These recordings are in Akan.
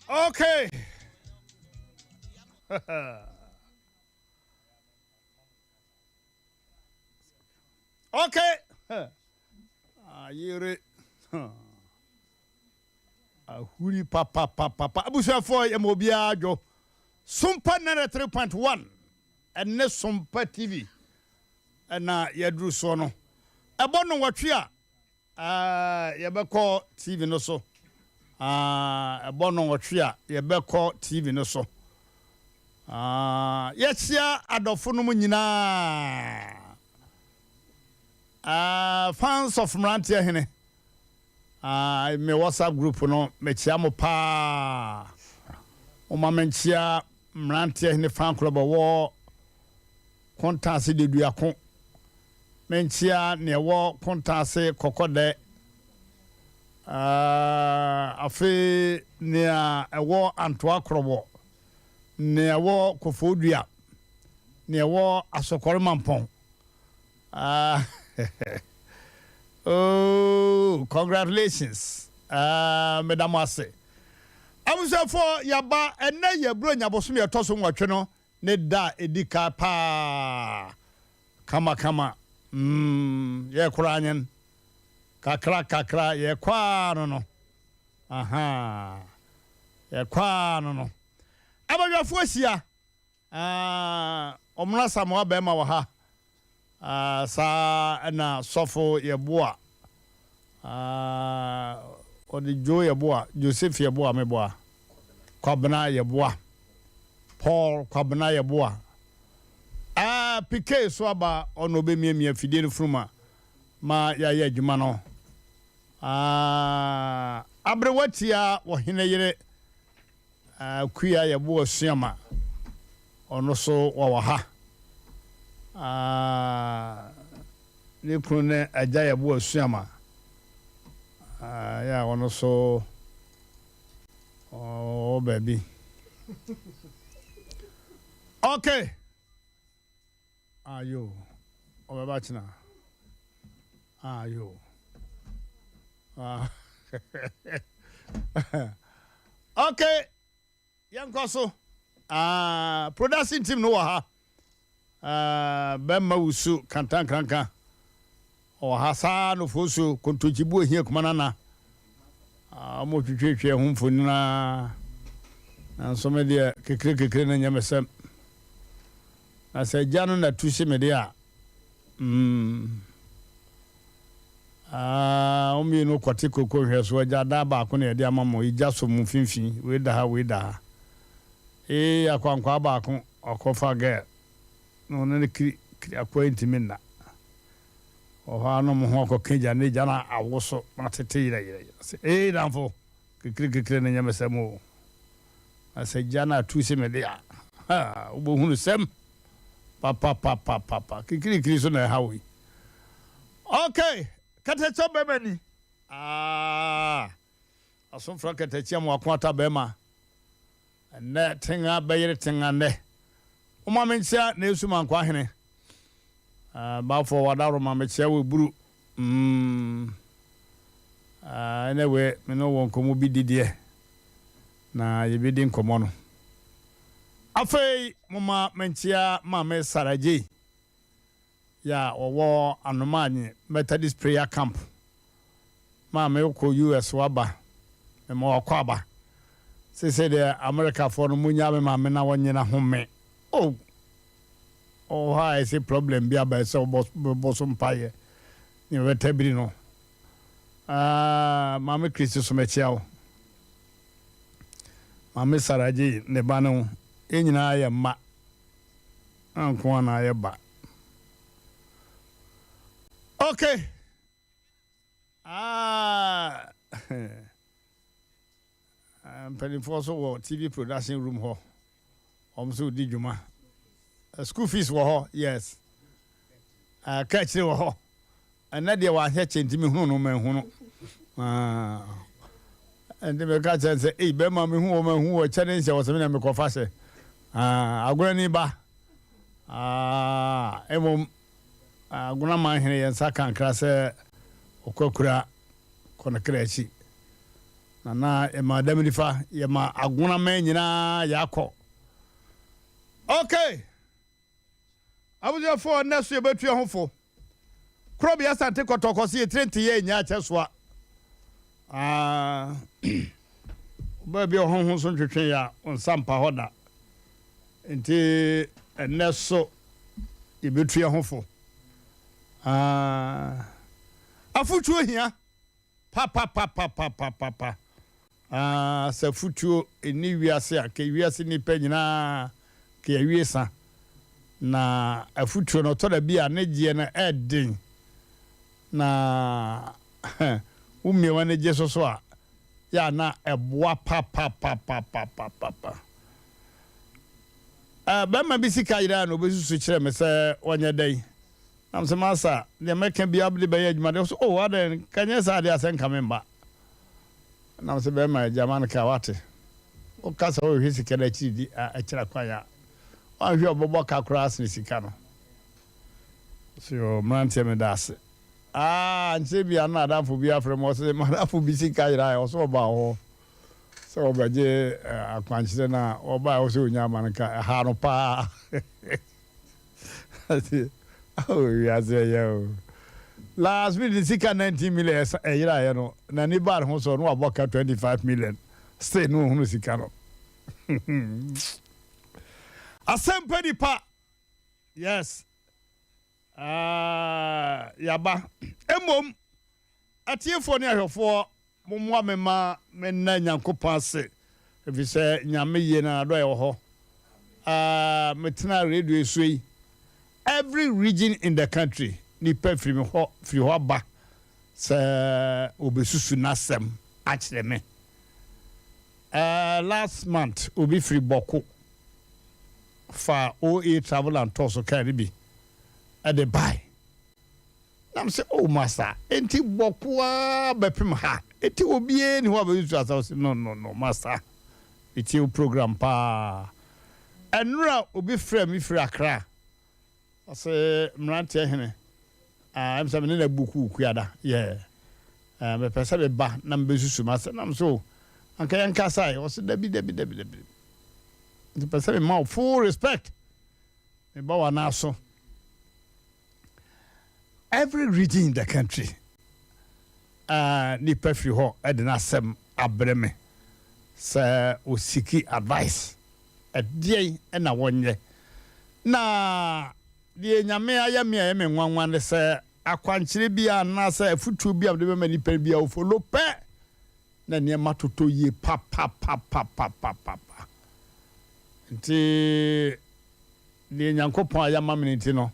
Okay. Okay. Yere. Huri papa. Abusa for Yamobia Jo. Sompa 3.1. And ne Sompa TV. And na yadru sono. Ebono watria. Yabeko TV no so. Ebono watria. Yabeko TV no so. Yesia adofo no nyina. Fans of Mmrantehene. Me WhatsApp group no me chia mo pa. O ma menchia Mmrantehene fan club wo kontase de duakon. Menchia ne wo kontase kokode. Afi ne ewo antoa krobo. Ne ewo kofodua. Ne ewo asokore mampon. Oh, congratulations. Madam Ase. I was for yaba and na ye bro nya bosom ye toso nwatwe no ne da edika pa. Kama. Ye kura anyen. Kakra ye kwa no. Aha. Ye kwa no. Abadwafo asia. Omra Samoa be ma wo ha. Sa na sofo yeboa odi jo yeboa Joseph yeboa meboa kwabna yeboa Paul kwabna yeboa PK so aba ono be miamia fidie no fruma ma ya adwuma no abrewatia wo hene yere kuya yeboa suama ono so wa ha ne krone aja bo asuama ya wono so oh baby okay ayo obaba china ayo okay yankoso production team no ha Bemma wusu kantan kranka o hasa no fosu kontojibu ehia kumanana mo twetwe ho mfonina na so me de kekre na nyamesem na se janu na tusi me de a o mi no kwate kokko hweso ja da ba ko na de amamo ija so mu finfin we da ha akwankwa ba ko okofa ge no ne kri akwanti minna o ha no mo ho ko keja ne jana awoso na tete yire danfo kri ne nyamesemo ase jana tuise me de ha ubo hunu sem papa kri so na hawi okay katecho bemani aso fra katechi mo akwata bema na tenga bayire tenga ne Uma mensia na esu man kwa hene ba for wadaro ma mechia we buru anyway me no won komo bi didie na ye bi din komo no afei mama mentia ma me saraje ya owo anomanye Methodist prayer camp ma me ko US waba me mo kwa ba se de America for no munya me ma me na wonyina home oh hi say problem be about so bosom paye ni wetabiri no mama Kristo so mechiao mama saraje ne banu enyina ya ma anko na ya ba okay I'm planning for so TV production room ho so di juma school fees wo yes catch wo and na wa he chenti me hunu no man hunu and me catch say eh be ma me hu ma hu wo challenge wo se me na me ko fa se agora ni ba emo agora man hene yen saka nkra se okokura kono krachi na madam nifa ye ma aguna man nyina yakọ okay abuja for next year betu hofo krobi asante kotokosi 30 ye nya chesoa ba bi ohun so twetwe ya on Sompa hoda nti eneso ye betu hofo afutuo hia pa sa futuo eni wiase a ke wiase ni pa nyina ke wiesa na afutuo no to da bia na gie na edin na umie wane je so a ya na eboa pa ba ma bisika ira no besusu kire me se wanya dai nam se masa de meka bia abde ba ya adwuma de so oh aden kanye sa de asen kamemba nam se be ma jaman ka wate o kasa o hisi keda chidi a kira kwaya wa hwe obobo ka kras ni sika no so Mmrantehene das nse bia na adafo bia frem so madafo bisika ira o so ba ho so obaje akwanchire na oba o so nyama nka ha no pa oh yes yo last week sika 19 million ira ya no na ni bar ho so no aboka 25 million stay no hunu sika no Asem Mpe Nipa yes yaba emom atiefo ne ahwefo momwa mema menna nyankopon ase efise nyame ye na do ye ho metena radio esui every region in the country ni free ho ba sa obesusu nasem akire me last month obi free boko fa OA travel and tour so carry be at the buy nam say oh master enti boko bepem ha enti obi ni ho abesusu asa no master iti program pa enura obi free me free Accra ase Mmrantehene I'm saying na buku kuada yeah me pesa be ba na mbesusu master nam so anka yanka sai o se dabi the person ma full respect me ba wa na so every region in the country ni perfect ho e de na sem abreme sa osiki advice edie e na wonye na die nyame ayame ayame nwanwan de se akwankyere bia na se afutu bia de be nipa bia ofolo pe na ne matoto ye pa nti die nyankopon ayama meniti no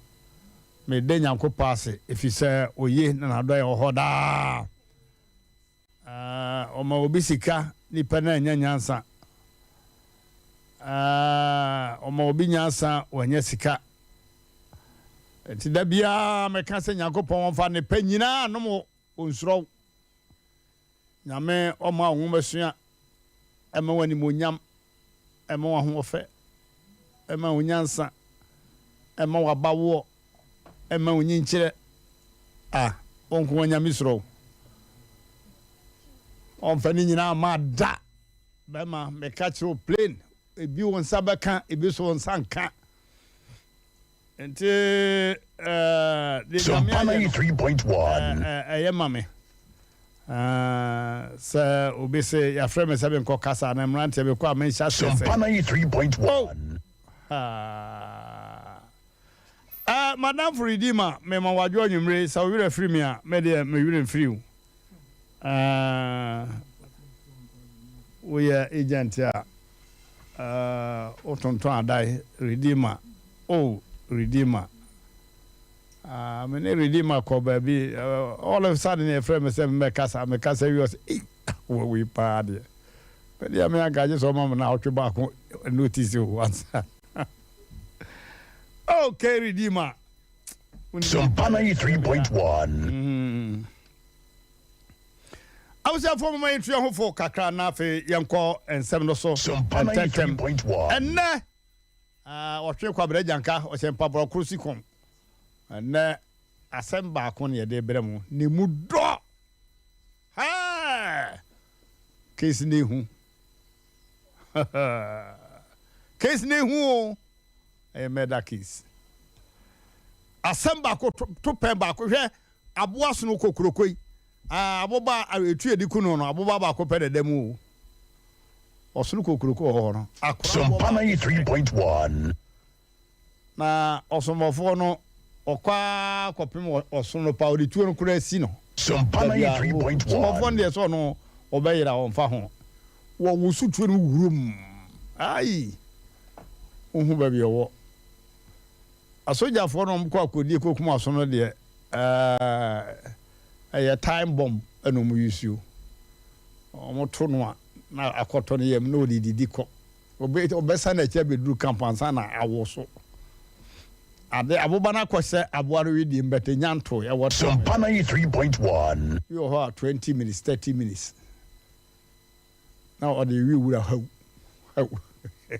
me de nyankopon ase efise oye na do ye hoda o ma obisika nipa na nya nyansa o ma obi nyansa wanya sika enti da bia me ka se nyankopon fa ne pa nyina no mo onsuro nyame o ma nwomesua ema wani monyam ema wa ho ofe ema onyansa ema wa bawo ema onyinkire onko wanyame suro on fani nyina ma da ba ma me catch your plane ebi won sabaka ebi so won sanka enti Sompa 93.1 ayemame sa obese ya frame sabe nko kasa na Mmrantehene be kwa men sha Sompa 93.1 madam for redeemer me ma wadwo nwumre sa we free me a me de me wire free we are agent ya otonton adai redeemer redeemer me ne redeemer ko baby all of a sudden a friend me say me kasa we was we party but ya me agaje so mama na otwe ba ko notice once okay redeemer Sompa 93.1 I was there for my entry home for kakra na fe yenko ensem no so Sompa 93.1 and otwe kwa brejanka o se mpabro krusikon and asem ba ko ne de bremu ne mu do ha case ne hu case ne hu e murder case Asem baako to pen baako hwe aboa so no kokrokoi aboba etu ediku no aboba baako pe dedemu osunu kokroko ho no Sompa 93.1 na osomofo no okwa kopem osunu pa oditu no kura si no Sompa 93.1 osomofo de so no obeyira onfa ho wo wusutu no wurum ai ohu ba bi owo asojafo no mkwa akodi kokum asono de a time bomb eno mu yusio omoto no a na akoto no yem na odididi ko obesa na che beduru kampansa na awoso ade aboba na kwose aboaro wedi mbete nyanto ya wato Sompa 93.1 you ho 20 minutes 30 minutes now ode wi wura ha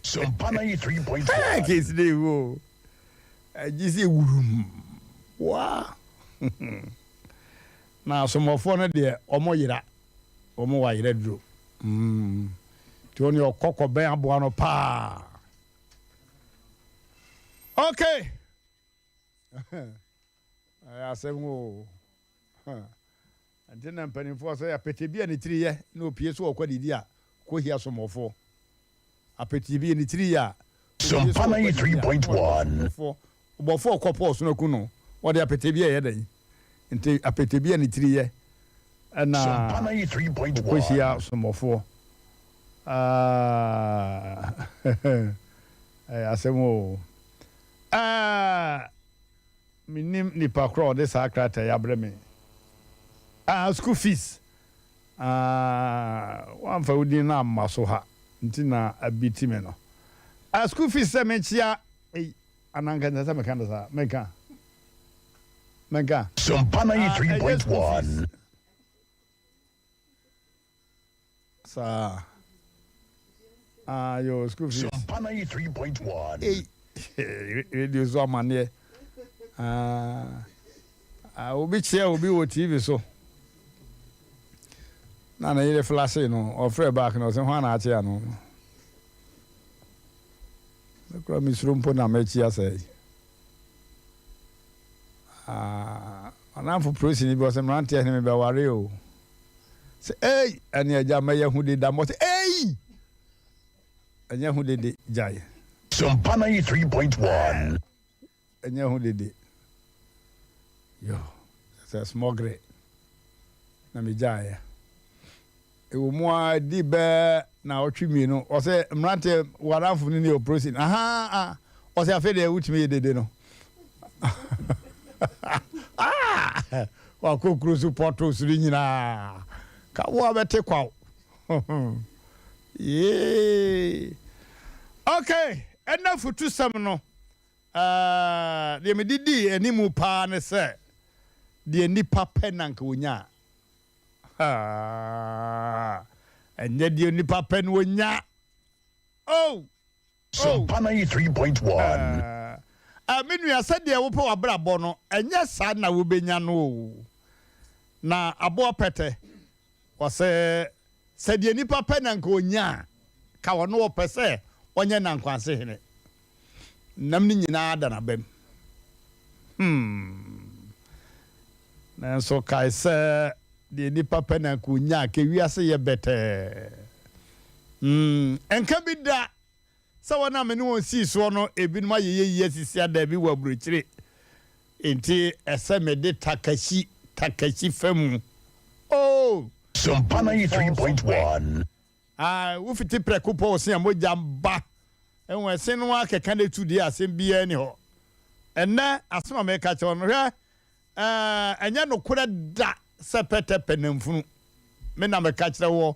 Sompa 93.1 case dey wo ajisi wurum wa na somofo no de omoyira omo wa yira duro ti oni okoko ben aboa no pa okay Asem wo antina mpanimfo so ya pete bia ne tiri ye na opie so okwadidi a ko hia somofo apete bia ne tiri ya Sompa 93.1 Bofo okopo so na kuno wode apete bia ye dan nti apete bia ne tiri ye na Sompa 93.1 ko hia somofo Asem wo minim nipa kro de sakrata ya breme school fees wan fa udi na maso ha nti na abiti me no school fees se menchia ananka nza mekanda sa menka Sompa 93.1 sa yo school fees Sompa 93.1 radio so amane obi chia obi wo TV so na yele flash no ofre back no se ho na ache no ekra misrum po na mechi asai anamfo prosi ni bi o se Mmrantehene me be ware o se ani aja maye hu de da mo se anya hu de jai Sompa 93.1 anya hu de yo that's small great na me jai ewo mu a di be na otwimi no o se Mmrante waranfo ni o prosi o se afede utimi dede no wa ko krusu porto suri nyina ka wo abete kwaw okay enough to some no de me didi animu pa ne se de nipa penanka wonya enye de nipa pen wonya Sompa 93.1 menu ya se de wo pa wabrabo no enye sa na wo benya no na abo pete wo se de nipa penanka wonya ka wono wo pese onye na nkwanse hene nam ni nyina da na bem na so kai se de nipa penanka wonya ke wiase ye bete enka bi da sa wana me no si so no ebinum ayeye sisi ada bi wa buruchire enti ese me de takashi femu Sompa 93.1 wo fiti preko po se amoja ba enwe se no akeka de tudi asem bia ni ho enne asema me ka che no hwe enya no kore da sepete penamfunu me na me ka kire wo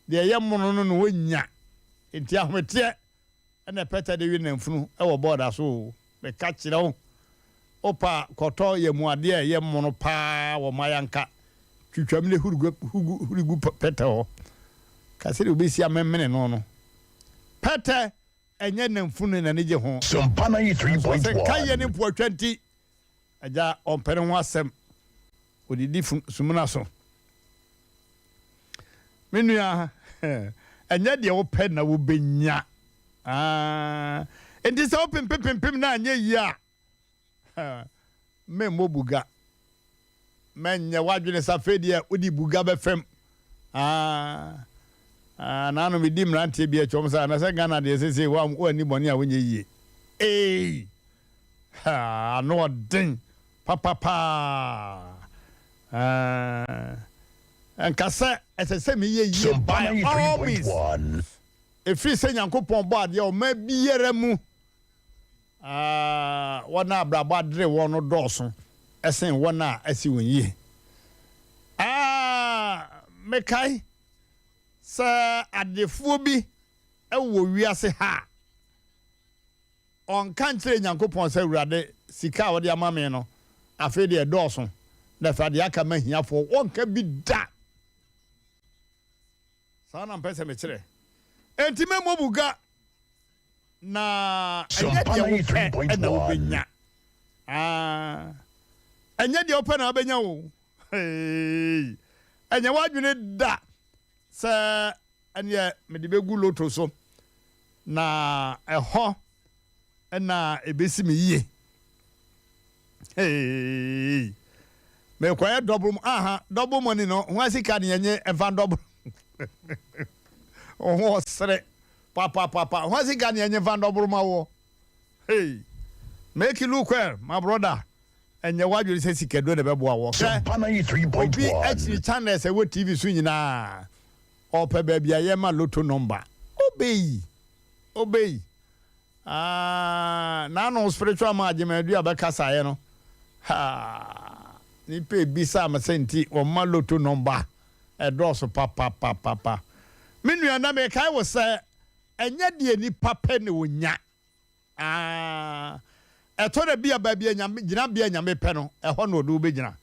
de ye mono no no wonya enti ahomete ene pete de wi namfunu e wo border so me ka kire wo opa koto ye muade ye mono pa wo mayanka twitwam le hurugu pete ho kasiri obesi amemene no pete enye namfunu na nije ho Sompa 93.1 kaye ni po 20 aja ompere ho asem odidi sumuna so menua ɛnyɛ deɛ wopɛ na wobɛnya enti sɛ wopempempempem na anyɛ yi a memmɔ buga mɛnyɛ wadwene sa afei deɛ wode buga bɛfam naano medi mmeranteɛ bi atwɔm sɛ na sɛ Ghana deɛ sɛsei woani bɔne a wonyɛ yie ano ɔden papapaa nkasa ɛsɛ sɛ meyɛ yie by all means ɛfiri sɛ Nyankopɔn bɔ adeɛ ɔma biara mu wɔn a abrabɔ adere wɔn no dɔɔso ɛsen wɔn a asi wɔn yie mekae sɛ adefoɔ bi ɛwɔ wiase ha ɔnka nkyerɛ Nyankopɔn sɛ Awurade sika a wɔde ama me no afei deɛ dɔɔso na fa deɛ aka ma hiafoɔ wɔnka bi da saa na mpɛ sɛ mekyerɛ enti memmɔ buga na ɛnyɛ deɛ wopɛ ɛna wobɛnya ɛnyɛ deɛ wopɛ na wobɛnya wo ɛnyɛ wadwene da sɛ ɛneɛ mede bɛgu loto so na ɛhɔ ɛna ɛbɛsi me yie mekɔyɛ double money no ho asika ne yɛnyɛ ɛfa double ho ɔsere papa ho asika ne yɛnyɛ fa double ma wo make it look well my brother ɛnyɛ wadwene sɛ sika do ne bɛboa wɔ obi akyiri channel sɛ wɔ TV so nyinaa ɔpɛ baabi a yɛma loto number obey nano spiritual magimadu abɛkasaeɛ no nipa ebisa amasenti ɔma loto number ɛdɔɔso papa me nua na mekae wɔ sɛ ɛnyɛ deɛ nipa pɛ ne wonya ɛtɔ da bia baabi nyame gyina bia nyame pɛ no ɛhɔ na ɔde wobɛgyina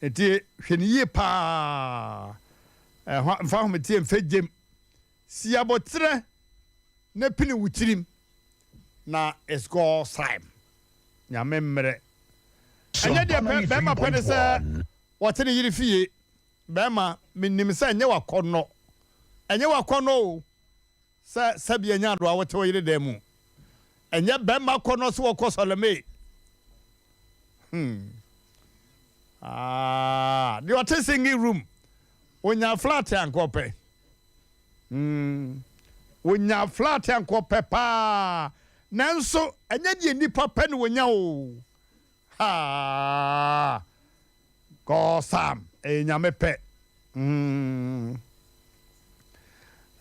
eti hwɛ ne yie paa mfa hometie mfa gyem si abɔterɛ na pini wutirim na it's God's time nyame mmerɛ ɛnyɛ deɛ bɛma pɛ ne sɛ wɔte ne yere fie bɛma menim sɛ ɛnyɛ wakɔnnɔ o sɛ sɛbia nya do a wɔte wɔ yere dɛ mu ɛnyɛ bɛma kɔnnɔ so wɔkɔ Solomon deɛ wɔte singing room wonya flat ankɔpɛ wonya flat ankɔpɛ paa nanso ɛnyɛ deɛ nipa pɛ ne wonya o Gosam nyame pɛ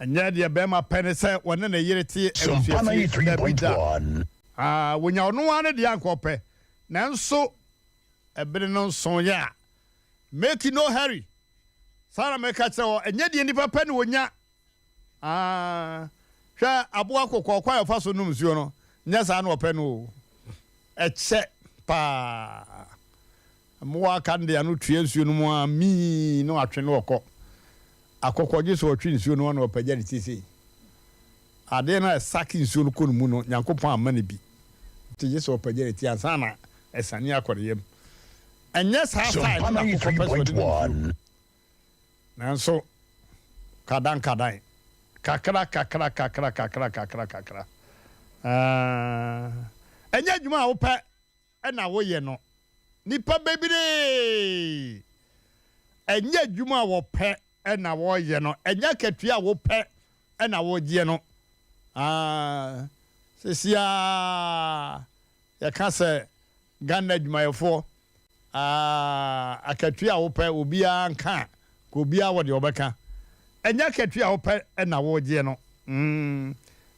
ɛnyɛ deɛ bɛma pɛ ne sɛ wɔne ne yere te Sompa 3.1 wonya ɔno ara ne deɛ ankɔpɛ nanso ɛbere no nson yɛ a make no hurry Sara meka kyerɛ wɔ ɛnyɛ deɛ nipa pɛ ne wonya hwɛ aboa kokɔ kwa yɛfa so nom nsuo no nyɛ saa na ɔpɛ no o ɛkyɛ paa mmoa aka no deɛ ano tue nsuo no mu a mii na watwe no wɔkɔ akɔkɔ gye so ɔtwe nsuo no na ɔpagya ne tisei adeɛ no ɛsake nsuo no kɔ no mu no Nyankopɔn ama no bi nti gye so ɔpagya ne ti ansa na ɛsane akɔreyam ɛnyɛ saa saa na akɔkɔ pɛ so ɔde no nsuo nanso kadan kakra ɛnyɛ adwuma a wopɛ ɛna woyɛ no nipa bebree ɛnyɛ adwuma a wɔpɛ ɛna wɔyɛ no ɛnyɛ katua a wopɛ ɛna wɔgye no sesia yɛka sɛ Ghana adwumayɛfoɔ akatua a wopɛ obiara nka obiara wɔde wɔbɛka ɛnyɛ katua a wopɛ ɛna wɔgye no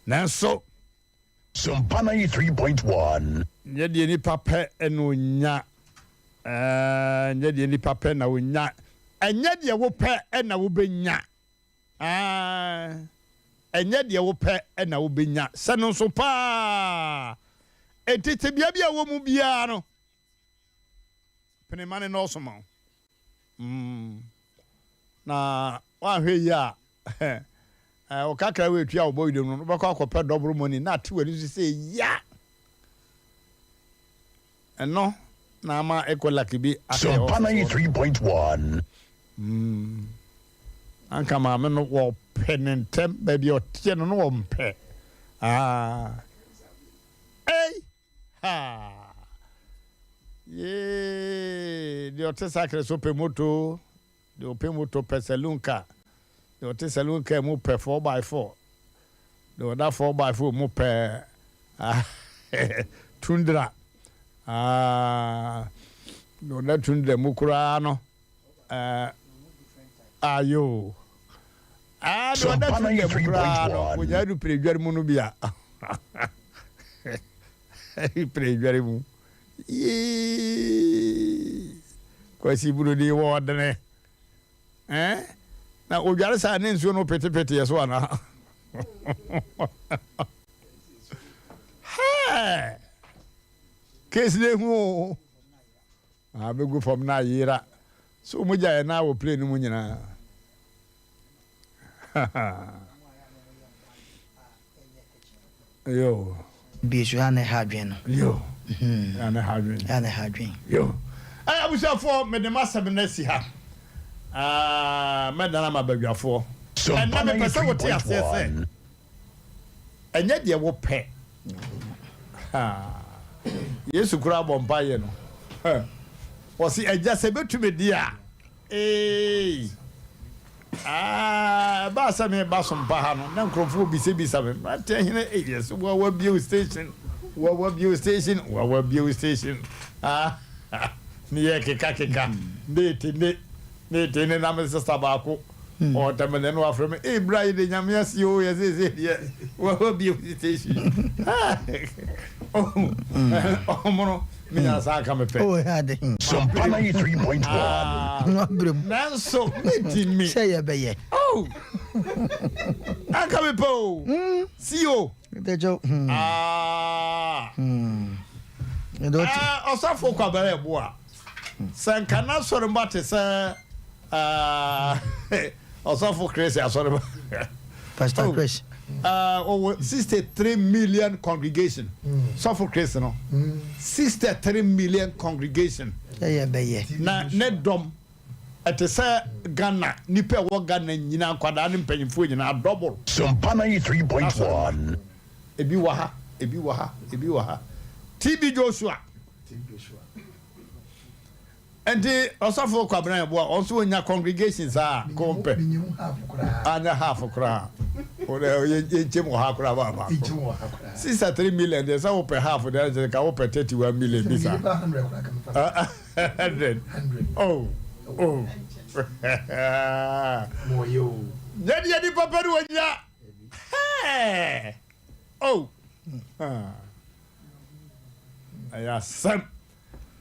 nanso Sompa 3.1 nyɛ deɛ nipa pɛ ɛna onya nyɛ deɛ nipa pɛ na onya ɛnyɛ deɛ wopɛ ɛna wobɛnya ɛnyɛ deɛ wopɛ ɛna wobɛnya sɛ no nso paa ɛtete bia bi a wɔ mu biara no penema ne nɔɔso ma na wahwɛ yi a ɔkakra wɔatua a wɔbɔ widom no wobɛkɔ akɔpɛ double money na ate w'ani so sɛ ya ɛno na ama ɛkɔ lake bi Sompa 3.1 anka maame no wo penentem baby o tie no no wo mpe ha ye de o te sacre so pe moto de o pe moto pe salunka de o te salunka mu pe 4x4 de o da 4x4 mu pe tundra no na tundra mu kura no ayo do na tundra mu kura no ko nya du predware mu no bia predware mu ko si buru di wo dane na o dware sa ne nsuo no pete yeso ana case de hu abegu from na yira so mo jaye na wo play no mu nyina yo bisu ane hadwen yo ane hadwen yo abusa for me de masem na si ha medana mabadwafo na me pese wo te asese enye de wo pe Yesu kura bompa ye no o si eja se betume dia ba sa me ba Sompa ha no na nkrofo bi se me Mmrantehene yes wa bio station ni ye keka ne na me sister ba ko o tamene no afre me Ibrahim de nyame asi o ye se wa bio station mono me na sa ka me pe Sompa 93.1 no brum nanso me say ye be ye aka me po si o de jo osafo kwa bare bo a sankana soro mbate sa osafo Chris asoro Pastor Chris 63 million congregation osafo Chris no 63 million congregation ye be ye na ne dom etesa Ghana nipa wo Ghana nyina kwada ne mpanyimfo nyina double Sompa 93.1 ebi wa ha TB Joshua and the osafo kwabran bo also nya congregations kompe anya half kra o ye chemo ha kra ba 63 million there so per half there ka per 31 million bisa 100 oh moyo yedi papa do nya aya sam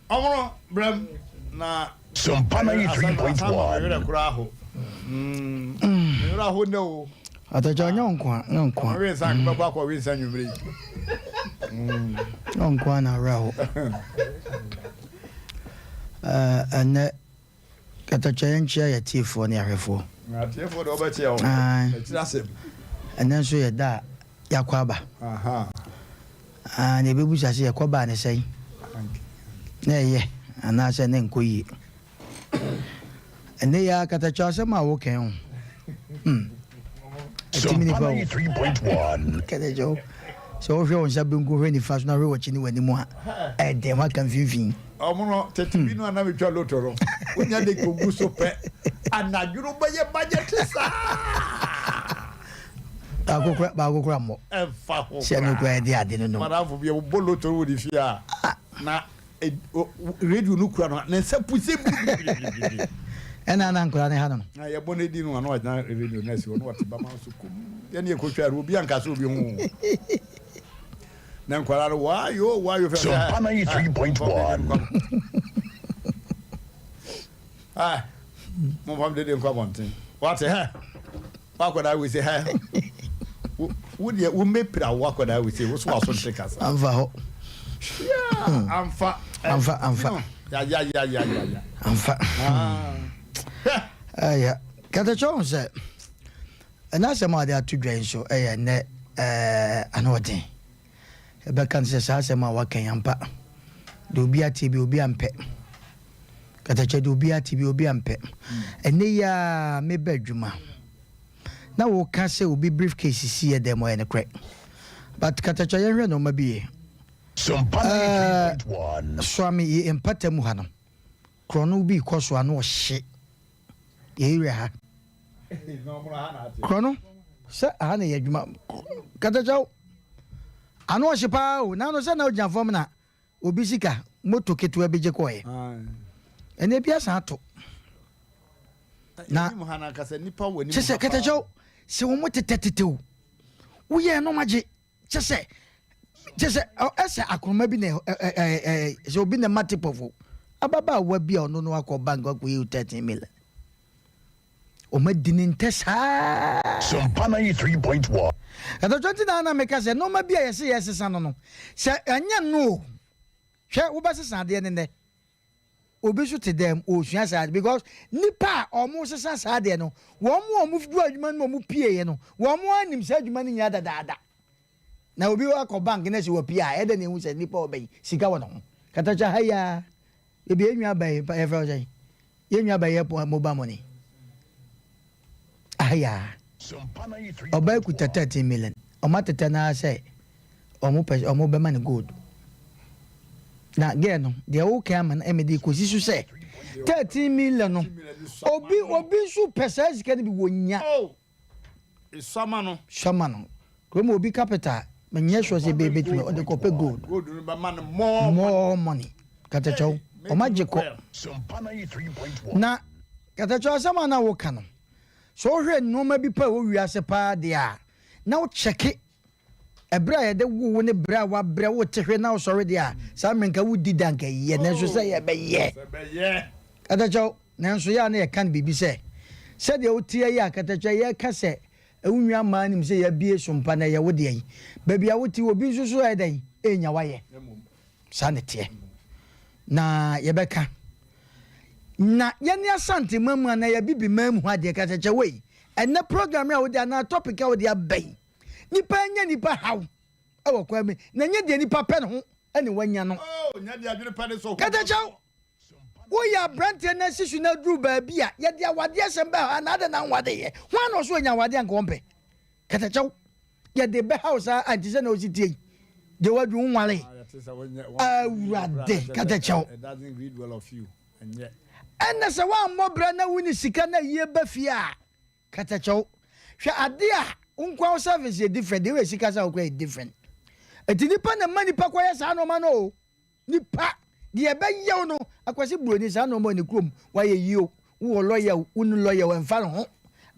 amro bram na Sompa 93.1 raho no ataja nyonkwa we san baba kwa we san nyumre nyonkwa na raho ane katacha enchia ya tifo ne ahwefo na tifo do ba chia o kirasem ene so ye da yakwaba ne bebu sase yakwaba ne sei na ye ana se ne nkoyi ene ya katacha se ma wo ken Sompa 93.1 katajo so hwe on sabe nko hwe ni faso na hwe wo chini wani mu a de ma kan finfin omono tetibi no ana betwa lotoro onya de kogu so pe anadwuro baye budget sa ba gokura mo efa ho se no kwa de ade no marafo bi bo lotoro wo di fia na radio no kura no na se puse ena na nkura ne ha no na ye bone di no ana na radio na si ono wati ba ma so kum ye ne ekotwa obi anka so obi hu na nkwara wayo fe Sompa 93.1 mo fam de nkwa bonten what he wakoda we say he wo mepira wakoda we say wo so aso ntekasa amfa ho amfa ya amfa aya kata chonse ana sema de atudwan so ne anodin ebe kan se sa sema wakan yampa de obi atibi obi ampe kata che de obi atibi obi ampe ene ya me badwuma na wo ka say obi briefcase si e dem o ne kre but katacha ye hwe no ma bi Sompa 3.1 swami ye empata mu ha no krono bi koso ano hye ye hwe ha krono se ha na ye dwuma katacha ano hye pa o na no se na ojan fom na obi sika moto ketu abeje koye ene bia sa to na muhana kasa nipa wani chese katacha se wo motetetetew wo ye no maje chese ese akroma bi na se obi na matipofo ababa wa bia ono no akoba ngwa ko 13 million o madini ntesa Sompa 3.1 Ado 29 na meka se no ma bia yesi sano no se anya no hwe wo ba sesa de ne obi so te dem o sua sa because nipa omo sesa sa de no wo mo du adwuma no mo pie no wo mo anim sa adwuma no nya dadaada na obi wa ko bank na se wo pie a e de ne hu se nipa obai sika wo no katacha haya e bi enwa bai pa e fa say enwa bai e mobile money haya obai ku 13 million o matete na say omo be man good na ge no de wo ka man emedi ko sisu say 13 million no obi su pesa sika ni bi wonya sama no ko mo obi capital menye so say be betumi o de ko pe gold ba man more money katacho o magiko na katacho sama na wo ka no so hwe nnoma bi pa wo wiase pa de a na wo check ebra ye de wo ne bra wa bra wo tehwe na wo sori de a sa menka wo di danka ye na so say ye be ye katacho na so ya na ye kan bibi say se de wo tie ye katacho ye ka se ewunwa ma nim se ye bie Sompa na ye wo de yi ba bia wo ti obi susu e den enya wa ye sa ne tie na ye beka na yene asante mamu na ya bibi mamu ha de katacha we ene program ya wo de na topic ya wo de abai nipa nya nipa haw e wo kwa me na nya de nipa pe ne ho ene wanya no nya de adwene pa ne so katacha wo ya Mmrantehene na sisu na dru ba bia ye de awade asem ba na de na wade ye ho no so nya wade anka wompe katacha ye de be house anti se na o sitie de wadu nwale awurade katacha it doesn't read well of you and yet and se wa mobra na wuni sika na ye ba fia katacho hwe ade a unkwa service is different the way sika sa okwa different eti nipa na mani pa kwa ya sa no ma no nipa de be yew no akwasi broni sa no ma ni krom wa ye yio wo lawyer unu lawyer wa mfa ho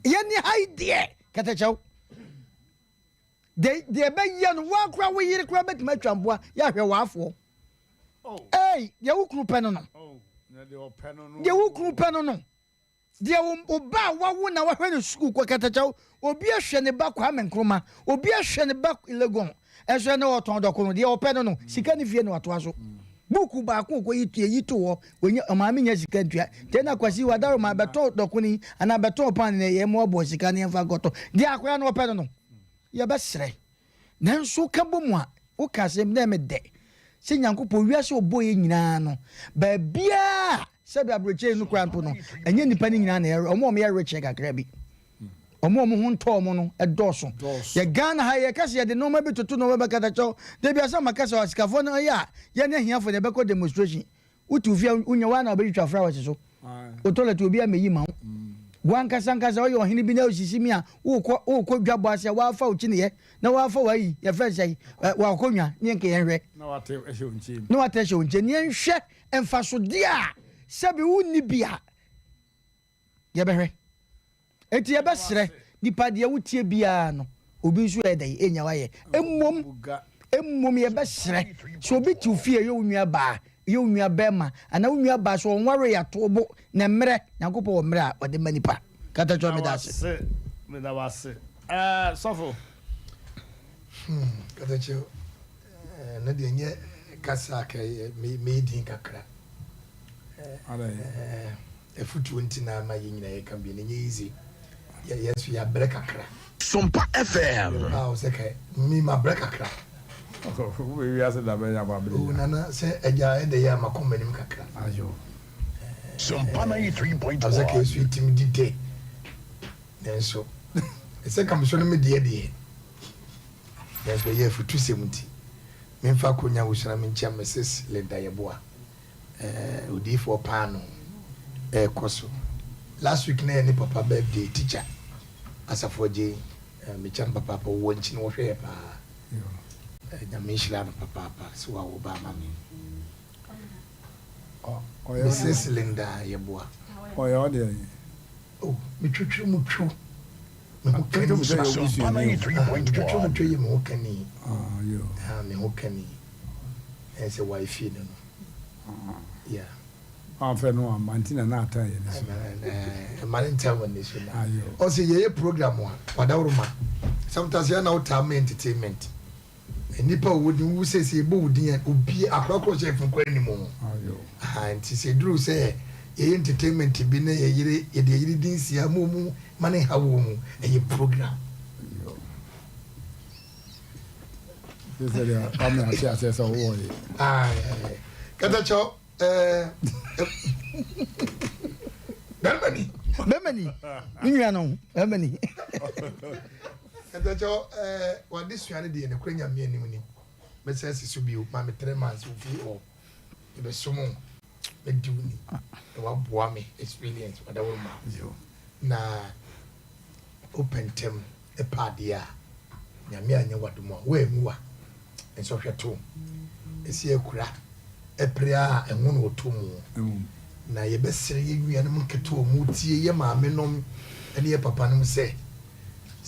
ye ni idea katacho de be ye no wa kra wo yire kra bet ma twamboa ya hwe wa afo eh ye wo kru pe no no de wo kru pe no no de wo ba wa wo na wa hwe ne school kwa katacha obi ahwe ne ba kwa menkroma obi ahwe ne ba legon ehwe ne oton dokono de wo pe no no sika ne fie ne wato aso buku ba ko ko yitu wo onye amaami nya sika ntua te na kwasi wadaro ma beto dokoni ana beto pan ne ye mo bo sika ne fa goto de akwa ne wo pe no no ye be sere nanso ka bomu a wo ka sem na me de se nyankopo wiase oboye nyina no ba bia se bia broche nu krampo no enye nipa ni nyina na omo me reche kakra bi omo ho nto omo no edoso ye Ghana ha ye kase ye de no ma bi toto no ba katacho de bia sa makase wasikafo no ya ye ne hiafo de beko demonstration utu fia unya wana obi twa fra wase so o toilet obi ameyi ma wan kasankasa oyo hini bi na osisimi a wo ko dwabo ase wa fa uchi ne ye na wa fa wayi ye fa sei wa konwa ne nke ye hwe na wate ehwe unchi na wate ehwe unchi ne hwe emfaso dia sabi wonni bia ye behwe eti ye besre nipa de wutie bia no obi nsu edai enya waye emmom ye besre so obi ti ofie ye onua ba ye onua bema ana onua ba so onware ya tobo na mmere nyakopo wo mmere a ode manipa kata cho me dase me da wase sofo kata cho na de nye kasa ka me din kakra efutu nti na ma ye nyina ye kan bi ne nye easy yes ya break kakra Sompa FM o se ka mi ma break kakra we ya se da be ya ba be o nana se eja ende ya makoma nim kakra ayo Sompa 3.1 o se ka sweet team dide nenso Ese kam so no me de yes we here for 270 me fa konya wo shira me nchia Mrs. Linda Yeboa odi for pano koso last week na ni papa birthday teacher asafoje me cham papa wo nchi no hwe pa na me shira no papa so wa wo ba ma me Mrs. Linda Yeboa oyo de oh me twetwe mu twu me ho Sompa 93.1. me ho kani yo me ho kani ese wife no yeah afẹ no amantina na ata ye ne man tell when this na ayo o say ye program wa wadawroma sometimes ya na utam entertainment nipa wo say say bo wudin obi akrakro chef nkwa ni mo ayo anti say dru say ye entertainment bi na ye yire din sia mu mane hawo mu ye program this is the am na tia say so wo ye kata cho Bemani Minya no Bemani kata cho what this one dey na kwanya me anim ni me say sisu bi o ma me 3 months o fi o e be somo me diuni e wa boa me experience wada wo ma na open tem e padia nyame anya wadomo we muwa enso hweto esi ekura epria enwo no otomu na ye besere ye wianom keto mu tie ye maame nom ene ye papa nom se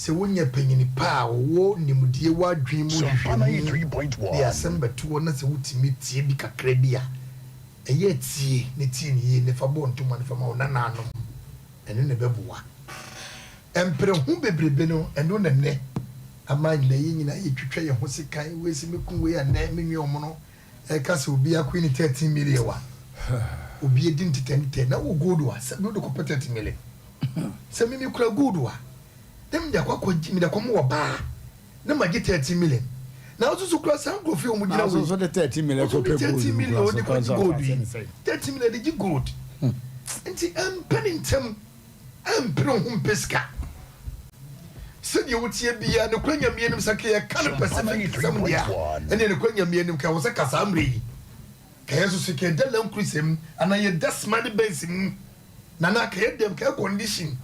wonya panyini pa wo nimdie wadwen mu Sompa 93.1. ya sembatu na se wutimi tie bi kakra bia eye tie ne tie ne ne fa bo ntoma ne fa ma ona nanom ene ne beboa empre hu bebrebe no eno ne ne ama nyina ye nyina ye twetwa ye ho sekan we se mekun we ya na menwe omo no e ka se obi akwi ni 13 million wa obi edin 10 na wo gold wa se do ko 30 million se mimi kura gold wa dem dia kwa mi da kwa mo ba na ma get 30 million na osusu kura san go fi o mu gina we so the 30 million ko pe 30 million o de ko gold 30 million de gold enti penintem pro hum pesca se de wotie bia ne kwanya mienim sake kan Pacific sam dia ene ne kwanya mienim ka wo se kasa amre ka yesu se ke dalam krusem ana ye dasmani bensin na na ka yedem ka condition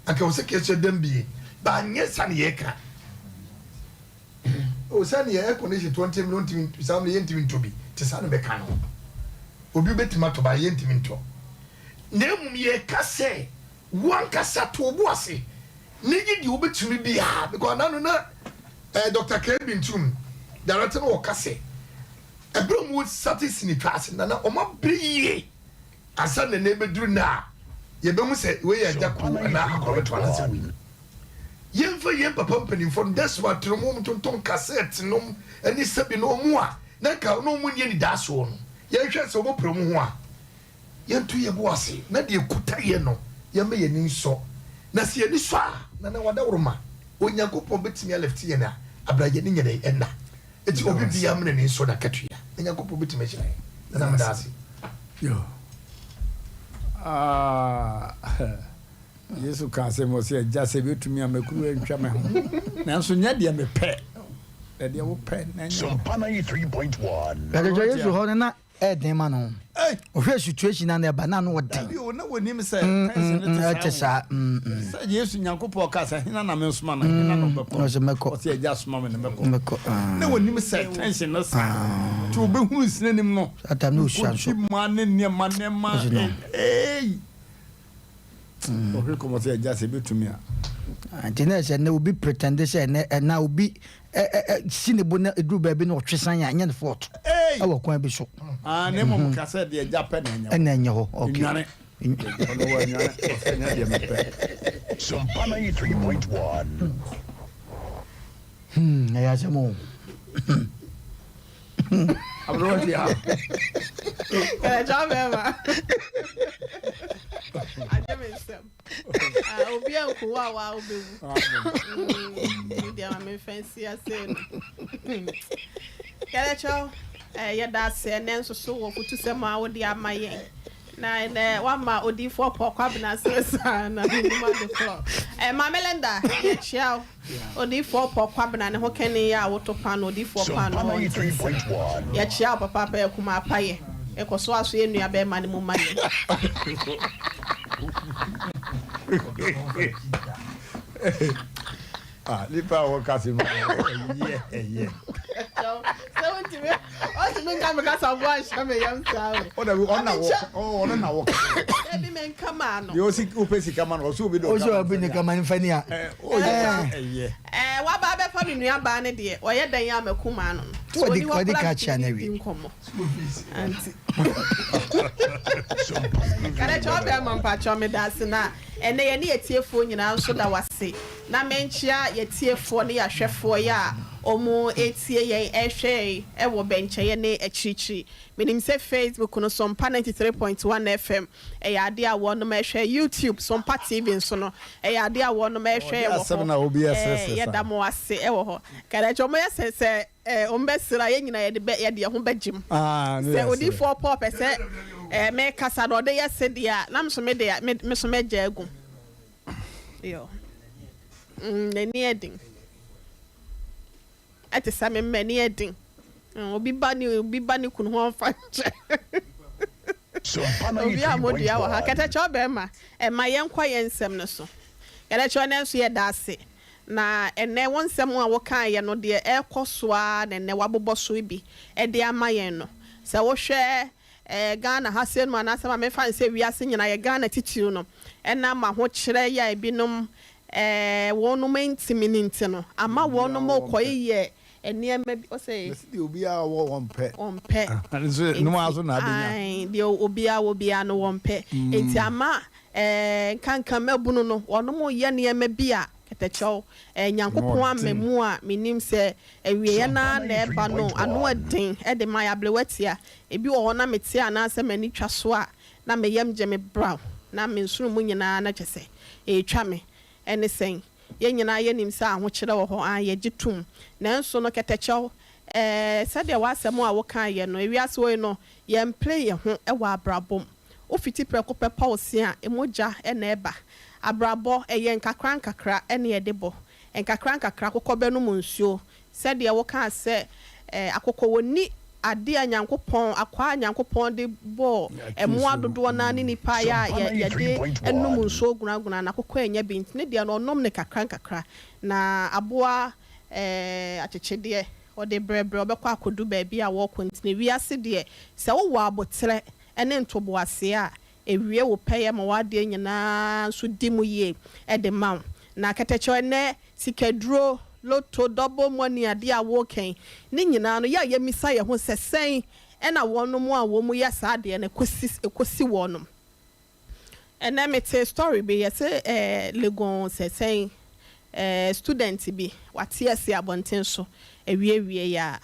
aka wo se ke so dem bie ba nye san ye ka o san ye condition 20 million sam ye ntimi ntobi te san be ka no obi betima to ba ye ntimi nto na emum ye ka se wan kasa to obu ase nigi di obetumi bia because nanu na Dr. Kevin Tum director no ka se ebrom wo satis ni class na na o ma briye asa na na beduru na ye be mu se we ya jaku na akọbeto na se wi yemfa yem papa mpanin for that's what tromo tonton cassette nom ani sabi no mu a na ka no mu nie ni daso no ye hwe se o mo promo ho a ye ntu ye bo ase na de kuta ye no ye me ye ni so na se ye ni so a na na wada woroma onyankopon betimi a left ye na abraje ni nyede enda eti obi bia me ni so da katua onyankopon betimi hira na na dase yo Yesu ka se mo se ja se betumi amakuru antwa me ho nanso nya de me pɛ de wo pɛ na nya Sompa 93.1. Kajo Yesu ho na den ma no o hwe situation na ba na no wodin bi o na wonim se tension te sa se Yesu nyankopɔ ka se hina na me nsoma na hina no bɛkɔ no se meko o se ja soma me na meko na na wonim se tension na sa to obehu sinanim no atam no shan so ma ne ma o hwe komo se ja se betumi a antina se na obi pretend se na obi sinebo na edru ba bi na otwesan ya nya ne fort awo kwan bi so ne mo ka se de ja pɛ na nya na nya ho okay nyane ono wa nyane o se nya de me pɛ Sompa 93.1. na ya se mo abro dia ja bema ajemesem obi anko wa obewu dia ma fancy ase kele cho ye da se nenso so wo futu se ma wo dia amaye na wama odi for kwabna sesa na minimum the floor Mamelenda ye chiao odi for kwabna ne ho kene ya wotopa no odi for pa no 93.1. ye chiao papa pa kuma apaye ekoso aso ye nua be ma ne mu mane Nipa wo kasi ma. Yeah. So to me come because of one shame yam sawe. Ona na wo. Ebi men kama no. Yo si upesi kama no so bi do. Ojo obi ni kama nfani a. Wa ba be fa mi nua ba ne de. Oye dan ya makuma no. So di catch na wi. Anti. Kare cho be man pa cho me da se na. Ene ye ne yetiefo nyina nso da wase. Na menchia yetiefo ne ya hwefo ya omo etie ye ehwe ewo benche ye ne achichi menim se Facebook no Sompa 93.1 FM ya ade a wono ma ehwe YouTube Sompa TV nso no ya ade a wono ma ehwe ye da mo ase ewo ho kada chomo ye se ombesira ye nyina ye de ho bejim se odi for pop se me kasa do de ye se dia na mso me de me so me jagu yo neni edin ate same mani edin obi bani kunu ho fanche obi amodi awa ha kete cho be ma ma yenkwa yensem no so kete cho ne so ye dase na ene wonsem a wo kan ye no de ekosoa na ne wabobọ so bi e de amayen no se wo hwe Ghana hasen ma na sama me fan se wiase nyina ye Ghana titiru no ena ma ho kire ya ebinom wonu mentimininti no ama wonu mo koye eniema bi o say di obi a wo wonpe no aso na adenya ai di obi a no wonpe enti ama kankan mabunu no wonu mo ye niema bi a ketecho nyankopon amemu a menim se ewiye na eba no ano adin e de my ablewatia ebi wo na mete ana se mani twa so a na meyam je me brown na me nsuru mu nyina na kyese twa me ene sen ye nyina ye nim se aho kire wo ho a ye gitum na nso no ketecho sade wasem a wo kan ye no ewiase wo no ye play ye ho e wa abrabom ofiti preko pepa osi a emoja na eba abrabo eye nkakra ene ye debo nkakra kokobɛ no munsuo sɛde wo ka sɛ akokɔ woni ade anyankopɔn akwa anyankopɔn de bo ɛmoa dodo na ne nipa ya de enum nsuo gunaguna na akokɔ enya bi ntine de no onom ne kakra na aboa akyekyedeɛ ɔde brebre ɔbɛkɔ akodu baabi a wo kontine wiase de sɛ wo wɔ abotre ene ntoboase a ewie wo pɛyɛ ma wade nyina so dimu ye de maw na ketecho ne sikaduro loto double money ade a wo ken ne nyina no ya misa ye ho sesen na wono mu a wo mu ya sa de na ekosi wono ena mete story be ye se legon sesen student bi wate ase abonten so ewie ya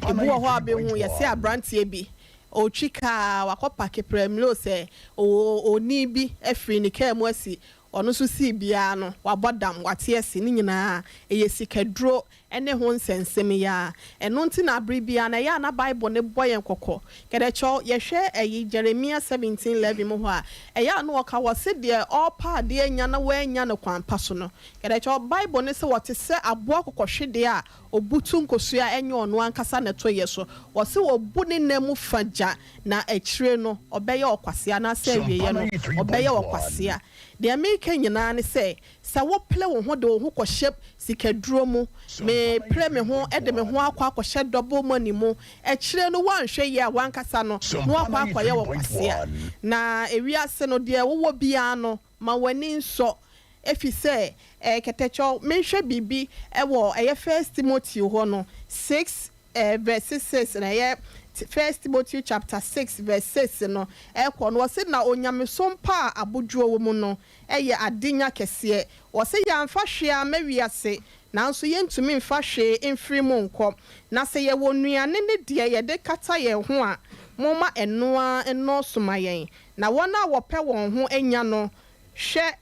ebu ho abehu ye se abrantie bi o chika wakopa kepremlo se oni bi afri ni ka mu asi ono so si bia no wabodam wate ase ni nyina eye sikaduro ene ho nsensem ya eno nti na abribia na ya na bible ne boyen kokko kedecho ye hwe eyi Jeremiah 17:11 mu ho a eya no oka wose de all pa de anya na wanya no kwampa so no kedecho bible ne se wote se aboa kokkohwede a obutu nkosua enye ono ankasa ne to ye so wose wobu ne namu faja na akire no obeye okwasea na se awieye no obeye okwasea de America nyina ne se sa wo ple wo ho de wo ho kohye sikaduro mu me ple me ho e de me ho akwa kohye double money mu akire no wanhwe ye a wankasa no no akwa ye wo kwasea na ewiase no de wo bia no ma wani nso efi se ketecho menhwe bibi e wo eye First Timothy ho no 6 verse 6 na ye First Timothy chapter 6 verse 6 no ekwo no wose na onyame sompa abodwo wo mu no eye adenya kese wose ya mfa hwe a mawiase nanso yentumi mfa hwe emfiri mu nkọ na se ye wonuane ne de ye de kata ye ho a moma enoa eno somayen na wona wope won ho enya no hwe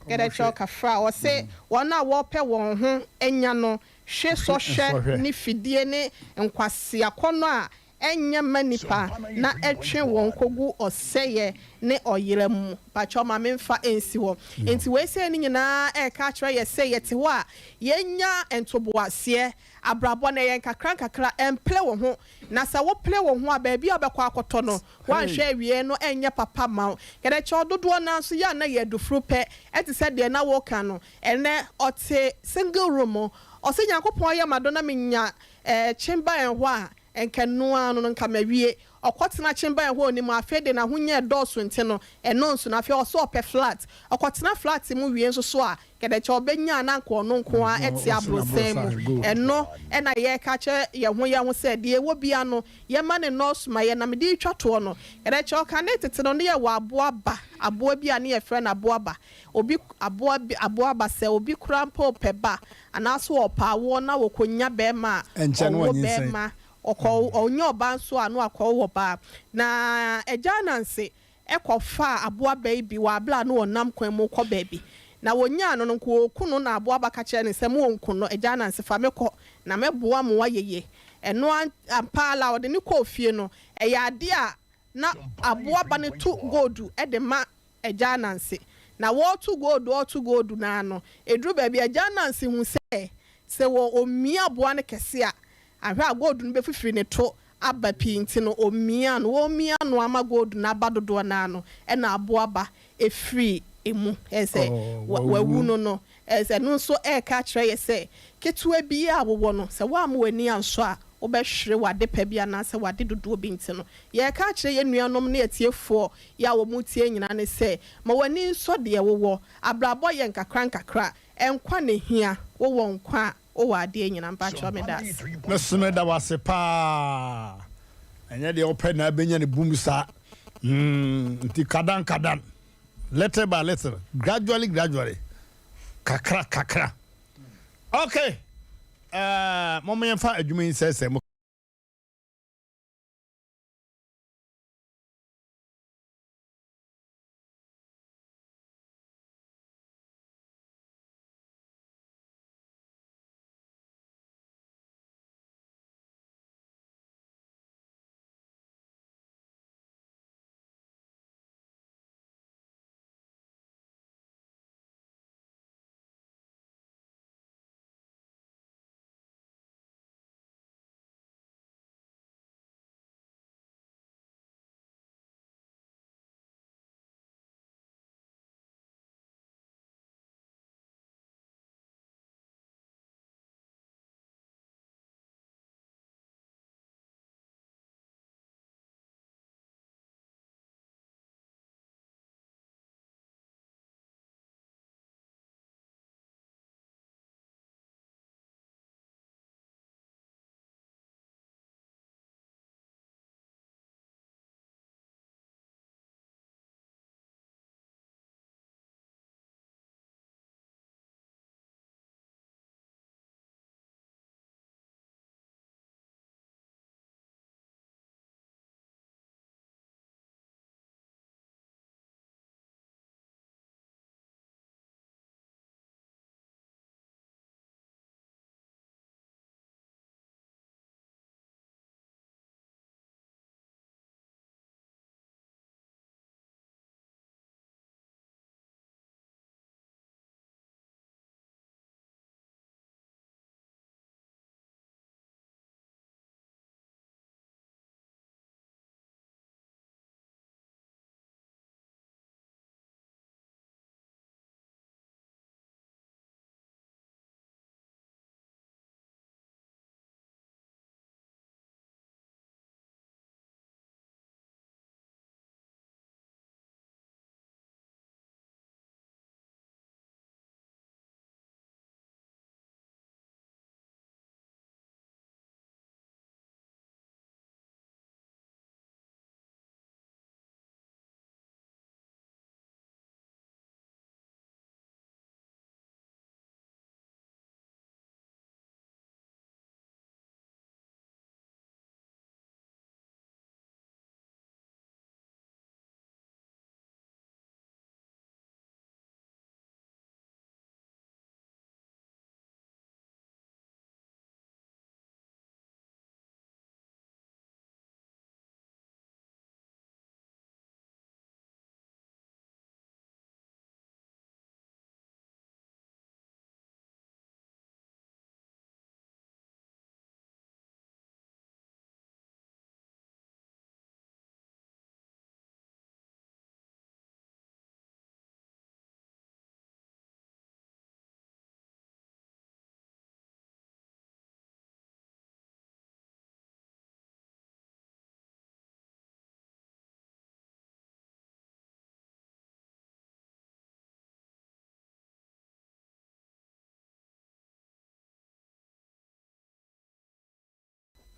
kedecho kafra wose wona wope won ho enya no hwe so hwe ni fidie ne nkwase akono a enye manipa na etwe won kogu oseye ne oyere mu pacho ma memfa ensi wo enti we se ni nyina e ka kire ye se ye te ho a yenya entoboase abrabo na yen kakra emple wo ho na sa wo ple wo ho a ba bia obekọ akoto no wan hwe awie no enye papa ma kede che ododo na so ya na ye dufru pe eti se de na wo ka no ene ote single room ose Nyankopon ya madona menya chimba en ho a enkenua no nka mawie okotena chimba en ho ni mu afede na hunye doso nti no eno nso na afi oso ope flat okotena flat mu wie nso so a kede che obenya na nko no nko a eti abrosem eno ena ye ka che ye ho se de ewo bia no ye ma ne nurse ma ye na me di twato no kede che o kan tete no ne ye wo aboa bia ne ye frɛ na aboaba obi aboaba se obi krampo peba anaso opa wo na wo konya be ma o be ma onye oba nso anu akọ ba na eja nanse ekofa aboa baby wa bla no onam kwan mu kọ baby na wonya no nko okunu na aboa ba ka kire ne sem wonku no eja nanse fa mekọ na meboa mo wayeye eno ampala ode ne kọ fie no eya ade a na aboa ba ne tu godu e de ma eja nanse na wo tu godu na no edru baby eja nanse hu se wo omia aboa ne kese a ahwa godu no be fifiri ne to aba pinti no omia no ama godu na abadodo na no e na aboaba efiri emu ese wawu no ese no so e ka kire ye se ketua bi a wo no se wa am wani anso a wo be hwere wade pa bia na se wade dodo binti no ye ka kire ye nuanom na etiefo ya wo mu tie nyina ne se ma wani nso de wo abrabo ye nkakra enkwa ne hia wo nkwa o wa de nyina mpa cho me das mesme da wase pa enye de open na benya ne bumsa nti kadan letter by letter gradually kakra okay mama yemfa adwuma yin sese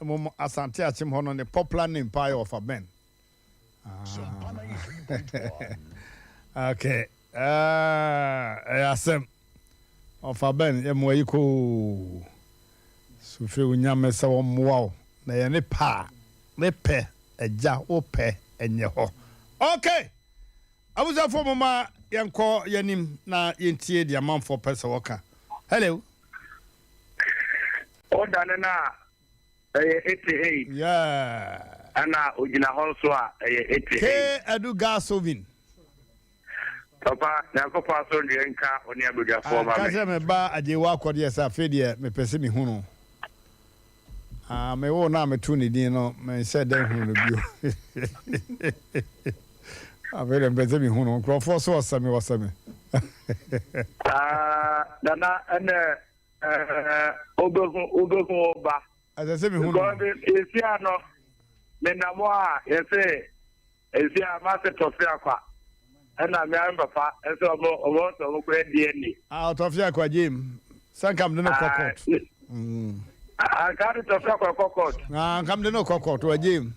Mom Asante Achim Hono, the popular name Pie of a Ben. Sompa 93.1. Okay. Asem of a Ben, Emoiko. Sufi Unyame Saw Mwao. Na yene pa. Lepe. Eja ope. Enyeho. Okay. I was a former mama. Yanko yanim na yentie dia man for person waka. Hello. Order na 88. Yeah. Ana ojina also 88. K Edu Gasovin. Papa, na ko paso nka oni abuja for ma. Ka se me ba ajewa akode esa fe de me pese me hunu. Me wo na me tu ni din no me se den hunu bio. Avere mbeze mi hunu krofo so wasame. Dana ene ogogun oba. Ase mi hunu. God esi ano me na mo a yese esi a ma se tofi akwa. Ena me an papa ese omo so ko DNA. Tofi akwa jim. Sankam de no kokot. Ka tofi akwa kokot. Kam de no kokot wa jim.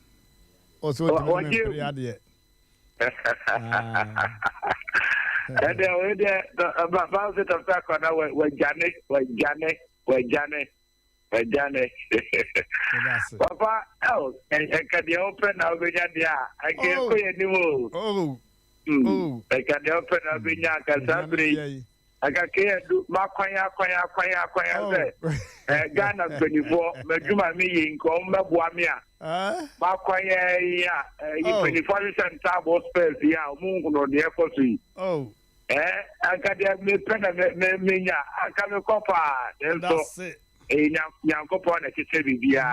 O so ti me priade. Ede ba se tofi akwa na we jane. Papa, can you open now? I can't go anymore. I can open up in Yakasabri. I can't do Makwaya. Ghana 24, Majuma me in Comba Buamia. Makwaya, 24 cent table space, yeah, Moon on the airport. I can't make pen and me, I can't copper. That's it. Nyankopon na kete bibia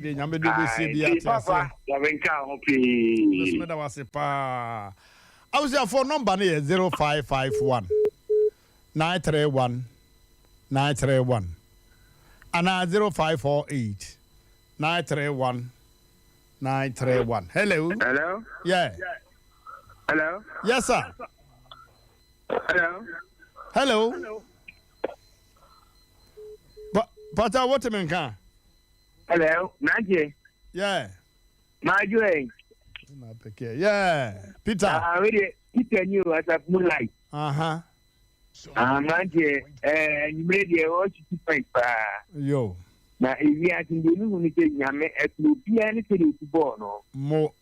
de nyame do be se bia papa ya benka hopi Bismillah wasepa awusia for number na 0551 931 ana 0548 931 hello yeah hello yes sir hello Pata, what a man can. Hello, Naji. Yeah. Marjorie. Yeah. Peter. I already Peter knew as a moonlight. Naji, you made your watch to fight. Yo. Now, if you are in the new Yame, it will be anything to born. More.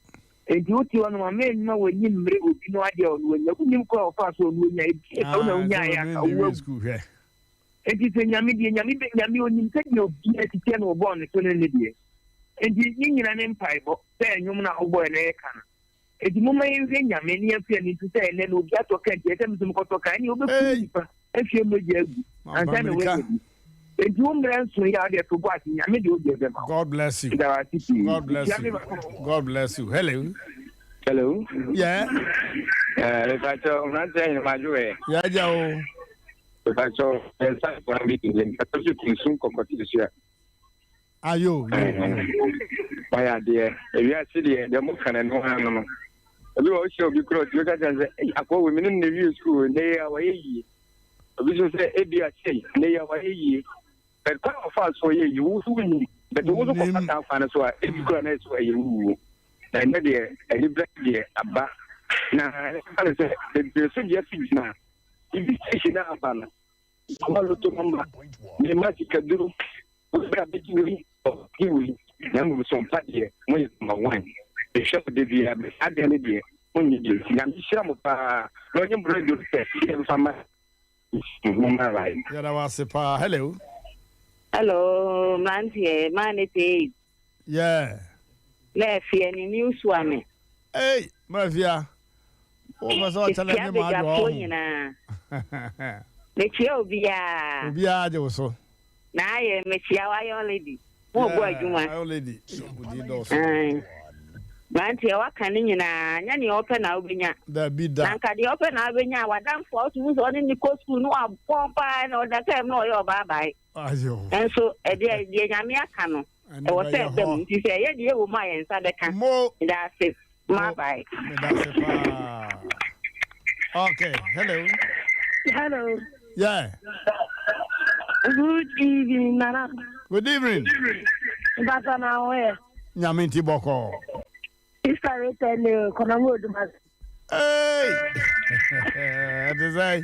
And you two on my men know when you bring no idea when you call fast on when you school here. It is a Yami on you take your BS or born to an idiot. And the Union and Empire, saying you know boy and a can. At the moment you think Yamini appearing to say, and then we'll get to get them some cotoca and you'll be if you made you and then away. And you won't so you are there to watch Yami do give them. God bless you. God bless you. God bless you. Hello. Yeah. If I saw Mmrantehene my way. Yeah, Joe. If I saw a sign for a meeting, I thought you can soon competition. Are you? My idea. If you are sitting, the most can and no animal. We also because you guys say, I go women in the view school, and they are away. We should say, ABA, they are away. But quite of us for you win. But the also find as well, if you can as well, you. And there, a little bit, a back. Now, I say, the senior things now. If you take it out, I'm not to number. The magic can do. We're between you. Then we some party when my wine. The shop of the via at the end of the day. When you do, I'm sure I'm going to say, from my right. Hello. Hello, Mmrantehene, man, it is. Yeah. Let's see any news one. Hey, Mafia. Oh, my son, tell me my The chill be a also. now I am a child lady. Oh, boy, you want lady. Mmrantehene, what can you na? Any open Albania? The be done. The open Albania, what damn for to use on in the coast to know a pompa or that time, no, your bye. And so, a dear Yamia Cano. I was saying, you say, yeah, you will my answer the can. More that's it. My bye. Okay, hello. Hello. Yeah. Good evening, Nana. Good evening. Mbasa na we. Nyaminti boko. Isarete ne konamu dumas. Hey. Desai.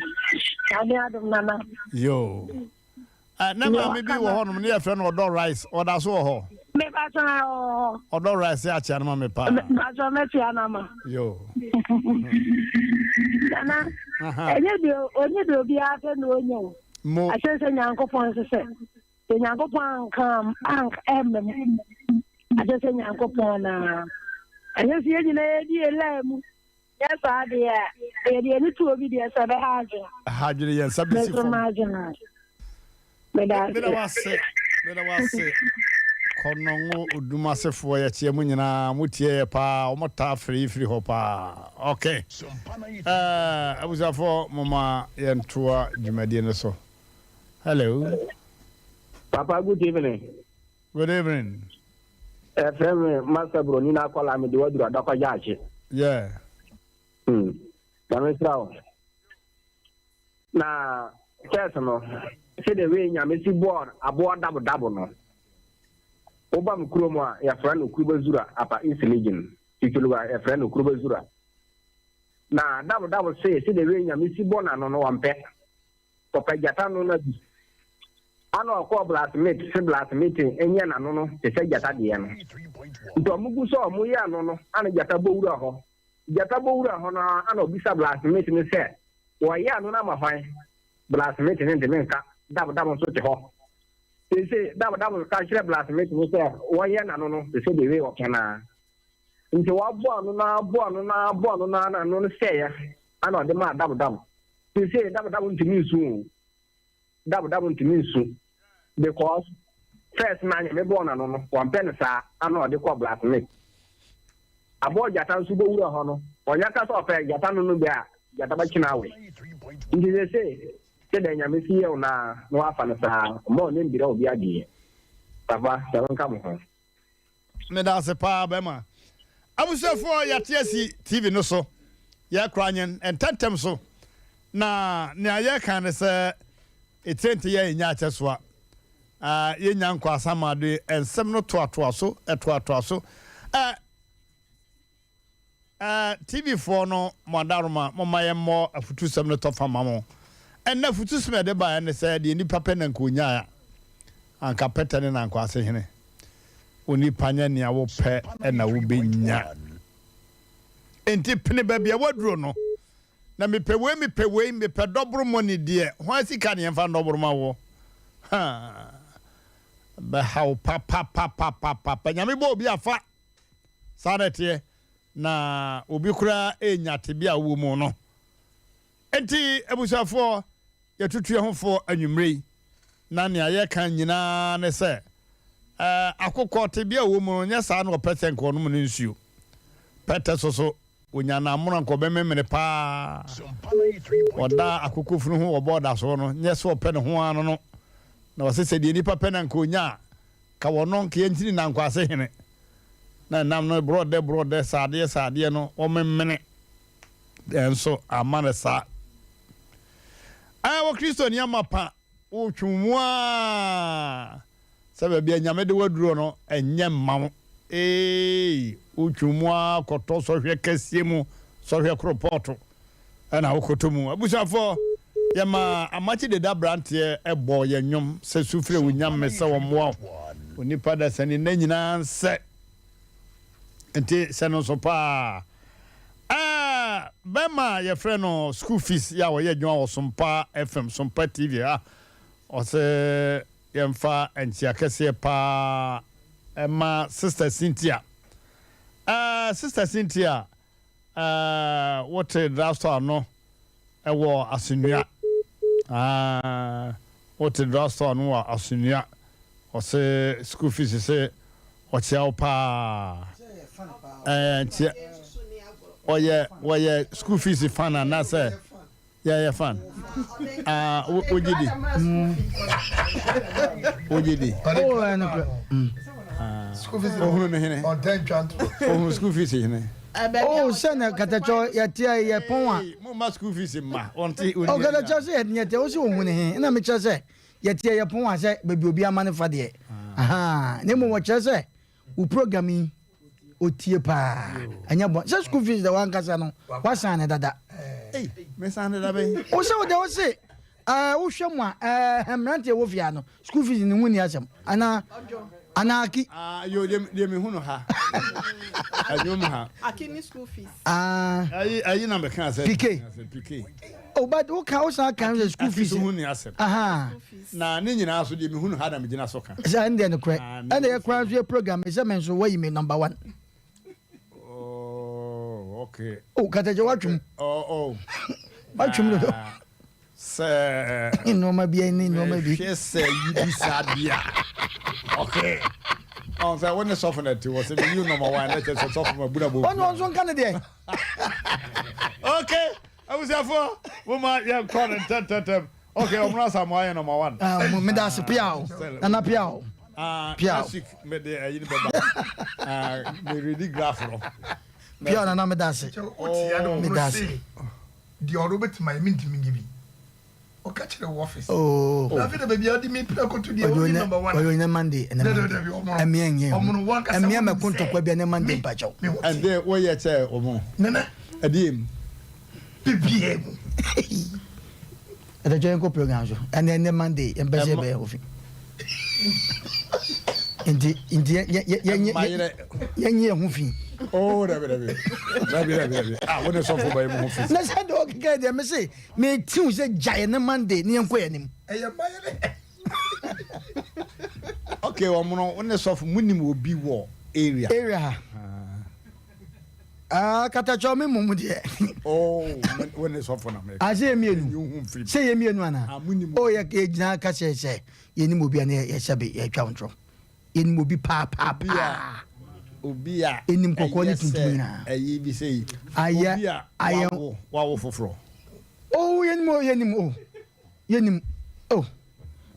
Ani adum nana. Yo. Na ma me bi wo ho no ne afre no odo rice oda so ho. Me basa o. Odo rice ya cha na me pa. Basa me tia na ma. Yo. Nana. Onye bi obi afa na onye. Mo. Asense Nyankopon sese. Nyankopon kam ank emem. Asense Nyankopon na. Asense ye na edi elemu. Yes ade ya. Edi ni tu obi de sebe haje. Haje ye sabi si fo. Meda wase. Konongo udumasefo ya tie mu nyina mutie pa omota free ho pa. Okay. Abusafo mama yentoa dwumadie no so. Hello. Papa, good evening. Good evening. FM Master Bro, Nina Kola, me the word of Dr. Yachi. Yeah. Now, personal, say the way you miss born aboard double no. Obam Kroma, your friend of Kubazura, upper East Legion. If you are a friend of Kubazura. Now, double say the way you miss born and no one pet. Papa Yatano. Ano ko blacksmith meeting enya na no te se jata de no to mugu so mu ya no ana jata bowura ho na ana obisa blacksmith ni se wo ya no na mafan blacksmith ni de menka dab so te ho se dab ka kire blacksmith ni se wo ya na no te se de we o kana nti wa bo anu na no se ya ana de ma dab te se dab ntimi su dab ntimi su because first man me born no one pen sa ano de ko blacksmith abo jata nsu bo wura ho no onya ka so fe jata no be a jata ba kina we ndi ze se de nya me fi ye na no afa no sa mo ne mbira obi ade papa se won ka mo ho me da se pa be ma abusefo yate asi TV no so ya kranyen entantem so na ne aye kan se etente ye nya achesoa ye nya nkwa asamade ensem no toatoa so TV4 no modaroma momaye mo afutu sem no tofa mamo enna futu sem de ba ne se de ni papa na nkonya ya anka petane na nkwa asehene oni panya ne awo pe na wo benya enti pene ba bia waduro no na mepewe mepe dobro money de ho asika ne mfa dobro ma wo ha ba how papa nyame bo obi afa sanete na obi kura enyate bia wo mu no enti ebusafo yatutu ehofo anwumrei na ne aye kan nyina ne se akokọ te bia wo mu nya sa no percent ko no mu nsuo pete soso onyana amuna nko be memene pa oda akokofunu ho oboda so no nye so pe ne ho ano no na wasese de nipa pe na nko nya ka wono nke ntini na nko ase hene na nam no brode sade no o memene enso amane sa wo Kristo ni amapa wo twumwa sabe bia nyame de waduro no enye mma uchumwa koto sohwe kasiemu sohwe kropoto ana ukotomu abusafo yama amachi de da brantie ebo yenwom se sufre wunyam mese womwa onipa da sani na nyina nse enti seno so pa bema ye frɛ no school fees ya wo ye dwuma wo Sompa FM Sompa TV ose yemfa entia kese pa Emma Sister Cynthia. Sister Cynthia, what a drugstore no? A war Asunia. What a drugstore no Asunia. Or say school fees say, what's your pa? Oh, yeah, school fees is fun, and that's it. Yeah, fun. What did he? School fees on 10 chant. Oh, school fees hene. Oh, sena katacho yatia ye ponwa. Mo school fees ma. Onti o katacho se yete o si ohun he na me che se yatia ye ponwa se bebi obi amane fa de. aha ne mo watch say u programming otie pa anya bon say school fees the one kasa no wasan ne dada me san ne dada ben o say o de o say wo hwɛ mo Mmrantehene wo fia no school fees ni huni asem anaki yo de me hunu ha anyom ha akini school fees ayi na me kan say PK oh but wo ka wo san kan the school fees huni asem aha na ne nyina so de me hunu ha na me gina so kan say ande no kra ande ye kra so program say men so way me number 1 oh okay oh kata je watwum oh watwum do say no ma bi ni no ma bi say you be sabia okay on say when the softener to was you number 1 let us soften my buda bo on so kan dey okay I was there for woman yeah corner tem okay omra samoa number 1 me da se piao na piao piao me de ayi ni baba me ready graph no piao na me da se me da se di orobet my mintimi gibi o catch the office na fi da baby adi me pira ko to di number 1 oyo na Monday na amienye amia me konto kwa bia na Monday pacho and there wo ye che omo nana adiem BBM ada join ko program so and then Monday embese be ofi indi yenye hu fi oh dabi when so for by mo fi na say do okay dey me say me tiu say jai na Monday ni enko yanim eya mayele okay omo when so for munim obi wo area kata cho me mumu de oh when so for na me ase mienu say ye mienu ana oh ye gina ka say ye ni obi ana ye sabe ye twa ntro ye ni obi pa obi a enim kokko ni tuntum na ayi bi sei aya wa foforo oh ye nim oh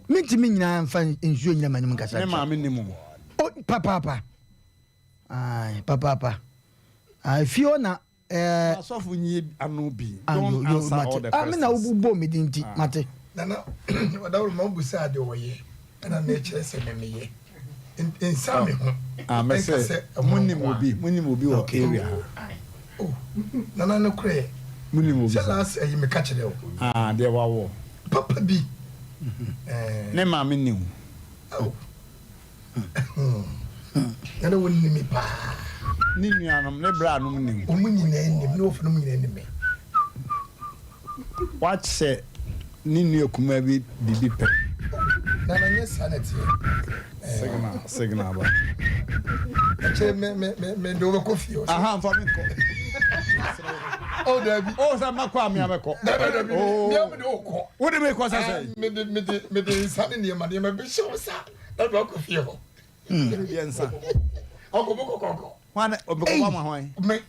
minti mi nyina mfa nsuo nyina manim kasa ne ma me nim oh papa ai papa Fiona asofu nyi anu bi don answer all the questions na ububo me dinti mate nana wadawo ma busa ade woye na na chere se me ye insame ho me say munim obi o area oh nana no kure munim obi say last ayi me ka chere o there wawo papa bi ne ma me nim oh nana woni mi pa ni nuanom ne bra no nim omu nyina nim no ofo no nyina nim what say ni nu akuma bi bibi pe na na nye sanity signal ba che me do ko fio aha mfa me ko oh dabi oh sa makwa me ameko oh me do ko wo de me ko sa say me de sane ne ma be show sa na do ko fio bien sa ko wana obeko ba ma hwan me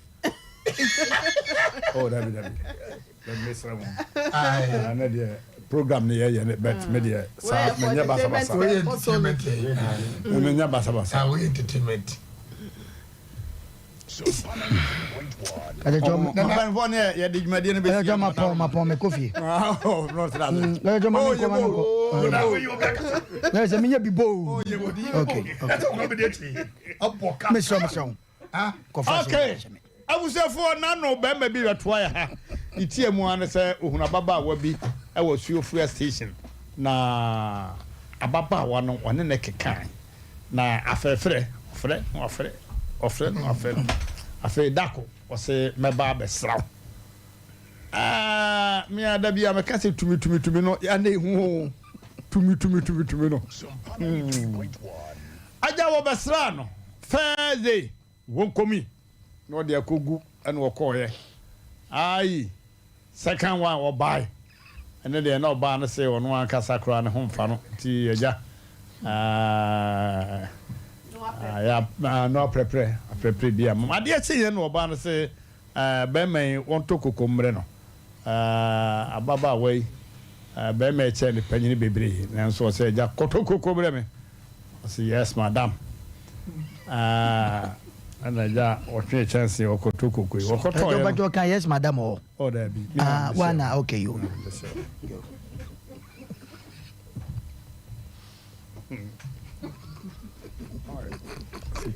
oh dabi let me say one na dia program ne ye bet me dia sa me nya basa me nya basa we entertainment ada jom na ban fo ne ye di ma dia ne be ada jom ma pon me kofi oh no tra ada jom ma ko na we yo back na se me nya bibo oh ye body okay that's what we dey chi aboka me so okay abusefo na no be ma bi wetoa ya ha itie mu an se ohuna baba wa bi e wo suo fuel station na ababa wa no one ne kekan na afefre afe dako o se meba be sraw mi ada bia me ka se tumi no ya na hu tumi no aja wo be sra no Thursday won komi no de akogu ene wo koye ai second one wo buy ene de na oba na say ono an kasa kra ne homfa no ti eja ya no prepare bia ade e tie no oba na say be men won to kokomre no ababa wai be me che ne panyini bebre na so say eja koto kokomre me say yes madam ana ja o twe chance o koto kokoi o koto ya ba kan yes madam o there be wana okay you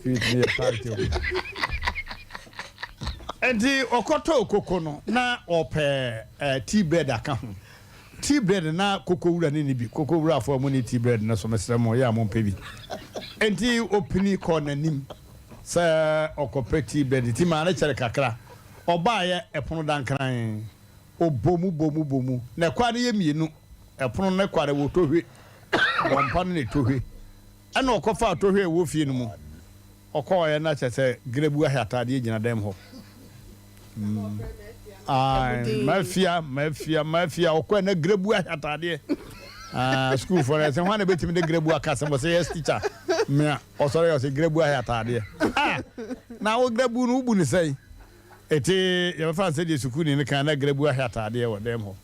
feet near party. And the okoto kokono na ope tea bread account. Tea bread na cocoa ni bi cocoa wura for money tea bread na so mesemo ya mo pebi. And the opening corner nim sa okope tea bread ti ma na chere kakra. Oba ye epono dankran. Obomu na kwa ye mienu epono na kwa de wo tohwe. Wampa ne tohwe. Ana okofa tohwe wo fie no mu. Okoye na chese grebu ahatade gina dem ho. Mafia okwa na grebu ahatade. School for us one betimi de grebu akasa mo say yes teacher. Me osore yo say grebu ahatade. Na wo grebu no ubu ni say. Eti ye fa say de school ni kan na grebu ahatade wo dem ho.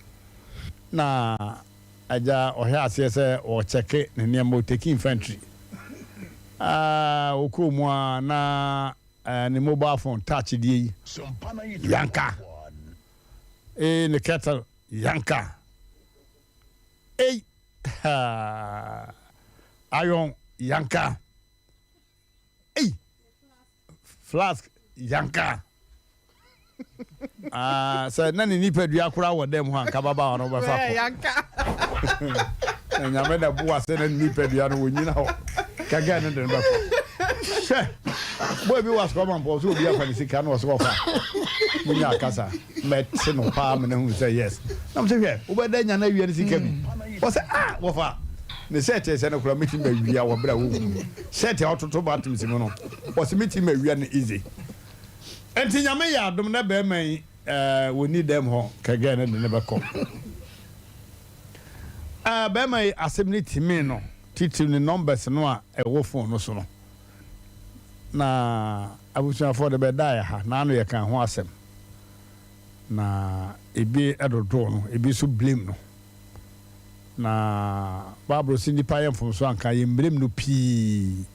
Na aja ohia ase say o check ne niam take infantry. Okumwa na ni mobile phone touch di yanka ni kettle yanka iron yanka flask yanka so na ni nipa dua kura wo dem ho anka baba ono ba fa yanka nyame da bua se na nipa dua no wonyina ho kaga na den ba fa boy bi was come on pause obi afa sika na so fa munya kasa met no pa me na hu say yes na me say we obeda nya na wi sika bi o say wo fa ne set say na kura meeting ba wi a wo bra wo set ya ototo batim si mo no o say meeting ma wi na easy enti nyame ya adom na ba man woni dem ho kaga na de ne ba ko ba man assembly team no titim ni numbers no a ewo phone no so no na abusia for the bedaya ha na anu ye kan ho asem na ebi edodo no ebi so blame no na babro sindi paye mfom so anka ye mbrem no pi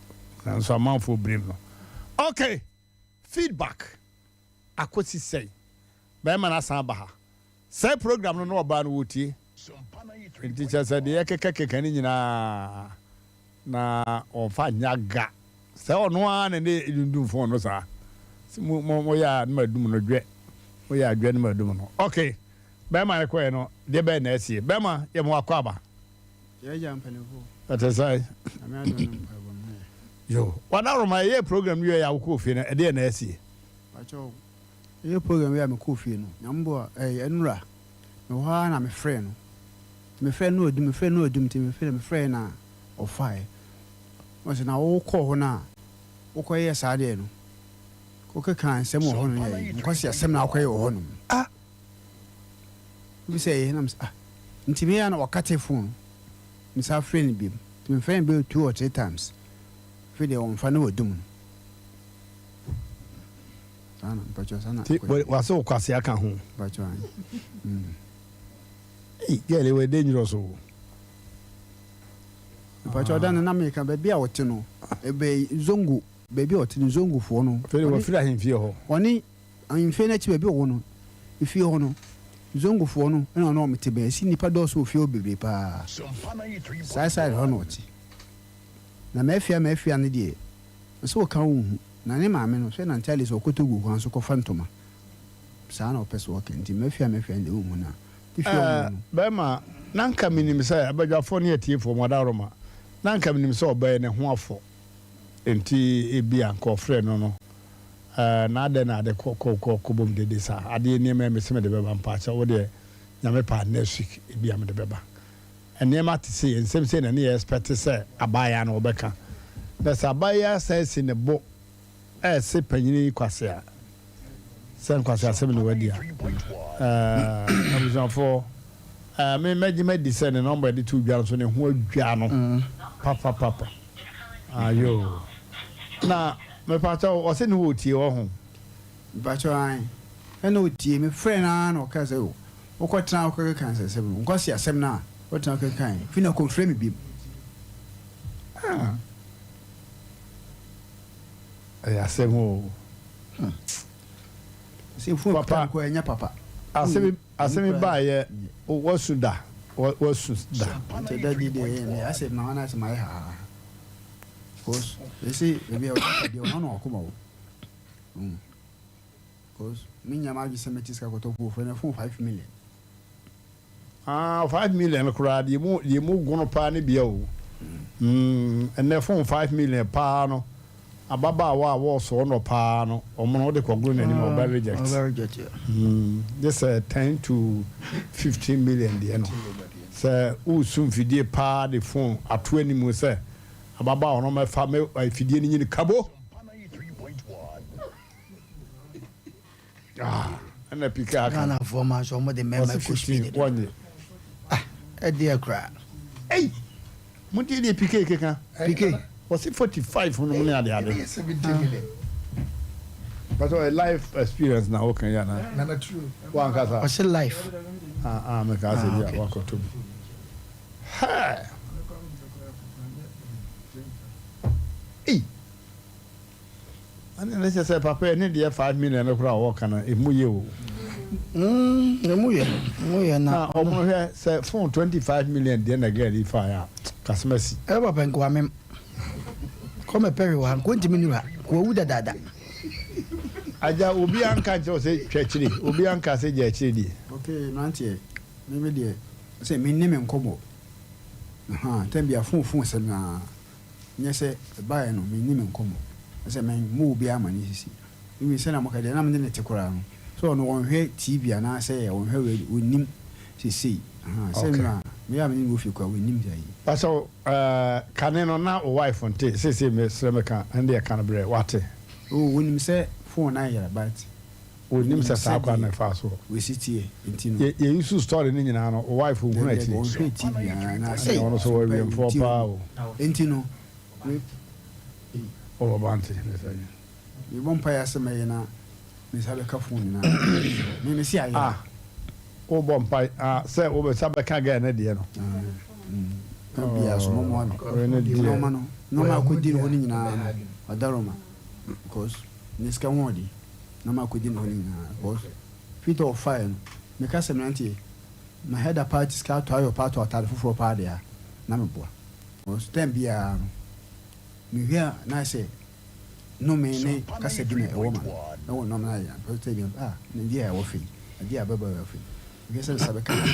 na so amanfo blame no okay feedback akosi say ba ma na san ba ha say program no no oba no wotie teacher said ye keke ni nyina na onfa nyaga se ono an ne ndum fon no sa mo ya na madum no dwe mo ya dwe na madum no okay be ma ko no de be na asie be ma ye mo akwa ba ye ja mpanefo atasai ami adon mpabo yo wana ro ma ye program yo ya ko fie na de na asie acho ye program ya me ko fie no nyambo enura me ho na me frɛ no me frɛ no odum ti me frɛ na ofai mo se na wo ko ho na wo ko ye sa de no ko ka kan sem ho no ye ko se sem na ko ye ho no bi se ye na nti me ya na wakate phone mi sa frɛ ni bim ti me frɛ be 2 or 3 times frɛ de on fa na odum sana pacho sana wa so kwase aka ho pacho girl we dangerous o pacho dan na me ka be a wote no ebe zongo baby wote ni zongo fo no fere wo fira hin fie ho oni ahimfe na chi baby wo no ifie ho no zongo fo no na no mete be si nipa do so fie obebe pa sai ho no wote na mafia ne de so ka wo hu na ne maame no so na ntale so kotogu kwan so ko fantoma sa na opeso woke nti mafia de wo mu na bema nanka minim say abadwafo ne atiefo modaroma nanka minim say obaye ne ho afo enti ebia nko frɛ no na ade ko bom de sa ade ne me se me de beba mpacha wo de nyame pa next week ebia me de beba ene ma te say ensem say na ne expect say abaya na obeka na say abaya say si ne bo se panyini kwase a sen kwase asem ne wadia abuzanfo me magime di say ne number de tu dwa so ne ho adwa no papa ayo na me pacha o se ne wo tie wo ho pacha an ene o tie me friend na no ka say o ko tra o ka kan say sebum ko sia sem na o tra ka kan fina ko frame bi asem o se fu papa ko enya papa asem ba ye wosuda te da di de me asem na na se mai ha Because they say maybe I will not come out. Because me and my cemetery got to go for 5 million. 5 million crowd, you move gonna pan bio. And therefore 5 million pano. A baba was on a pano, or more the congruent anymore by reject. This 10 to 15 million, the end. Sir, who soon feed pa the phone at 20 musa. A baba on my family, I feed in the cabo. And I pick out Ghana for my some of the members 1 year. A dear crowd. Hey, what did you pick? PK was it 45 from the other? 70 million. But a life experience now, okay, yeah, Not true. one casa. What's a life? I'm a casa, yeah, walk or two. Hey, and let's just say, Papa, I need 5 million of crowd walk on a muyo. Now, almost here, say, phone 25 million, then again, if I am Casmesi. Ever been Guamem. Come a perry one, 20 minutes. Who would that? Aja Ubi Anka say Churchy, Ubi Anka say Jachidi. Okay, Nancy, maybe dear. Say, me name and como. Tell me a phone, some. Yes, buy no, me name and como. I said, man, move be a man, you see. You send a mock at the name in the Tekoran. So, no one heard TV and I say, on her with Nim, she see. Me have any move you call with Nim. But so, Canon or now, wife on tea, say, Miss Remeka, and they can't break water. Oh, when him say 4 9 but with him says, I can't fast. We sit here in Tino. You used to start in Indian or wife who went TV and I say, also worry for power. In Tino. Oh, Banty. You won't pay us a man. Miss Habakafun. Maybe see I. Oh, Bompy, say over Sabaka again, Ediano. Can't be as no one. No man could deal with a Daroma. Because Niska Wadi, no man could deal with because feet of fire. Make us a nanty. My head a party scout to your part or tal for party. Namabua. Was 10 be a. Me here, and I say, no man, Cassa dinner a woman. No one, no man, but tell him, dear, I will feel. A dear Baba will feel. I guess I'll have a car.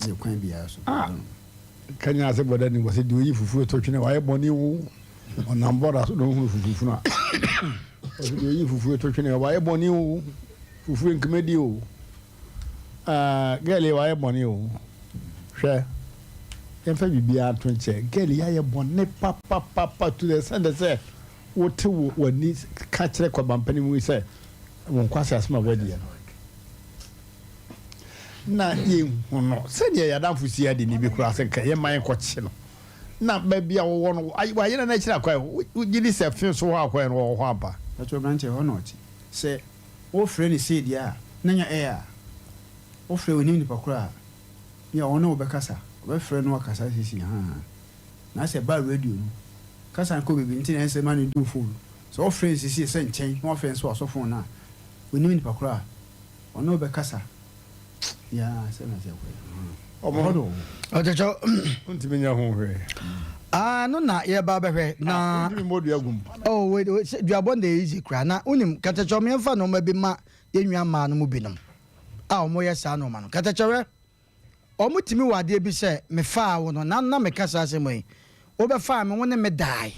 You can't be asked. Can you ask about any was it do you for talking about money on number as no Fufuna? Do you for talking about money who free comedy? Girl, you are money. Share. In fact, you be out 20. Girl, I am bonnet papa to the sender. Say, what two would need catch the company we say. Won't quite as my wedding. Na you no said ya dan fusi ade ni bi kura se ka ye man kwache no na ba bia wo no wa ye na na kira kwa wo gidi se fin so wa kwa no wo ho apa that's what branch ho no ti say wo frɛ ni say dia na nya air wo frɛ oni ni pakura ya wo no be kasa wo frɛ no kasa sisi na se ba radio no kasa ko bibi nti na se man do phone so wo frɛ sisi se nchen wo frɛ so so phone na oni ni pakura ono be kasa. Yeah, I said, oh, the job. No, not yeah, Baba. Nah, oh, wait, you are born the easy cry. Now, unim, Catachomian fan, or maybe ma, young man, mubinum. Oh, Moya Sano man, Catachore. O mutimi wa de bi se me fa wo no na me kasa asem yi wo be fa me wona me die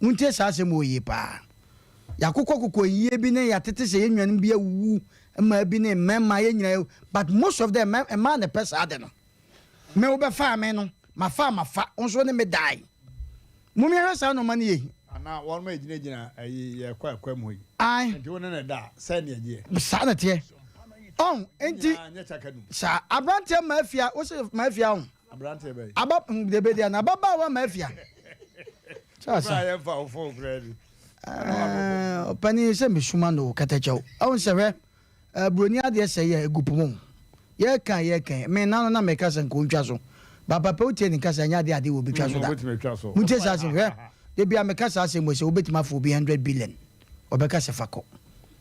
muntie sa asem wo yi pa yakokoko yie bi ne yatete se yenwan bi awu ma bi ne mema ye nyina but most of them a man the person ade no me wo be fa me no ma fa onso ne me die mumi ha sa no man ye ana won ma gina ye kwa mu yi ai nti wona na da sa ne ye sa na te on enti sa abrante mafia wo se mafia on abrante be aba de be dia na baba wa mafia sa ya fa ofo grade pani se me shuma no katacho on se we broni ade se ye egupumo ye kan me na me kasa nko ntwa so baba pe otie ni kasa nya ade wo betwa so da mutie sa se we de bia me kasa se mo se obetima fo bi 100 billion obeka se fako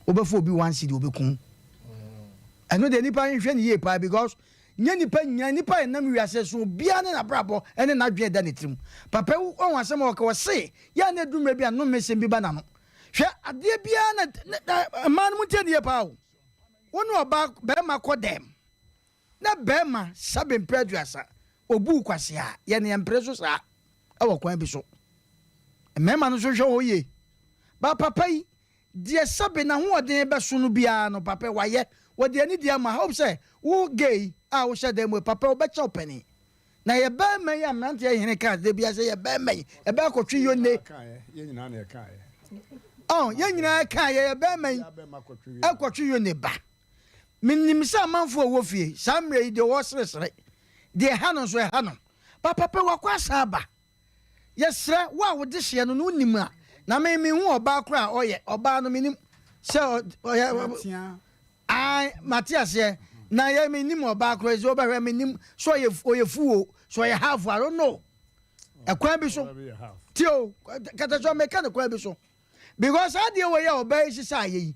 obefo bi 1 cedi obekun I know the nipa nhwe ne ye pa because nya nipa enam wiase so bia ne na brabo ene na dwe da ne trim papa on asem o ka wo se ya na dumre bia no mesem bi ba na no hwe ade bia na man mu tedie pa wo no oba be ma kodem na be ma sabe mpreduasa obu kwase a ye ne mpreso sa awo kwan bi so mema no so hwe oye ba papa yi die sabe na ho odin be so no bia no papa waye wodi ani dia ma hope say wo gay a wo hye dem papa wo be che opani na ye ba man ya mrante ye hene ka de bia say ye ba man e ba kotwe yone ye nyina na ye ka ye ye nyina ka ye ba man e kotwe yone ba minim sa manfo wo fie samre yi de wo sresre de hanon so hanon papa wakwa sa ba ye sre wa wo de hye no no nim a na me hu oba kra oye oba no minim se ai Matias ye na ye minim oba kra zo ba hwe minim so ye fuo so ye half I don't know ekwan bi so tio kata so me kan ekwan bi so because ade we ye oba yi sisa ye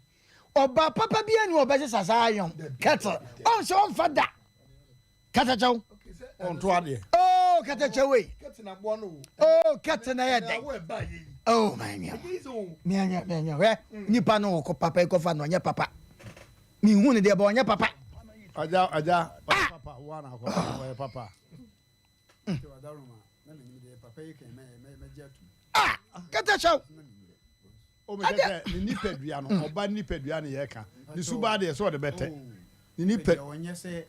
oba papa bi anu oba sisa sa ayon kata on so on fada kata chaw on to ade oh kata chawe kata na bo no oh kata na ye dey oh my god me we nipa no ko papa ko fa no nya papa mi hu ne de ba nya papa aja papa wana ko papa kata chaw o me kete ni pedua no oba ni pedua ne ye ka ni suba de so de bete ni pe onye se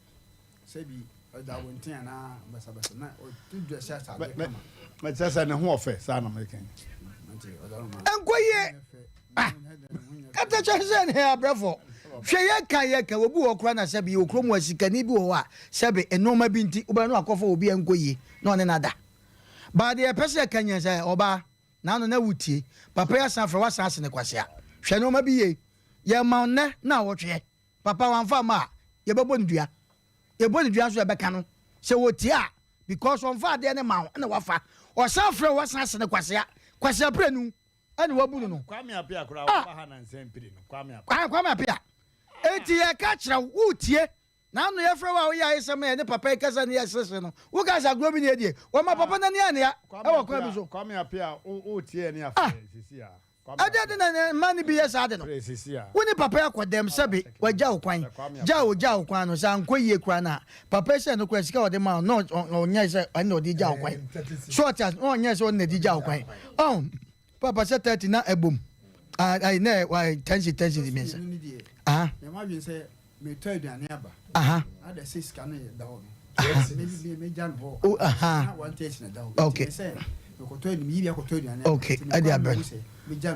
bi da wontia na basa na o tudwa sha sa de ma sasa ne ho ofe sa na me kan enkoye kata chaw se ne abrafo hwe ye ka obu okra na sebi okrom wasikani bi wo a sebi enoma bi nti oba no akofo obi enkoye na one nada ba de pese kanya se oba na no na wutie papa ya san fra wasan ase ne kwase a hwe no ma bi ye ma ne na wotwe papa wan fa ma ye bebo ndua ye bo ndua so ye beka no se wotie a because on fa de ne ma na wafa o san fra wasan ase ne kwase a prenu ani wabunu no kwame apia akura wa ha na nsempiri no kwame apia eti ye ka kira wutie na no ye fra wa wo ya isem ye ne papa kasa ne ye sese no wo ka sa grobi ne die wo ma papa na ne ane ya e wo kwa bi so kwame apia o tie ne afa sisi a ade na mani bi ye sa ade no sisi a wo ni papa akodem sabe waja okwan ja okwan no sa nkoyie kra na papa se no kwa sika ode ma no onya se ane odi ja okwan short as onya se odi ja okwan papa se 30 na ebom ai ne wa tension di mensa me ma bi se me to aduane aba ada 6 kan da ho me jan ho na one taste na da ho okay se ko to mi bi ko to aduane okay ade abere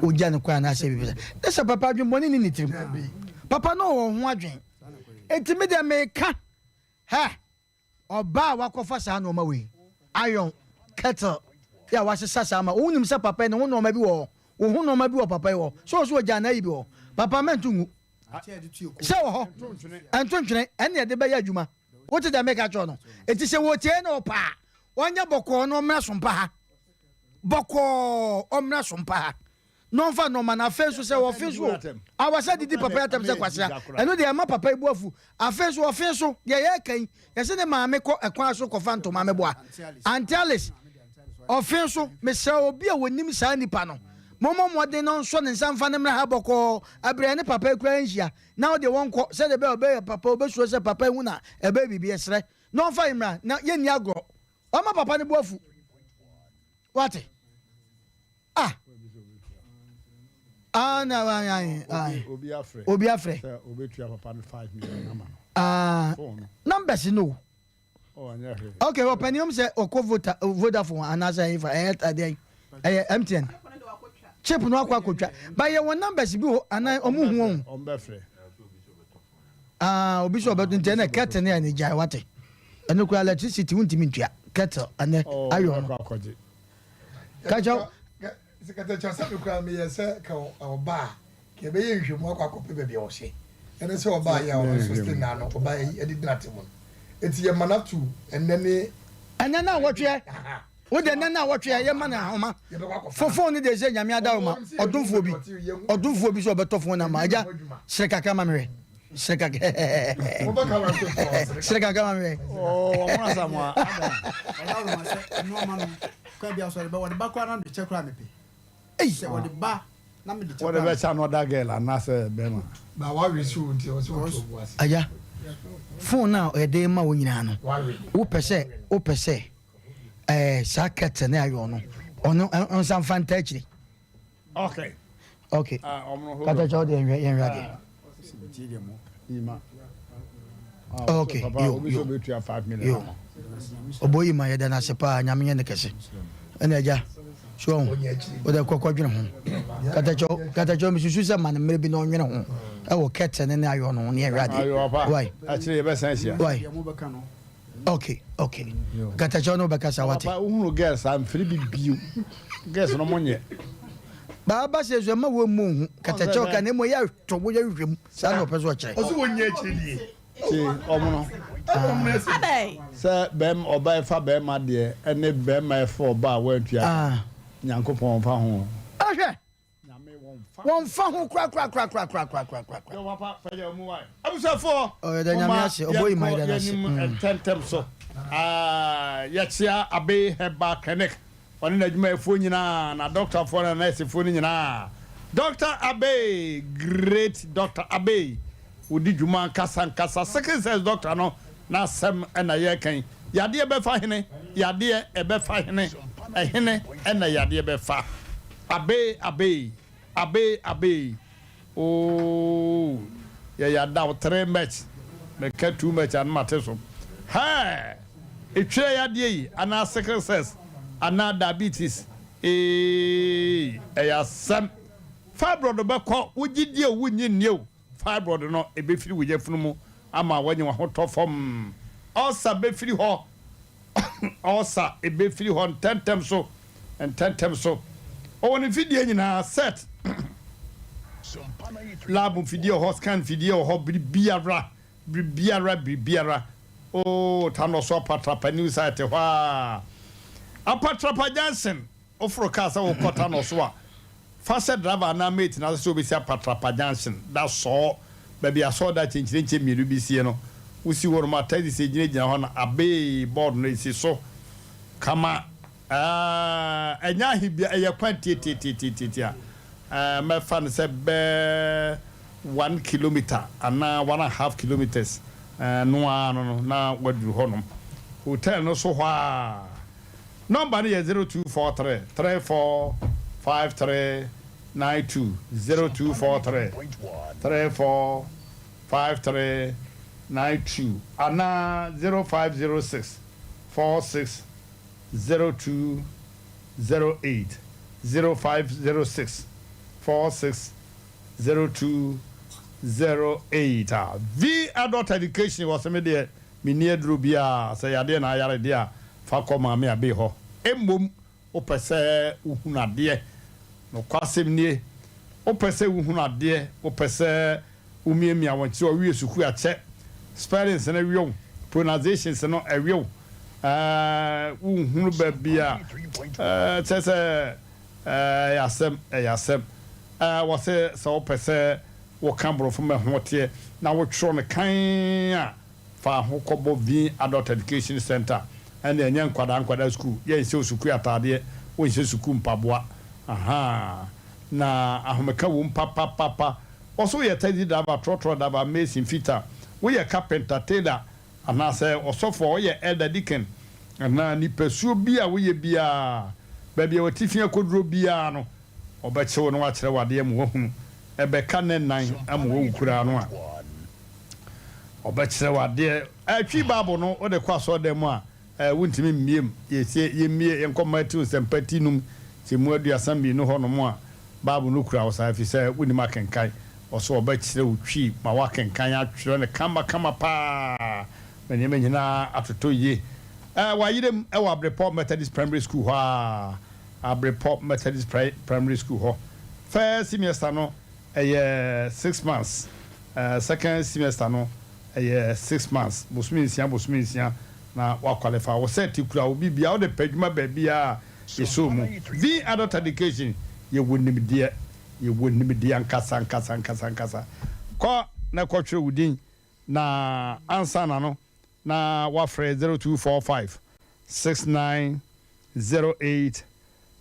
o jan kwa na se bi desa papa adwen boni ni trim papa no wo ho adwen etimi de me ka ha oba wakofa sa na o ma we iron kettle ya wa se sasa ma unim se papa ne ho no ma bi wo wo no ma bi wo papa wo so jan na yi bi wo papa mentu se wo ho antontwene ene de be ya adwuma wo te da make a cho no eti se wo tie no pa wonya boko no mra sompa ha boko omra sompa ha no fa no mana fesu se wo fesu awasa didi papa ya temse kwasea eno de ma papa ibu afu afesu wo fesu de ye kan ye se ne maame ko ekwan so ko fanto maame boa antialis ofesu me se obi a wonim sa nipa no momo modern no so ne nsamfa ne mra ha boko abre ne papa kura nhia na o de wonko se de be obe papa obesuo se papa hu na ebe bibi esre no fa imra na ye ni agro o ma papa ne boafu wate na wa obi afre obi tua papa no 5 million ama numbers no anya he okay opinion say okwo Vodafone anasa ifa ade MTN chip no akwa kotwa ba ye won numbers bi ana omu hu on be free obi so obedu ntene kettle ne ani jai wate eno kwa electricity wuntimi ntua kettle ane ayo no kajo sekata cha sabe kwa me yese ka oba ke be ye nhwemu akwa kope be be o hye ene se oba ya o sustain na no oba yi edi dinatemu eti ye manatu enene na wotwe wo de na wotwe ye mana homa fofo ni de je nyame ada homa odunfo bi so obetofo na ma aja sireka kama mre Seka kama me. Oh, mwana samwa. No man, kwa bia so ba wode ba kwa na de chekra me pe. Ei, Wode ba na me de chekra. Wode be cha no da girl anase be ma. Ba wa we su nti o so was. aya. Phone now e dey ma wo nyina no. Wo pese saket na ayo no. Ono onsan fantachiri. Okay. Okay. Kata cho de yen rade. Okay. You be 5 million. Oboyi ma yeda na sepa nyame ne kese. Ena ja. So o de kokko dwene ho. Kata cho mi susu se man mere bi no nwene ho. E wo kete ne na ayo no ne yen rade. Why? Actually be sense Why? Okay. Kata cho no be kasa wate. Papa uhunu girls am free bi biu. Girls no monye. Baba se zo ma wo mu kata cho ka ne mo ya to wo ya hwem. Sa no peso kire. O so wonye akiri die. Ti omono. Adai. Sɛ bɛm ɔba ɛfa bɛma deɛ ɛne bɛma ɛfa ɔba a wɔatua nyankopɔn fa ho ahwɛ wɔn fa ho kra abusafo da nyame ase ɔbɔ yi ma da ase tɛntɛm so yɛkyea abe heba clinic ɔne n'adwumayɛfoɔ nyinaa na doctorfoɔ na nursefoɔ no nyinaa Dr. Abe, great Dr. Abe, wodi dwuma nkasa second sense doctor no na Asem ena ye kan yade be fa hene yade e be fa hene ehene ena yade be fa abe oh ya yada 3 match me ka 2 match an mateso ha etwe yade yi ana second sense ana diabetes ya Asem fibroid be ko wugidie wunyi new fibroid no e be firi wujefunu mu ama wanye wa hoto fom osa be firi ho osa e be firi ho tentem so o ni fidie nyina set lab video ho scan video ho biara o tano so patrapa new site ho apatrapa Johnson ofro kasa wo kota no so a fast driver na mate na so be sia patrapa Johnson that so baby I saw that change miru bi sie no usi woro ma taxi se gina ho na abe board no isi so kama enya hibia eye kwanti me fan se be 1 kilometer ana 1.5 kilometers no na waduru ho no hotel no so hwa number no 0243 345392 0243 345392 ana 0506 460208 0506 460208 V adult education was me there me near drubia say yade na yare dia fa koma me abe ho emmom opese uhunade no kwasem nie opese uhunade opese umiemia wonti o wie suku ache spellings na wion pronunciations no awion uhunu babia tese yasem wose so opese wo kambro from hote na wo tro ne kan a fa ho kobo V adult education center and enye nkwada school ye nse suku atade wo nse suku mpaboa aha na ahomeka wo papa also ye tadi daba trotro daba mason fita wo ye carpenter tailor ana say osofo wo ye elder deacon na ni pesuo bia wo ye bia ba bia watifia kodro bia no obeche wo no wa kire wade am wo hunu ebe ka ne nan am wo nkura no a obeche wade atwi babo no o de kwaso dem a wuntimi miem ye mie enkomati usempati num ti mu aduasam bi no ho no mo a babo no kura wo sa fi se wuni makenkan oso obeche wutwi ma wakenkan atwere ne kama pa many nyina atoto ye wa yidem e wa Breport Methodist Primary School ha Breport Methodist Primary School ho first semester no 6 months second semester no 6 months bosminsia na wa qualify wo set kura obi bia wo de padwuma ba bia yeso mu the adult education ye wonnim de ankasa ko na kwatwe wudin na ansa na no na wafre 0245 690834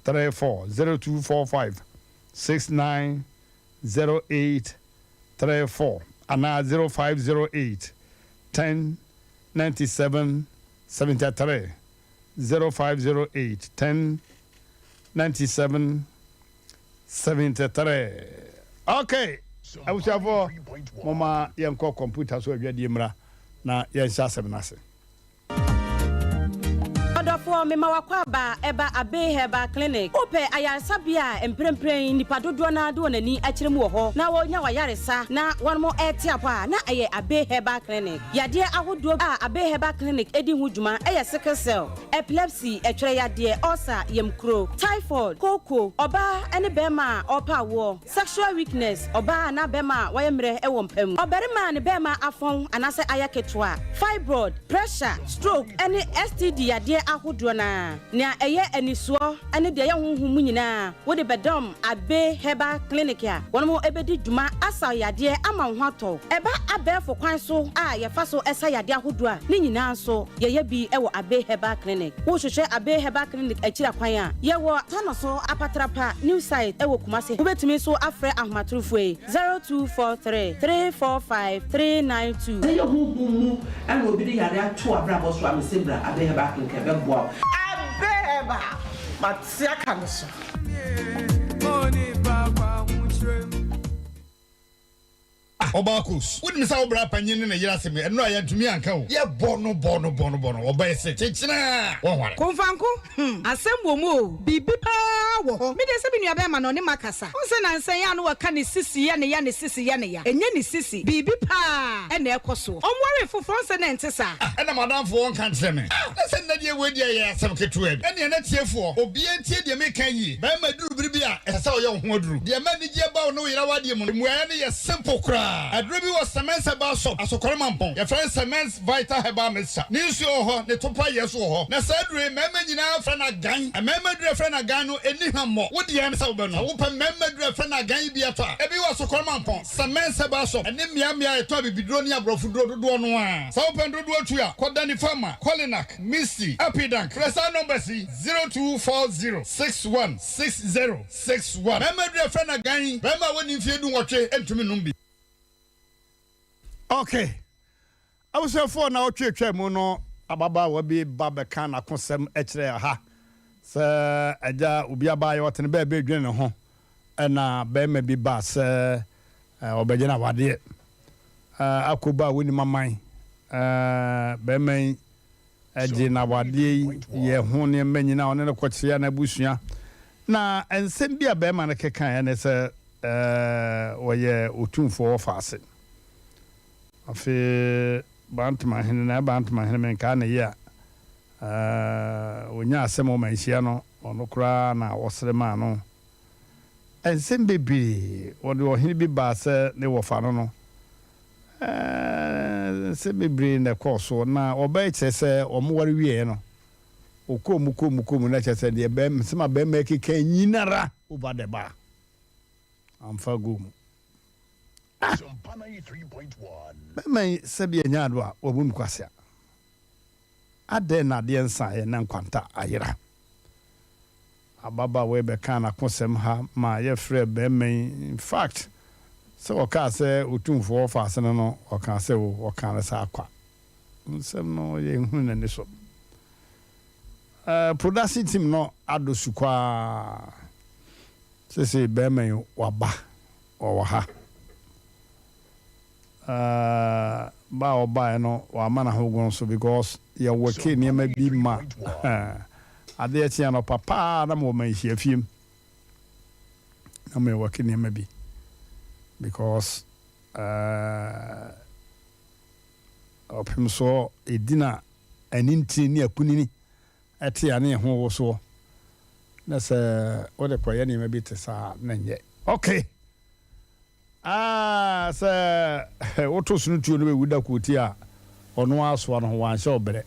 0245 690834 ana 0508 10 97 73 0508 10 97 73. Okay. I wish I for mama yanko computer so adwadi mra na yanhya asem nase. Odofo mema wakwaba eba abe heba clinic ope ayansabia emprempren nipa dodo na do nani akirem wo ho na wonya wayaresa na wonmo etiapa na eye abe heba clinic yade ahodo a abe heba clinic edi huduma eye sickle cell epilepsy etwere yade ulcer yemkro typhoid koko oba ene bema opa wo sexual weakness oba na bema wayemre ewo mpam oberima ne bema afon anase ayaketwa fibroid pressure stroke ene STD yade ahodo na eye eniso ene de yahunhum nyina wo de bedom abe heba clinic ya wonmo ebedi duma asa yade ama hwato eba abefo kwan so a ye fa so esa yade ahodo a ne nyina so ye bi ewo abe heba clinic wo hwehwe abe heba clinic akira kwan a ye wo tano so apatrapa new site ewo kumase wo betumi so afre ahmatrofo 0243 345 392 ye huhumu ene obi de yade ato abrabo so amesembra abe heba clinic ebebo abeba matsia kanoso Obakus, wouldn't miss our brap and yin in a yassim, and no, I had to me uncle. Yeah, bono, or by a china. Confanco, Asem Womo, Bibi Power, Midasabin Yabaman on Macassa. Onsen and say, I know a canny sissy and a yanny sissy yanny, and yanny sissy, Bibi Pa, and their cosso. I'm worried for France and Tessa. And a madam for one can't send me. Let's send that year with ya some kitchen, and you're not here for, or be a tea, you make ye. Bama do Bribia, and so young Hodru. The manager about no Yawadium, where any a simple cry. Adrubi was cement about shop as a cormampon. Your friend cements vital heba mesa. News your ho, the topa yes or na sadre, member now friend a gang, a member friend a gano, any more. What the answer will be open member friend a gang be at every was a cormampon. Cement about shop, and then Miamia toby be drawn your bro for do one. So open do what you are. Kodani Farmer, Kolinak, Misty, Apidank, Cressa number 0240 616061. Member friend a gang, remember when you feel do what you enter me. Okay. I was here for now church mono ababa will be babakan akonsem etre ha. Sir aja ubi abaye waten be be dwen ho. Na be me bi ba se obegena wade. Akoba woni maman. Be men aje na wade ye ho ne manyina one ne kwotria na busua. Na ensem bia be ma ne kekan ne se oye otumfo ofase. Afi Mmrantehene na Mmrantehene men ka na ya onya asem o manhia no ono kura na wosrema no ensem bebi wode ohene bi ba se ne wofa no se bebi na koso na oba chese omware wie no okomu na chese de be msema be make kan nyinara over the bar amfa gumu Sompa 93.1. May Sabia Nyadwa or Wumquasia. Ade na de nsa ye na nkwanta ayira. Ababa we be kana konsem ha ma ye frɛ be men in fact so o ka se otumfo fa ase no o ka se o ka na sa akwa. Nsem no ye hu na ni so. Production team no adosu kwa se be men waba o ha. Ba oba no wa mana hogun so because ya working near me bi ma ade ya tia no papa na mo man hia fiem na me working near me bi because opem so edina aninti ni akunini ate ya ne ho wo so na se o de kwaye ne me bi te sa na nye okay. Sir, what was new to you with the Kutia or no ass one who wants your bread?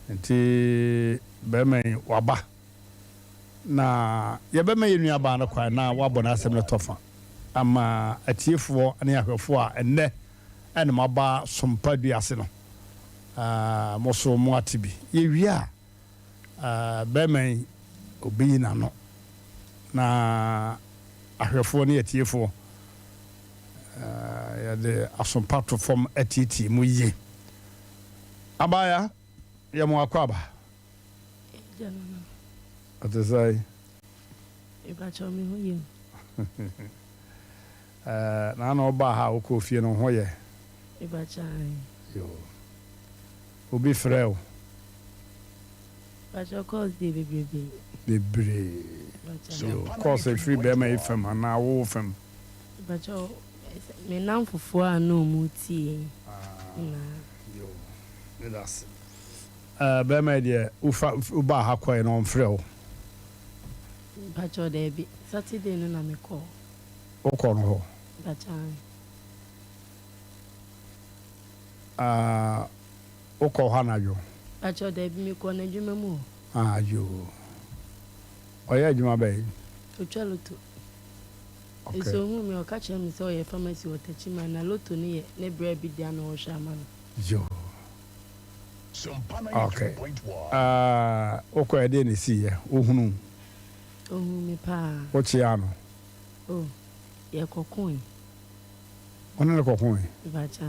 Until Beme Waba. Na Yabeme in your banner quite now, Wabon Asem Tofa. I'm a chief for an year for and ne ɛna maba Sompa duase no mo so mo atibi ye wia bɛman obi na no na ahwɛfoɔ ne yɛtiefoɔ yɛde Asompa to fam atiti mu yie abaya yɛ mo akwaba atesai Ibacho mi ho yɛ na na oba ha okɔ fie no ho yɛ Ibacha yo obi frɛ o Ibacho calls dey bebre yo course free be ma ifam na wo fam Ibacho me nam fufu a no mu tie na yo that's be ma de uba ha kwai no frɛ o Ibacho dey bi Saturday no na me call o kɔ no ho Ibacha o kɔ ha na yo Ibacho dey bi me kɔ na dwuma mu yo oya adwuma bɛyi otwa loto okay so hu me o ka kyerɛ me sɛ ɔyɛ pharmacy wɔtachima na loto ne yɛ ne bra bi dia na ɔhwɛ ama no yo okay o kɔ ede ne si yɛ o hunu me pa o chia no oh yɛ kɔkɔn ɔne ne kɔkɔn Ibacha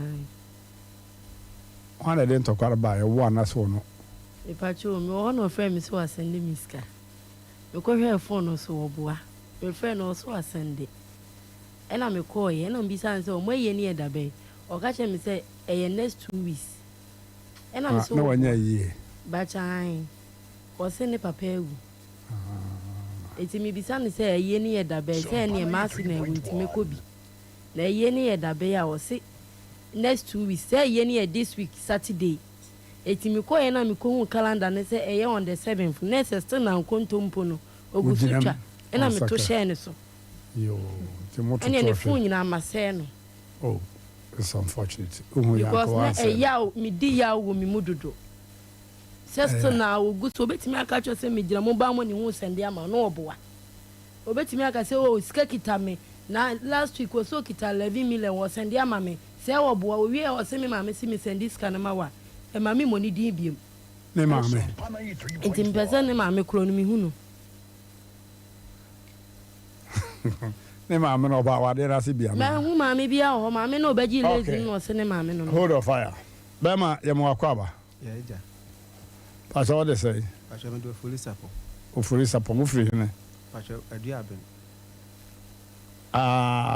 ɔne de ntɔkwara ba yɛ wo anaso no Ibacho me wɔ no frɛ me so asɛnde miska me kɔhwɛ phone no so wɔboa me frɛ no so asɛnde ɛna me kɔɔ yɛ ɛna mbisa sɛ ɔmo yɛ ne yɛ dabɛ ɔka kyerɛ me sɛ ɛyɛ next 2 weeks ɛna me so na wanya yie Bacha ɔse ne papa agu eti me bisa ne sɛ ɛyɛ ne yɛ dabɛ sɛ ne ma ase na ɛwu ntime kɔ bi na ɛyɛ ne yɛ dabɛ a ɔse next 2 weeks sɛ ɛyɛ ne yɛ this week Saturday eti me kɔ yɛ na me kɔ hu calendar ne sɛ ɛyɛ on the 7th next still na nkontompo no ogusutwa ɛna me to share ne so yo timoto ɛna ne phone nyina amasɛ no oh it's unfortunate uhu ya because ko na ase ɛya me di ya wo me mudodo sɛ na ogusu obetimi aka kyerɛ sɛ me gyina mo ba mo ne hu sɛnde ama no ɔboa obetimi aka sɛ o sika kita me na last week was so kita 11 million wɔ sɛnde ama me sɛ ɔboa o wie ɔsɛ me ma me si me sɛnde sika na ma wa e ma me money din biem ne ma me enti mpɛsɛ ne ma me kro no me hu no ne ma me no ba wa de rase bia ma hu ma me bia ho ma me no obaji lazy no ɔsɛ ne ma me no hold of fire be ma ye mo akwaba Yeah, ja. Pastor what they say Pastor me do fully support. o furi sapo mo firi ne Pastor adua ben.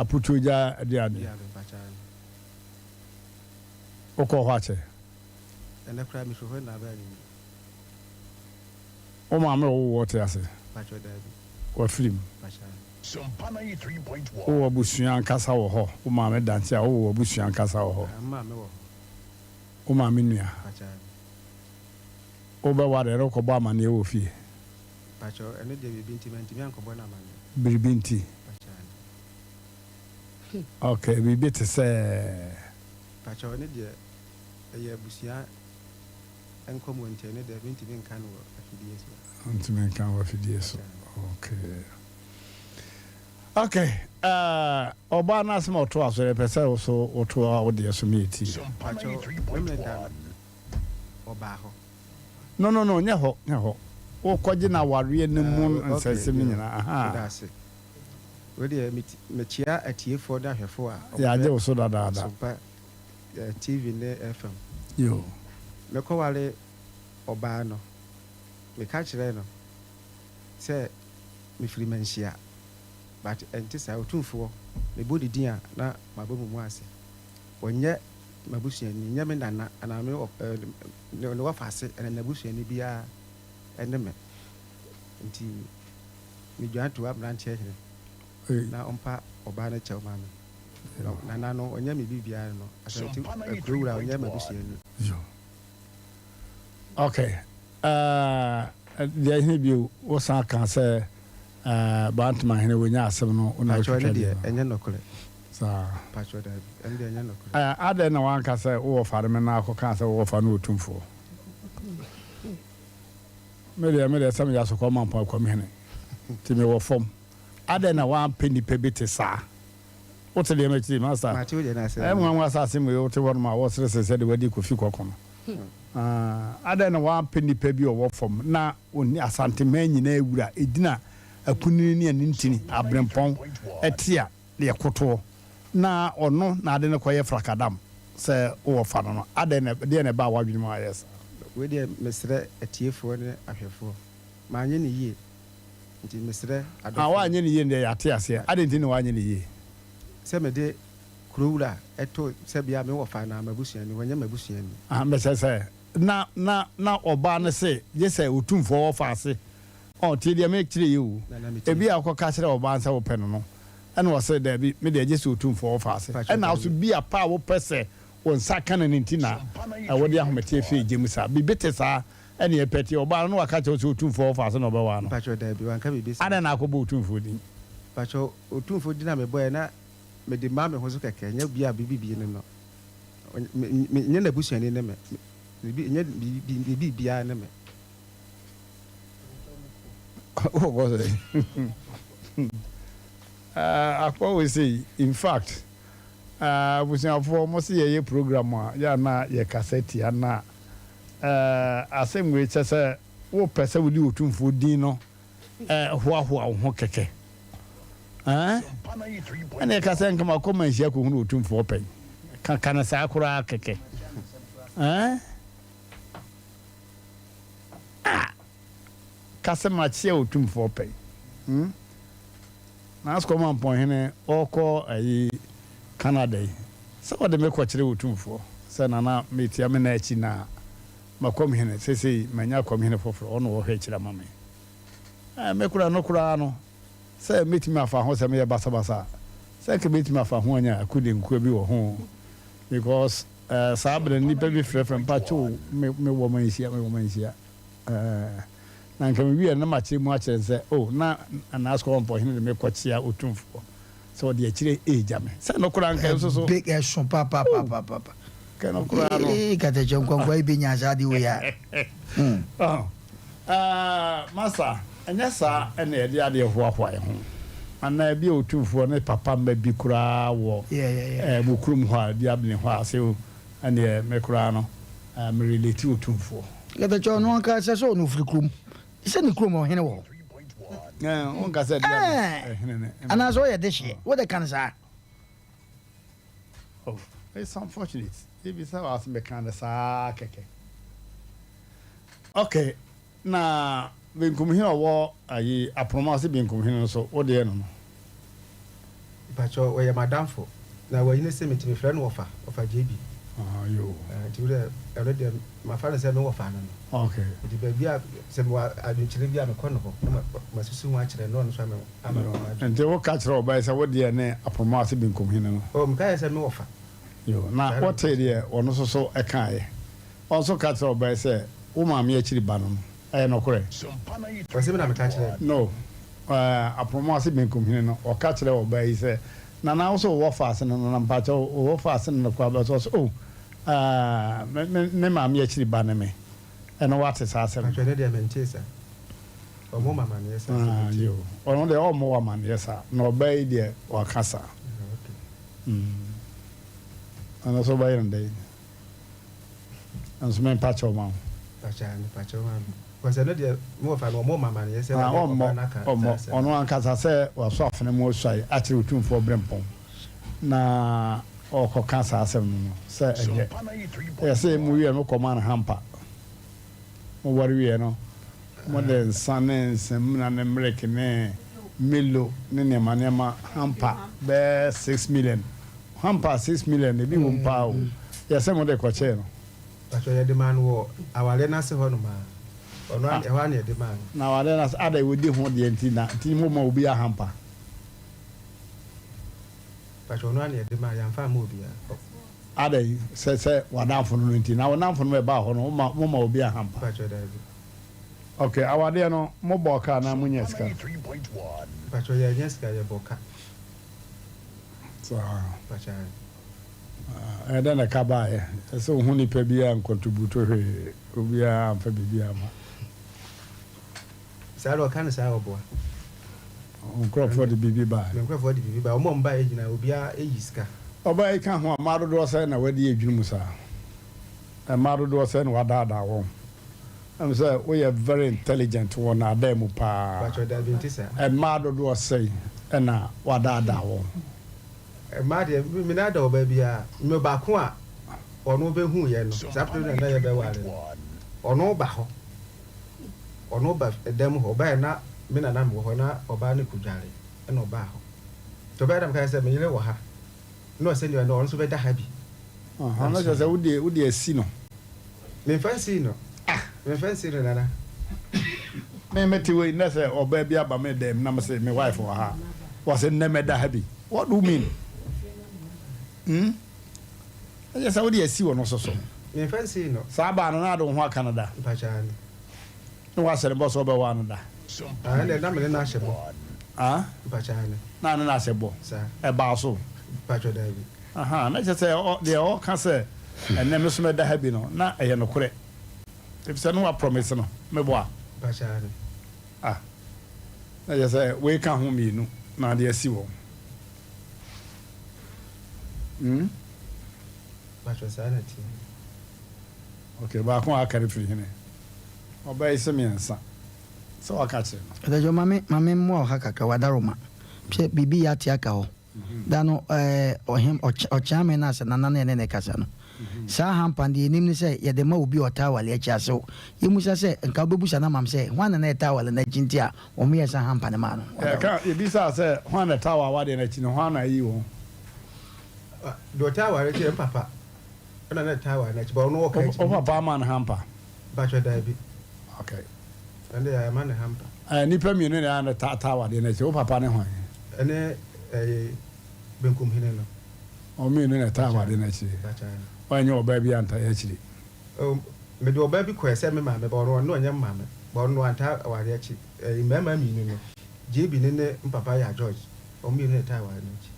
Putuja adiade Adua ben pastor. o ko ho ache Ene kra mi hwehwe na ba ni. o ma me o wo te ase Pastor David. o firi m Pastor. Sompa 93.1. o abusuan kasa wo ho o ma me dance a o abusuan kasa wo ho Ma me wo. o ma me nua Pastor. o be wa de ko ba ma ne wo fie Pastor ene de bi intimate mi anko bo na ma ni. biribinti Pastor. okay bibi te se Pastor ene de eye busia enko mo ntie ne de bi intimi nka no afidie so. ntime kan wa fidie so okay oba na asema oto aso re pese so oto a wo de so me ti Sompa Pastor 93.1. oba ho. no nya ho o kwaje na ware ne mu nsese mi nyina aha That's it. We dey me chia atiefo da hwefo a. ya je o so da Sompa TV ne FM. yo Me ko wale oba no. Me ka kire no. Se me firi manhia. But enti sa otumfo me body din a na mabamu mu ase. Onye mabusuani nya me nana ana me ne wafase ene nabusuani bia ene me. Enti me dwan to Mmrantehene. Na ompa oba na chew ma me. Nana no onye me bibia no asanti akuwura onye mabusuani. yo okay dia hini bi o sa kan se bantma hene wonya asem no una Pacho ne twetwe de enye nokole. sa Pacho da ene de enye nokole. ade na wan ka se wo fare me na akọ kan se wo fa no otumfo me de sam ya so ko man pa kwa me hene ti me wo fom ade na wan pe nipa bi te sa What's the MHD master? I'm one was asking me to one of my was said the way you could feel cocoa. I don't know 1 penny pebby or walk from now when Asante Mpe Nipa a dinner a punini and intini a brempong a tia the koto na or no na didn't acquire fracadam say or fan I didn't about what you my yes. We dear Mr. a tear for a for my year. It is Mr. I want any in the Atias here. I didn't know any year. Some day Krula, I told Sabia me or find I'm a bushien when you're a bushien. Mr. Say, now, Obana say, yes, I will tune for fast. Oh, till you make 3 you. A be a cockasser or bands or penal. And was said there be me just to tune for fast. And now to be a power person on second and intina. I would young Matthew James, be better, sir. Any petty or bar no catch us 2 4 fast and over 1. Patcho, there be one can be busy. I don't know about 2 food. Patcho, 2 for dinner, my boy, and me the mamma was okay. You'll be a baby in no. When the bush and in them, be behind them. What was it? I always say, in fact, was now for almost a year program, ya na ye cassette, and na Asem which as a what person will you to food dino, keke. And I can come a comment here who to 4 pen. Can I say akura keke? Customer chill to 4 pen. Now, come on, point here, or call a Canada. So, what the make what you do for? Sana meet Yamenechi na. Ma come here, say, Mania come here for on or H. Mammy. I make no curano. Say, meet me for house and me a basa. Say, meet me for one I couldn't quibble your home. Because Sabre and Nipa be from Pacho, me woman is here, my woman is here. Now can we no much and say, oh, now and ask one for him to make what she out for. So the actually age, I mean, say no Kuran can so big as Sompa, papa. Cannot cry. Got a jump on way being as I do. Oh, Master, and yes, sir, and the idea of what home. And I be 2 for a papa may be cra war. Yeah, Mukrum, the Abney, so and the Mecrano, I'm really 2 for. Get the John one cast as on free crew. It's any crew or any. Yeah, one can say, and I saw you this year. What the can say? Oh, it's unfortunate. If it's our mechanic, okay. Now, being come here, war, I promise being come here, so what the end? Patcho, where my damn for. Now, when you see me to be friend of a JB. Oh, you. Already, my father said no fan. Okay. The baby, I've been chilling down a corner. My sister watching and non swam. And they will catch her by what the name a promise being come here. Oh, Mkai said no offer. You now what area or no so a kai. Also catch her by say, Uma me actually bannon. I am not correct. Was even I'm catching. No. A promise being come here or catch her by say. Now also war fast and I'm part of war fast and the crowd was oh. Me actually ban me. And what is Asem? I'm ready to maintain. Or more man, yes, sir. You. Or only all more man, yes, sir. No bay there or casa. And also by and day. And some patch of mouth. Patch of man. Was another more for more man, yes, sir. On one casa say was softening more shy, actually, tune for Brempon. Na or cancer Asem. Say, yes, we are no command hamper. What we know, more than sun and American Milo, Nene Manema, Hampa, bear 6 million. Hampa 6 million, the big one power. Yes, some of the coachero. But your demand war, our Lenas Honoma, or not a 1 year demand. Now, I don't ask other would do what the antenna, Timo will be a hamper. But your 1 year demand, and far movie. Ade say wa down for no nti na wa down for no ba ho no mo will be a hamper. Okay, our there no mobile car na munya ska. Pacho ya nyeska ya boka. So then a kaba so hu ni pa bia contribute hwe obi a fa bibia ma. Sa ro kan sa obo. crop for the baby bar. Crop for the baby bar. Mom buy it now. Obia eyiska. Oba e kan ho amado do say na wadi adwunu sa. Amado do say na wada da wo. I'm say we are very intelligent one ademu pa. But that be ntisa. Amado do say na wada da wo. Amade me na da oba bia me ba ko a ono be hu ye no. Sapto na ye be wale. Ono ba ho. Ono ba edem ho ba na me na nam ho na oba ne kudware na oba ho. To be dam ka say me yele wo ha. No send you no so be da happy. Ah, no just would asi no. Me fancy no. Me fancy no nana. Me meti we na say oba bia ba me dem na me say me wife wa ha. Was it never da happy? What do you mean? I just would asi no so. Me fancy no. Sa ba no na do ho Canada. Pa chani. No was the boss oba wa no da. Ah, na me na shebo. Ah? Pa chani. Na na shebo. Sa. E ba so. Pacho David. Aha, na just say they all can say and then me da happy no. Na e no kure. If say no promise no, me boa. Pa chani. Ah. Na just say we can hu me no. Na dey asi wo. Pacho sanity. Okay, ba ko akari free hene. Oba ise me nsa. So aka che no. Ejo mame mo ha kaka wadaroma. Pye bibi ya ti aka ho. Dano ohim ochame na se nana ne kasa no. Sa hampan de nim ni se ye de ma obi otawale a chia so. Ye musa se nka obebusa na mam se hwan na etawale na jinti a o me sa hampan ma no. Ka ye bisa se hwan na tawa wa de na chi no hwan na yi wo. Do tawale chi papa. Ona na tawale na chi ba no ka chi. O papa man hampa. Pacho David. Okay. Ande ya man hampa. Nipa mi no na tawa de na chi o papa ne hwan. Ene benkum hene no. O mi no na tawa de na chi. Wanyo oba bi anta ya chiri. Me do oba bi ko ese me ma me ba no nya ma me. Ba no anta aware achi. Mema mi no. JB ne papa ya George. O mi no ta wa no chi.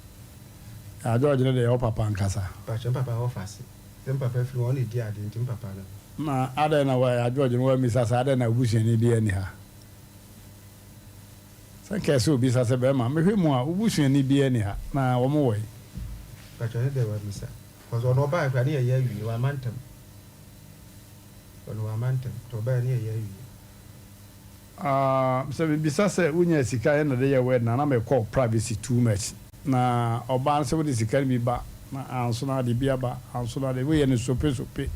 A George ne de o papa nkasa. Pa che papa ho fase. Tem papa firi won di ade ntim papa no. Na ada na wa ya George no wa mi sasa ada na busu ni di ani ha. San ke so bi sasa be ma me hwe mu a busu ni bi ani ha. Na wo mo wai. Pa che ne de wa mi sa. Because on oba kwa ni ye wi wa mantem. On wa mantem to ba ni ye wi. So bisa se unya sika na de ye we na me call privacy too much. Na oba se we sika bi ba na anso na de bia ba anso na de we ye ne sope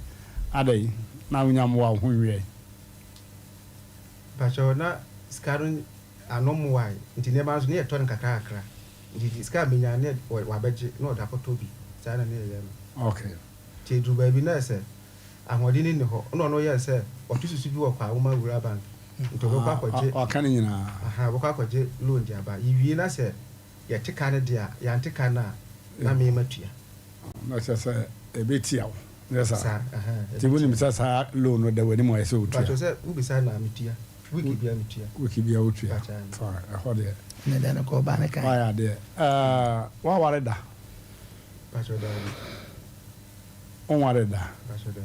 adai na unya mo wa ho wi. Ba cho na skarun anom wai ntine ba so ne ye ton kakra kakra. Ndi ska menya ne wa beje no da ko tobi. Sana ne ye. Okay. Che dru ba bi na se ahodi ni ho no ye se otususu bi wo kwa wo ma wura bank nto bo kwa kwaje o kan nyina aha bo kwa kwaje loan dia ba yiwi na se ye tika ne dia ya ntika na me matua na se e betia wo yes aha ti woni mi sasa loan no da wani mo ye se otua ba to se u bisa na mitua wiki bia otua fa ahode ne da na ko ba ne kan ya de wa ware da ba to da on ware da ba to da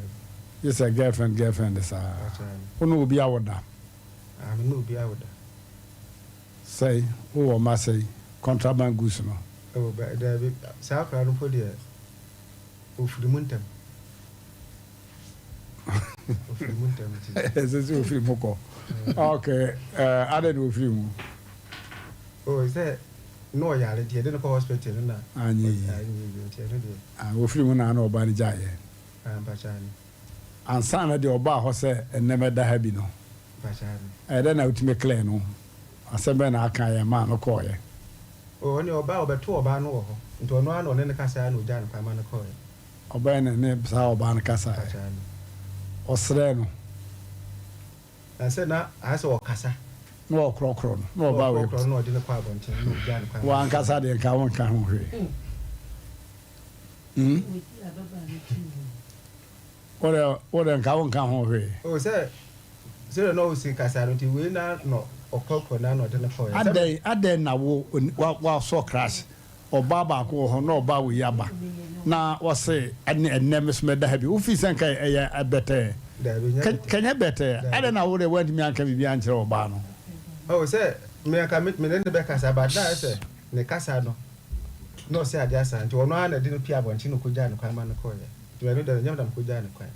yes a girlfriend sa ono obi awoda no obi awoda say o ma say contraband goods no o ba da bi sa kra no podi o firimuntem ese o firimuko okay ade do firimu o is that no yare die de ko hospital na anyi o firimu na na oba ni jaye ba chani ansana de oba ho se eneme da ha bi no ba chani ede na utime clear no asembe na aka ya ma no ko ye o ni oba obeto oba no ho nto no ano ne kasa no jan kwa ma no ko ye oba ne sa oba na kasa ba chani osre no ase na ase o kasa no krokro no oba we krokro no de ne kwa bontin no jan kwa wa kasa de ka won ka ho hwe Ore nka won ka ho hwe o se no si kasa no ti we na no okoko na no de ne ko ade na wa so crash oba ba ko ho no oba we yaba na wo se ennem sme da habi ufi san kai eya abete kanya bete ade na wo de went mi anka bibi an kire oba no o se me aka me ne be kasa ba da say ne kasa no say ade asa nti ono ana de no pia bonchi no koja no kwan ma no koye to me do nyam dam koja no kwan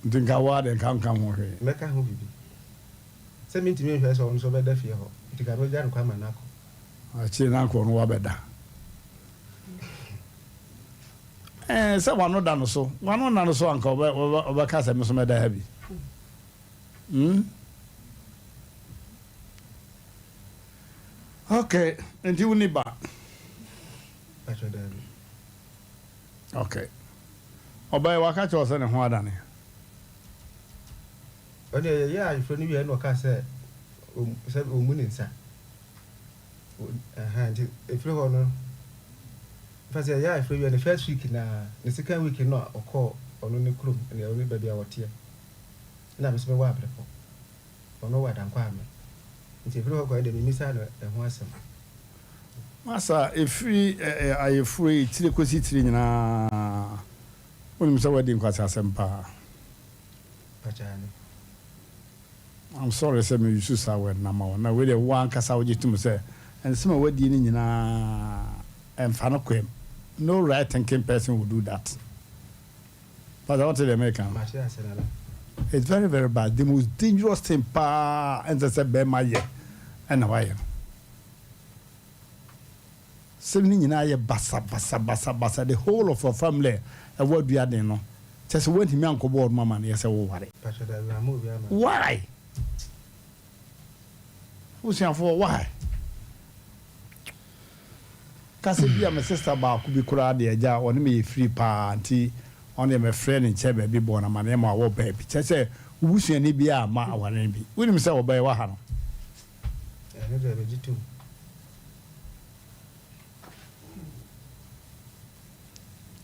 ndinga wa de kan ho he me ka ho bibi se minti me hwe so ono so be da fie ho nti ka no ja no kwan ma na ko a chi na ko no wa be da se wano da no so wano na no so anka oba kasa me so me da ha bi okay ndi woni ba okay oba wa ka cho se ne ho ada ne oni ya ifo ni wi no ka se omuni nsa ndi ifo ho no fase ya ifo wi the first week na the second week no okọ ono ne krum ne oni ba bia wote na me so wa abrefo ono wa dan kwa me nti ifo ko de mi misa no ho asem masa efiri ayefuri tire kosi tire nyina oni misa wadi nkwasa asem pa pachani I'm sorry say me use sa word na ma na we dey wan kasa wo jitum say and some wadi ni nyina emfa no kwem no right thinking person would do that but I want to the American it's very very bad the most dangerous thing pa and say be ma ye and why Seven nyina ye basa the whole of our family a word we are no just went me uncle board mama na say wo ware why who's here for why kasi bia my sister ba ku bi kura de aja oni me free pa anti on my friend in chebe bi bo na ma na ma wo ba bi che wusu ani bia ma aware bi woni me say wo ba wa ha no ne de be jitu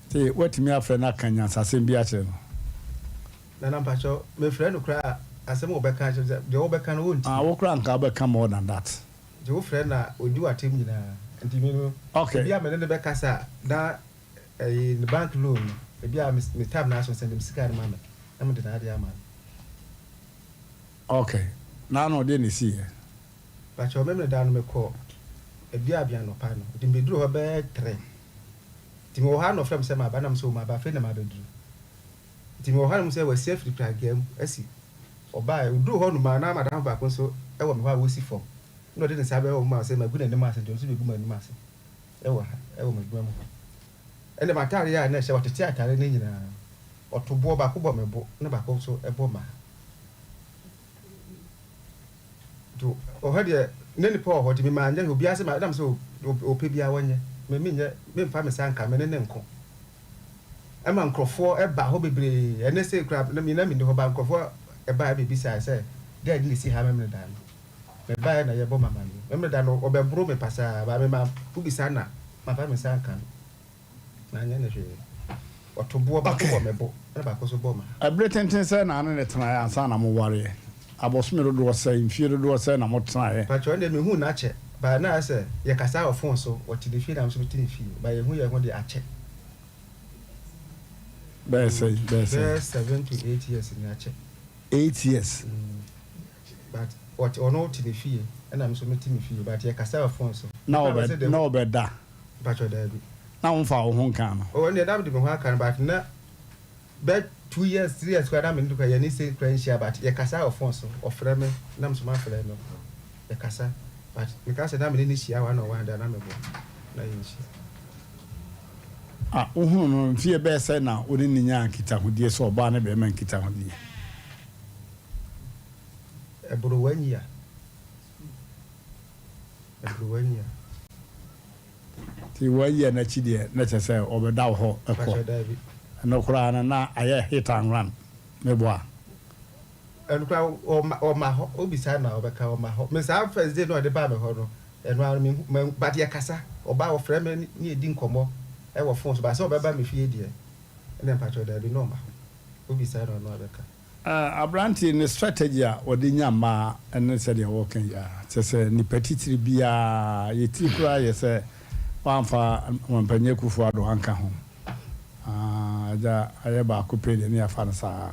te wetimi afre na kanya sasem bia kire no na mpacho me friend kura asem obeka je obeka no wonti wo kura nka obeka more than that je wo friend na odi watem nyina nti me no okay bia me ne be kasa na the bank loan bia me tab na so send them sika na me na me de na ade ama okay na no de ni si e mpacho me da no me ko bia no pa no de me duro be 3 timi wo ha no frem se ma ba na so ma ba fe na ma bedru timi wo ha no se we safe repair game asi oba e duro ho no ma na madam ba ko so e wo me ha wo si fom no de ne sabe wo ma se ma gu na ne ma se de so be gu ma ni ma se e wo ma gu ma ene ma tare ya na se wo tete atare ne nyina otobo ba ko bo me bo na ba ko so e bo ma do o ha de ne ni po ho timi ma anya obi ase madam so o pe bia wonye me mfa me sanka me ne nko e ma nkrofo e ba ho bebre ene se kra na mi ndi ho ba nkrofo e ba be bisa se de ni si ha me da me ba na ye bo mama ni me da no obebro me pasa ba me ma ku bisa na ma fa me sanka na nya ne hwe otobo ba ko me bo na ba ko so bo ma abretenten se na ane ne tena ansa na mo ware abosome do se mfie do se na mo tena ye pa cho ne me hu na che ba na say ye kasa of phone so what the feel am so ti fi ba ye hu ye ho de ache be say 7 to 8 years in ache 8 years but what or no ti the fee and am so me ti me fee but ye kasa of phone so no be da ba cho da bi na won fa wo ho kan no o ne da bi me ho kan but na be 2 years 3 years kwa da me nduka ye ni say friendship but ye kasa of phone so ofre me na so ma fre no ye kasa but because that me ni shia one on one da na me bo na yin shi uhun no mfie be say na odi ni nya nkita hodie so oba na be ma nkita hodie eburu wanya ti wanya na chidie na chese obeda ho ekọ na kura na aye hit and run me boa enukwa o ma ho obisa na obeka o ma ho me sa first day no de ba me ho no enu me ba de kasa oba o frɛ me ni edi nkomo e wo phone so ba se obeba me fie die ene patcho da bi no ma obisa na no obeka abranti ne strategy a odi nyama ene se de working ya se ni petitiri bia ye ti kura ye se wanfa wampanye kufu ado anka ho ja aye ba ko pe de ne afa na sa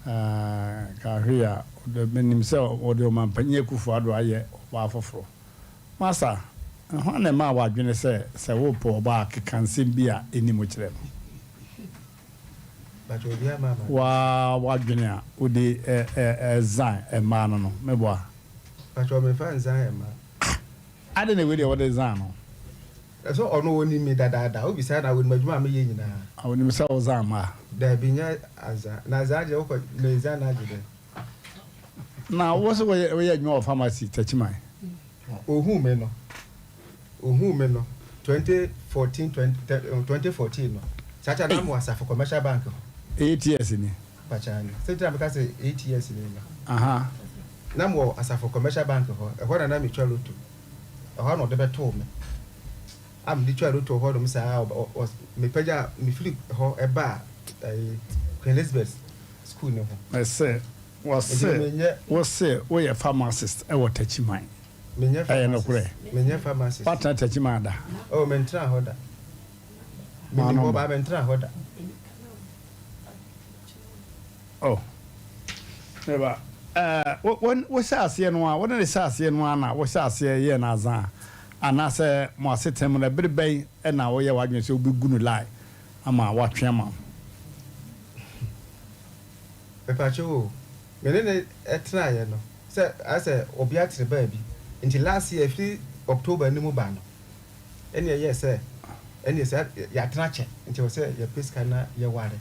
Kahia, the himself or the man Penyaku for Adwaye, Wafofro. Massa, and one a ma wa dwene say wo po ba can sim bia any much them. But you dear mamma. Wa dwene wo de zan e ma no meboa. But you me fan zan ma. I don't know what is zan no. So ono woni me dada obi say na woni madwuma me ye nyina. I woni me say o zan ma. Da binya aza na za je ko me zan na gide. Na wo so we adwuma of pharmacy tachiman. Ohu me no 2014 no chacha na mo asafo commercial bank 8 years ni pachani say time ka say 8 years ni na aha na mo asafo commercial bank ho e ho na me twa lotu e ho no de beto me am di twa lotu ho do me say me paja me fili ho e ba Queen Elizabeth school no ho I say was say we a pharmacist e wo tachiman Menya pharmacist. What at Chimada? Oh, mentra hoda. Many Boba mentra hoda. Oh, never. What's us here? What is us here? What's us here? Naza. And I say, more sit him on a bit bay, and now we are watching so be good lie. I'm a watch him. Pepacho, Menene etna, no. Say, I say, Obiat the baby. Until last year, October, no more. And yes, sir. And yes, ya trache. Until say your piece cannot your water.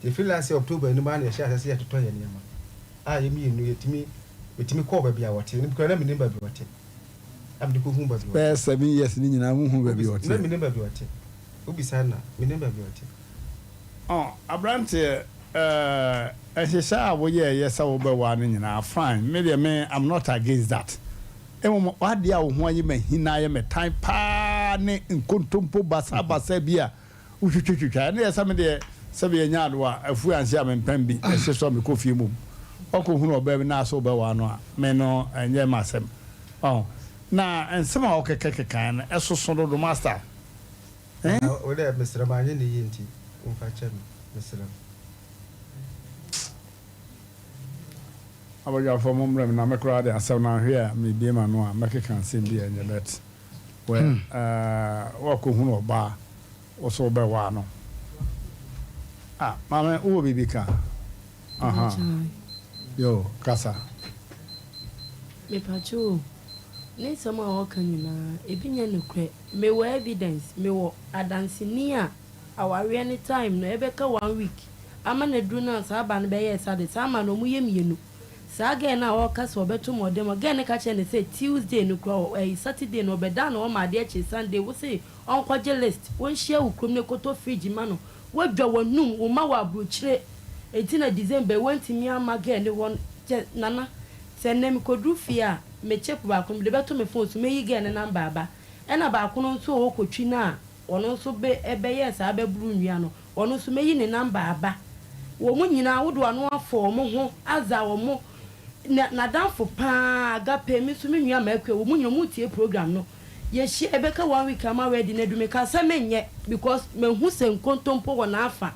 If you last year, October, no man, your share has yet to try any man. I mean, you to me, with me, call baby, what in because I'm in baby, what I'm the cook, but 7 years in who will be what. Let me never be what who be sana, me never be what. Oh, a brand here. As you say, yes, I will be one in our fine. Maybe I'm not against that. And what dear when you may hina me time pane in Kuntumpo Basaba Sebia, which you can. Yes, some of the Sabia Yadwa, if we answer and Pemby, and she saw me coffee moon. Oko who know baby now so be one, Meno and Yemasem. Oh, now and somehow can, as so son of the master. Eh? What Mr. Ramani Yinti, Mr. Abaga for mumrem na mekra de asem na hwe a me bie ma no a mekeka nsem bia nya bet we wa ko hunu oba wo so be wa no mama wo bibika aha yo kasa me pacho ne sama o kanyina ebinya ne kre me wo evidence me wo adansini a aware any time no ebeka 1 week ama na dru na sa ba no be yes ade sama no mu ye mienu Saga na o kasa obeto modem again ka che ne say Tuesday no kro Saturday no obeda na o ma de che Sunday wo say on kwaje list won share ukrom ne koto fridge ma no wadwa wonum wo ma wa abrochire etina December wantimi ama again ne won nana se nem kodru fia me check ba kom de beto me phone so me yi again number aba e na ba kono so o kotwi na ono so be ebe yes aba buru nwia no ono so me yi ne number aba wo mu nyina wo do ano afo mo ho aza wo mo na danfo pa agape mi so menua makwa wo munyo mutie program no ye hye ebeka 1 week ama ready na du me ka sa menye because mehu se nkontompo wo na afa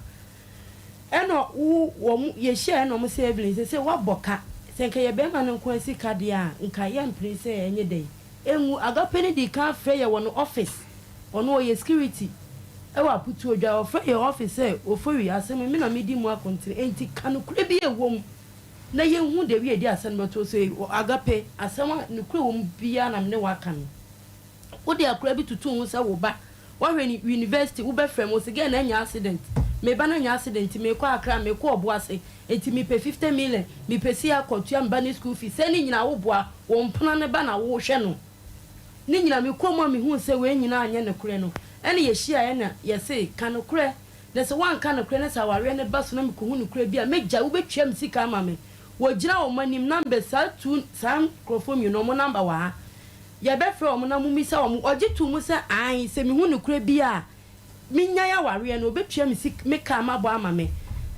eno wo ye hye no mo se evelyn se wa boka se nka ye be ma no nko asika de a nka ye mpre se enye dey enwu agape ni di ka frɛ ye wo no office ono ye security e wa putu odwa ofre ye office ofori asem mi na mi di mu akontre enti kanukure bi ewom na ye hu de wi edi asan beto so agape asama ne kure wo bia na me wa kan wo de akura bi tutu hu sa wo ba wa hwe ni university wo be frem wo se ge na nya accident me ba na nya accident me kwa akra me kwa oboase enti me pe 50 million me pe si akotua mba ni school fees se ni nyina wo boa wo mpona ne ba na wo hwe no ni nyina me kwa me hu se we nyina anya ne kure no ene ye hia ye na ye se kan kure na se wan kan kure na sa ware ne ba so na me ko hu ne kure bia meja wo betwa me sika ama me wojira o manim number sa tu sam crofom you no mo number wa ye be frɛ o mo na mu mi sa o mo ogitu mu se an se mi hu ne kure bia minya ya ware no betwa me sika me ka ma bo ama me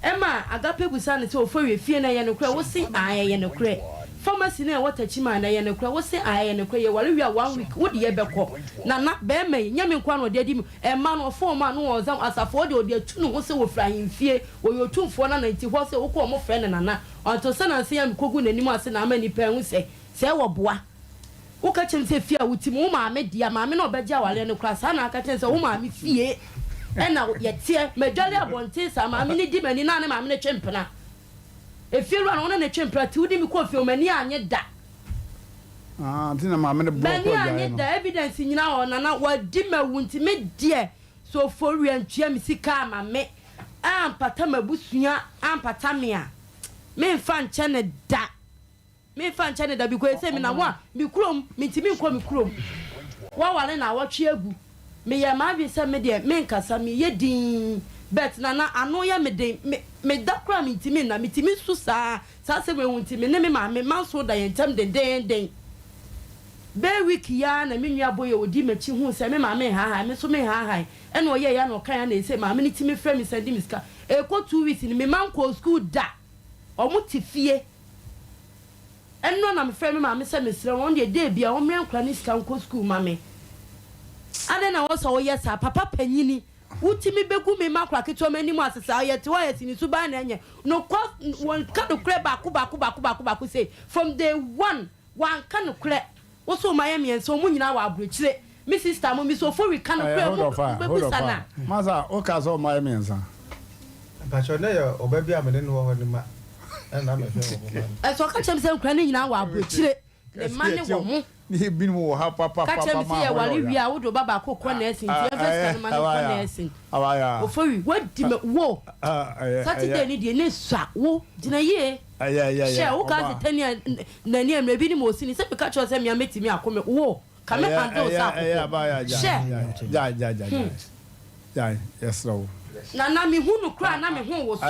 ema agape busa ne se o fo we fie na ye ne kure wo se an ye ne kure pharmacy na what chima na ye ne kura wo se aye ne kura ye wale wi a 1 week wo de ye beko na be me nyame kwa no de di mu e ma no fo ma no won zam asafo de atu no wo se wo fra himfie wo yo tumfo na 90 ho se wo ko mo frɛ ne nana onto se na se ya mkogu nanim ase na ama nipa hu se wo boa wo ka chem se fie a wuti mu ma me dia ma me no obegya wale ne kura sa na aka chem se wo ma me fie ena ye tie medwale abonte sa ma me ni di mani na ne ma me ne twempena if you run on a chamber, two dim coffee, many anya da. Tina mamma, many anya the evidence in now, and not what dimmer won't me, dear. So for you and Jamie Kama me, Patama Busuya, Patamia. Me fan channel da. Me fan channel da because I mean, I want me chrome, me to me come chrome. While I watch you, me ya maybe some media, men casami, ye ding. Bet nana anoya me dakra mi timi na mi timi susa sa se we wuntimi ne me ma me manso da yentem den be week ya na me nua boye odi machi hu se me ma me ha me so me ha e na oye ya na kan na se ma me ni timi frɛ me send me ska e ko 2 weeks ni me man ko school da omo tifie enno na me frɛ me ma me se me srɛ won de day bia o me ankra ni ska ko school ma me ade na wo so oye sa papa panyini utimi begu me makra keto mani mu asesa ye te wa ye tini suba na enye no ko won ka no kre baku say from day one ka no kre wo so ma ye me enso mu nyina wa abrochire mi sister mo mi so for we ka no kre mo bebu sana maza o ka so ma ye me ensa ba cho na yo obabi amene no ho ni ma na me fe wo so ka chem se kra ni nyina wa abrochire le mane wo mu ni bin mu ha papa ma ma wale wi a wo do baba kokko na esin ti first kan ma na esin awaya o fowi wadi me wo Saturday ni de ne swa wo dina ye she wo ka se tani na ni emre bi ni mo sini se be ka cho se me ametimi akome wo ka me handle sa abaya ja yes no na mi hunu kra na mi hu wo so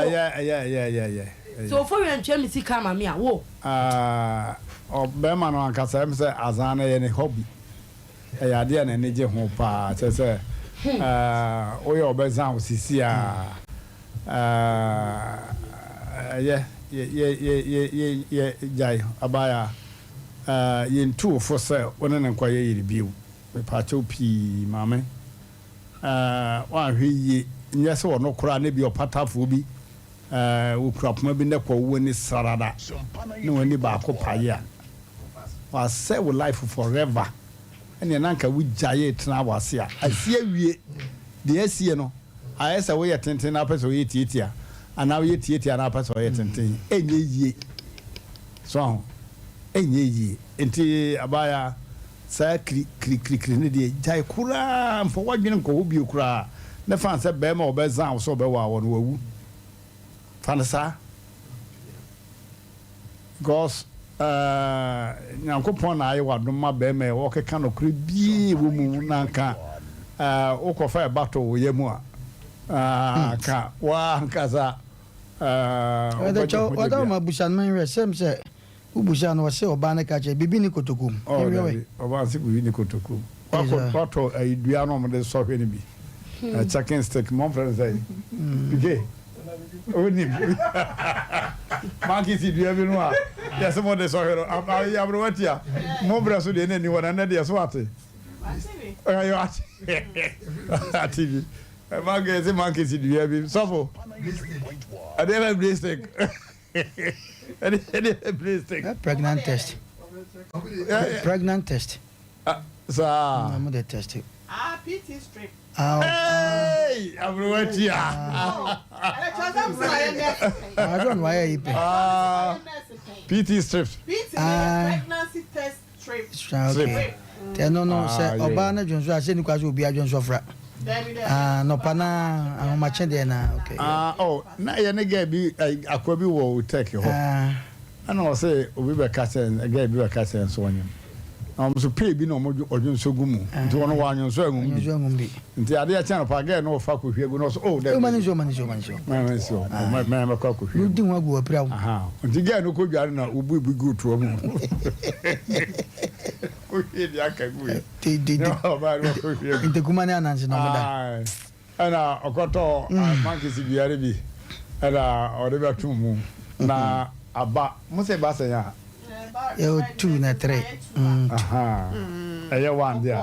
so fowi antwe mi sika ma me a wo Obema no ankasa em se azana ye ne hobby e ya de na ne je ho pa se oye obezan osisi a ye jai abaya ye ntu fo se wona ne kwa ye yiri biu me pa cho pi mame wa hwe nye se wono kura ne bi opatafo bi ukura poma bi ne kwa wo ni sarada ne woni ba ko paye wa say we life forever ene nanka we jaye tena wase a asie wie de asie no ayesa we yetenten na peso ye tietia ana we tietia na peso ye tenten enye yie so enye yie enti abaya sa kri ne de jaye kura mfo wadwene nko obi kura ne fan se be ma obezan so be wa won wawu fanasa because nyankopon na ayi wadom ma be me wo keka no kure bie wo mu nanka ukofa battle wo yemu a ka wa nkaza wada ma bushan man resem se ubushan wo se oba na ka che bibi ni kotokum oba se bibi ni kotokum wato idua no mo de so hwe ni bi chicken stick mon friend say bige oni Monkey si dua bi no a yes mo de so hero ya bro watia mo bra so de ni wona na de so ate ayo ati monkey si dua bi sofo ade na plastic ade plastic pregnant test so mo de test PT strip. Hey, Abruatia. I don't know why you PT strips. PT pregnancy test strip. Okay. No, say Obana Jones, I said, because you'll be a Jones of Rat. No, Pana, I'm matching there now. Okay. Oh, now you're not going to be a Kobe will take you home. I know, say, we were catching a gay be a catching and so on. So pay be no more or so gumu. To one you so be. Until I did channel again, no fuck with you. Oh, that man is your man. My man, you do want to go a proud. Aha. And again, no good yarn, will be good to a moon. The Kumanian and a coto monkeys in the Arabi and or the back to moon. Now, about Mose Bassaya. You 2 na 3. Aha. Eye one there.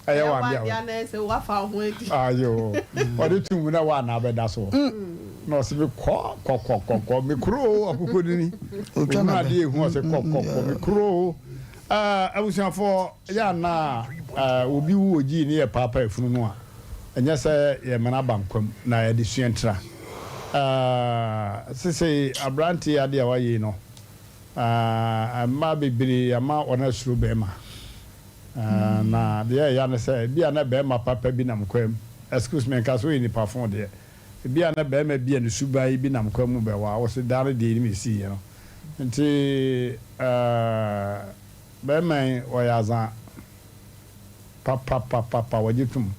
Eye one there. Ya na se wa fa ho edi. Ayo. Ode tu na one abeda so. No se me ko me kro akukodi ni. Otwa na de ehu se ko me kro. Abusuafo ya na obi wu oji ni e papa efunu no a. Enya se ye mena bankwam na ye de suentra. Sisi Mmrantehene ade awaye no. Ama bibiri ama ona suru bema. Na de ya na se bia na bema papa bi nam kwam. Excuse me nka so ni pafon de. Bia na bema bia ne subai bi nam kwam mu be wa wo se dare de ni mesi no. Nti bema o ya za papa wajitum.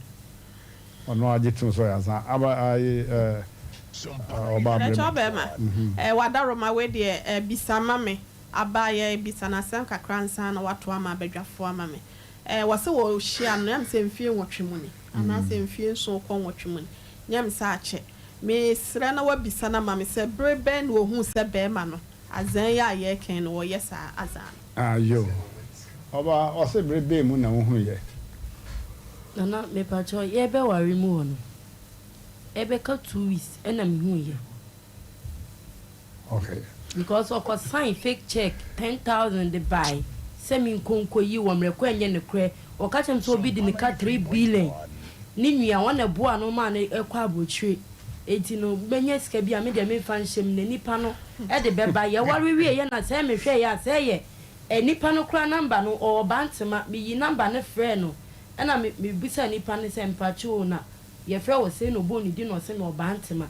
Ono ajitum so ya za aba wadaroma we de bisama me abaye bisana sem kakra nsan na wato ama badwafo ama me wase wo hia no yam se mfie nwotwemuni ana se mfie nso ko nwotwemuni nyam sa ache me sre na wabisana ma me se breben wo hu se be ma no azan ya ye ken no wo yesa azan ayo oba o se brebe mu na wo hu ye nana me pacho ye be wari mu hono ebe ka 2 weeks ena me hu ye. Okay. Because of a sign fake check 10,000 they buy. Semi konko yi wo mreko enye ne kre. O ka chem so bi di ne ka 3 billion. Ni nua wona boa no ma na ekwa abochire. Enti no benye sika bi a me de me fa nhyem ne nipa no e de beba ye wari wie ye na se me hwe ye ase ye. Nipa no kra number no o bantema me yi number ne frɛ no. Ena me bisa nipa ne se mpacho na ye frɛ wo se no bo ni di no se me o bantema.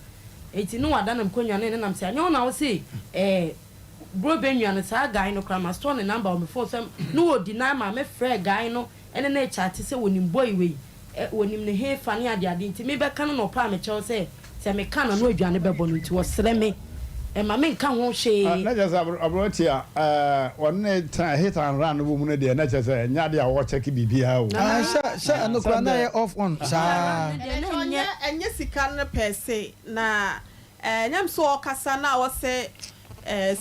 Eti no wada na mkonwa ne nam se anya na wo se bro benwa no sa guy no krama store ne number on phone sem no wo deny ma me frɛ guy no ene na chat se wonim boy we wonim ne he fa ne ade nti me be ka no pa me kyɛw se me ka na no adwane bɛbɔ no nti wo sere me ma me nka ho hwe na just abrotia wonne ta hit and run no mu ne de na just nya de a wo check bibia o sha no kwa na off on sa enye sika no per se na nyam so okasa na wo se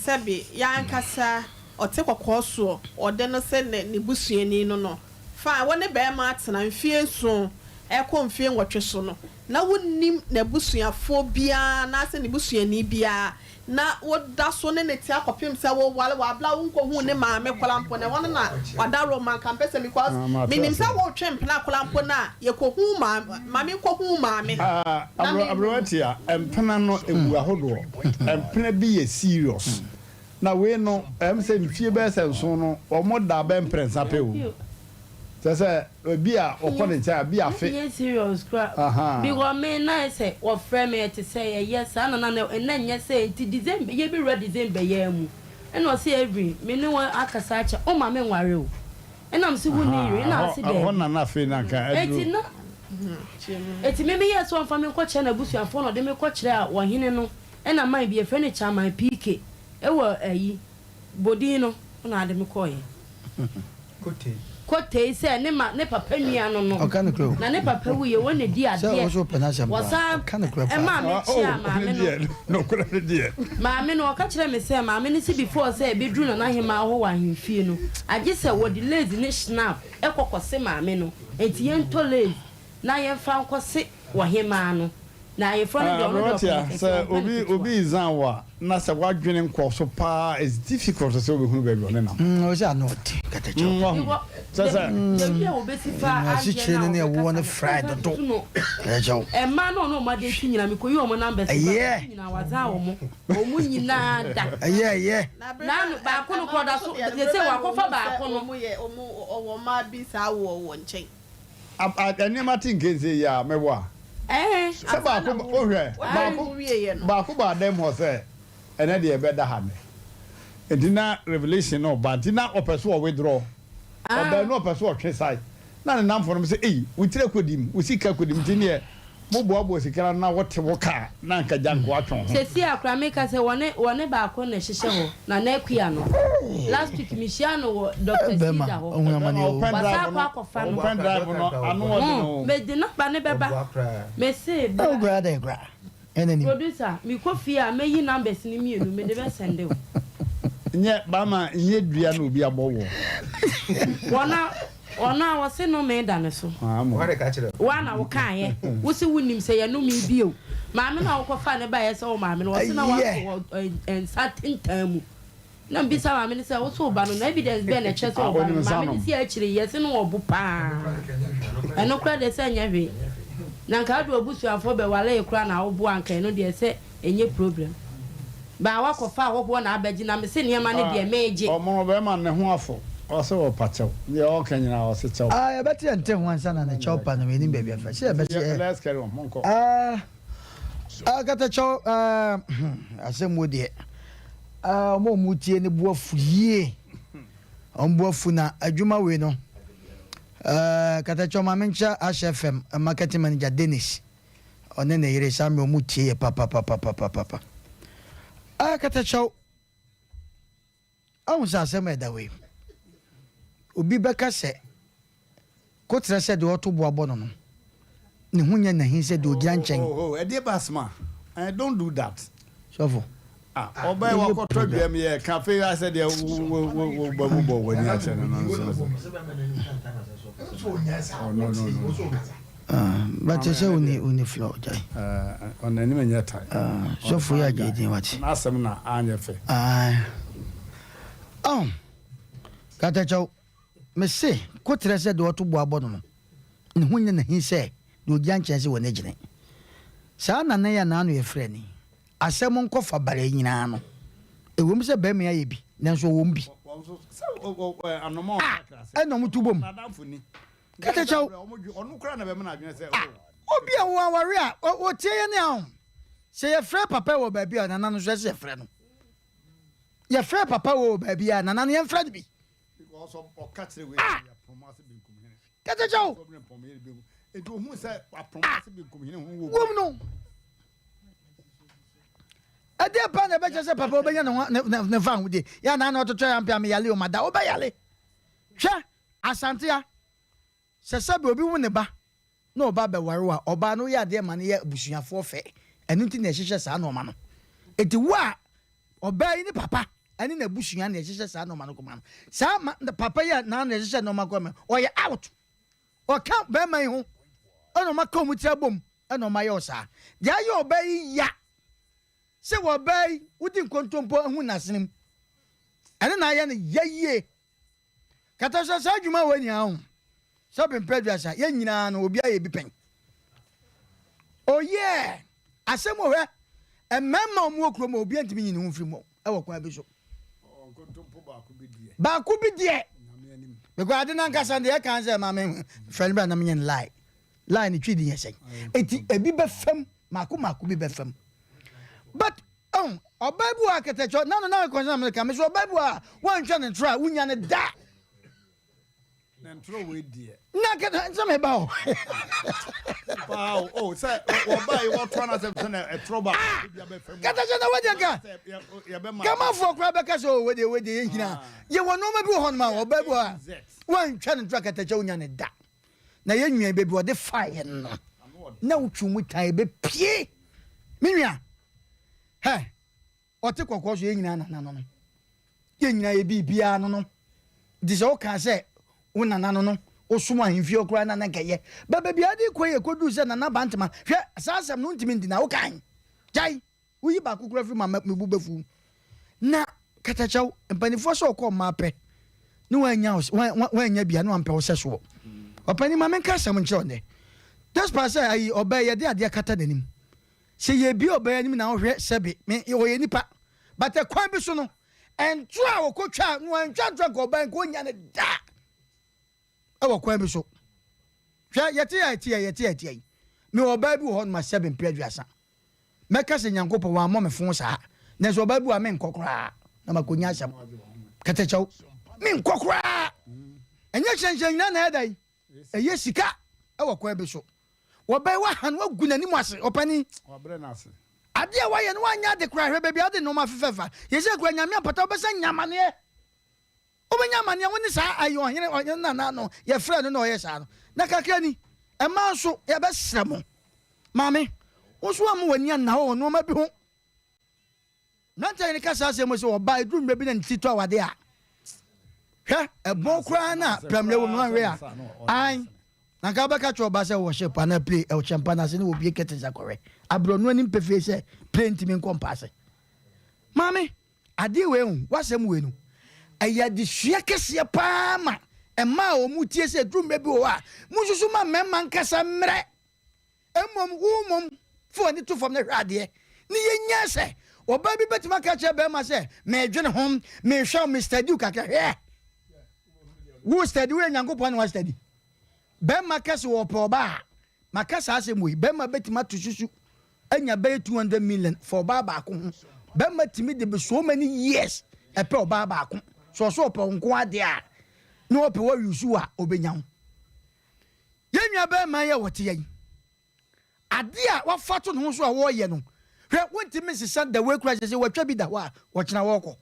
sebi ya nkasa ote kokko so ode no se ne busuani no fa wone be ma atena mfie nso ekọ mfie nwotwe so no na wonnim na busuafo bia na se ne busuani bia na woda so ne ti akopim se wo wale wa bla wo nko hu ne maame kwalampo na wona na wada roman campus because minim se wo twempla kwalampo na ye ko hu maame ko hu maame abrotia empena no ewu ahodo empena bi ye serious na we no se mfie be se nso no omoda be mprensa pe o sasa bi a okone cha bi afi ye serious cra because me na say wo frame me to say yes ana na enye say ti December ye be ready December ye mu and o say every me no akasa acha o ma me nware o and am see woni ire na see there na na afi na ka eti na eti me yes so fa me ko che na busuafo no de me ko kire a wo hene no and am man bi e friend chairman PK e wo ayi bodi no na de me ko ye kote se ne papa nua no na ne papa wuye wona di ade wasa ma me chia maame no kura ne die maame no ka kire me se maame ne si before se be dru na hema ho wa hemfie no age se wo di lazy ne snap ekokose maame no enti ye nto lazy na ye fa nkose wo hema no na ye fro no de so obi izanwa na se wadwene nkoso pa is difficult to say we hunu baby on na o ja not katacho sasa ye obesi fa aje chene ne wo na fried do ejo e ma no ma de fi nyina me koyi o mo number nyina waza o mo nyina da ye na ba ko no koda so de se wa ko fa ba ko no mo ye o ma bi sa wo nchen ani ma tinkense ya mewa ba ko ohwe ba ko ba dem ho se ene de be da ha me edina revelation no ba dina opeso withdraw oba no opeso otwesai na ne namfo no se we tire kodim we sika kodim tine mo boabo sikara na wote woka na nka janko atwon se si akra meka se wone ba ko na hyehye ho na na akua no last week mishiano wo Dr. Sida ho wasa kwa kofa no open drive no anu wo no me de na ba ne beba me se o gra de gra eneni producer mi ko fi a me yi numbers ni mienu me de be send o nye bama nye dua no obi abowo ona wose no me da ne so ware ka kire wana wo kan ye wo se wonim se ye no mi bio maame na wo kofa ne ba ye se wo maame no wose na wa en certain time na mbisa maame ne se wo so ba no na evidence be na che so ba maame ne se akire ye se no obu pa eno kra de se nya hwe na nka do obusu afo be wale ye kra na wo bu anka eno de se enye problem ba wa kofa wo bo na abaji na me se ne ma ne de meje omo be ma ne ho afo ose wo pacho ye o kanyina o se chow ya beti ente ho ansa na chow pa no ni baby afa se beti let's carry on monko kata chow asem wo de mo mutie ne boafu yie on boafu na adwuma we no kata chow ma mencha HFM marketing manager Dennis one ne yire same mutie papa kata chow awon sa asem da we obi beka se kotre se de oto bo abono no ne hunya na hin se de ogira nchen e dey basma don't do that sofo obey wa ko to dwem ye cafe ya se de wo babu wani a chene no but you say uni flow jai on any menya time sofo ya je wati na asem na anya fe kata chow me se kotre se de oto bo abono no ne hunya na hin se de ogira nchen se wona gine sa na ya na anu ye frɛ ni asɛm nkɔfa bare nyina no ewom se ba me aye bi nanso wom bi anomo ɛnom tubom kata chow onu kra na be me na adwene se obi a wo aware a o tie ye ne ahom se ye frɛ papa wo ba bi a nana no so se frɛ no ye frɛ papa wo ba bi a nana no ye frɛ bi because of catch we promise be nkum kata chow edu hu se promise be nkum hene hu wo no ade pa na be se papa obenya ne fa hu de ya na na ototo ya mpia me yale o mada o ba yale hwe asante ya se sabe obi wu ne ba na oba be ware wa oba no ya de ma ne ya busuafo fe enu ti na ehihye sa na oma no eti wa oba yi ni papa ani na busua na ehihye sa na oma no koma no sa papa ya na na ehihye na oma koma o ya out o ka be man hu ono ma ka mu ti abom eno ma ya osa ya ya oba yi ya se wo bai wudi nkontompo hu nasenem ene na ya ne yeye kata so sa adwuma wani ahun so pempeduasa ye nyina no obi aye bi pen oye asem o hwe emema omu okro ma obi antimi nyine hu frimo e wo kwa bi so nkontompo ba ku bi die because ade na nkasa de e kan se ma me friend bra na me nyen lie ni twidi yesen eti ebi be fam mako bi be fam. But obabu akatecho na kwanya America me so obabu a wan twa ne try wunya ne da na ntro we die na ka some ba o wow say obai wo twa na se na etroba bia be fam katecho na wadi ka kama fo kra be ka so we de hina ye wono ma bi ho ma obabu a wan twa ne try katecho wunya ne da na ye nwia be bi o de fire no na utwu mu tai be pie menwia hey ote kokwo so yenyina na no yenyina ye bibia no di se o kan se una na no osuma himfi okura na nkeye baba bia de koye kodu se na bantama hwe asasem no ntimi ndi na o kan jai uyi ba kokura fi mama mebu befu na katachaw empanifo so ko mape ni wanya bia no ampe wo se so opani mama nka sam nche ne this person ayi obey ye de ade kata nanim se ye bi obey nim na ohwe sebe me oye nipa but e kwan bi so no entwa okotwa no entwa ko obey ko nya ne da e wo kwan bi so hwa yeti me obey bi ho no ma sebe mpeduasa meka se nyankopo wa mo me fon sa na so obey bi wa me nkokora na makonya asam katechaw me nkokora enye chenchen na edai eye sika e wo kwan bi so wobai wa han wa gunani mu ase opani wabre na ase ade a waye no anya de kra hwe bebia de no ma fefefa ye se kra nyame apata obesa nyamane obanyamane woni sa ayo hene na no ye frɛ no na oye sa no na kakra ni e ma so ye be sremo mame wo so am wani na ho no ma bi ho Mmrantehene ka sa asem so oba eduru mbe bi na ntito awade a hwe ebon kra na pramle wo no anwe a an na ka ba ka cho ba se wo ship na play el champana se ne obi ekete zakore abro no ani mpefe se play ntimi nkompase mami ade we hu wasem we nu aya di hwe kese pa ma ema o mu tie se eduru mbe bi wo a mususu ma memma nkasa mre emom fo ni to from the rade ni yenya se oba bi betima ka che be ma se me dwene hom me hwa Mr. Du kaka he wo study we nyankopon wa study be ma ka se wo po ba ma ka sa ase moyi be ma betima to susu anya be 200 million for ba ko be ma timi de be so many years e pe oba ba ko so po nko ade a no pe wo yusu a obenya yenwa be ma ye wote yen ade a wa fato no so a wo ye no hwe wonti me sisa da we kura se watwa bi da wa wo kina wo ko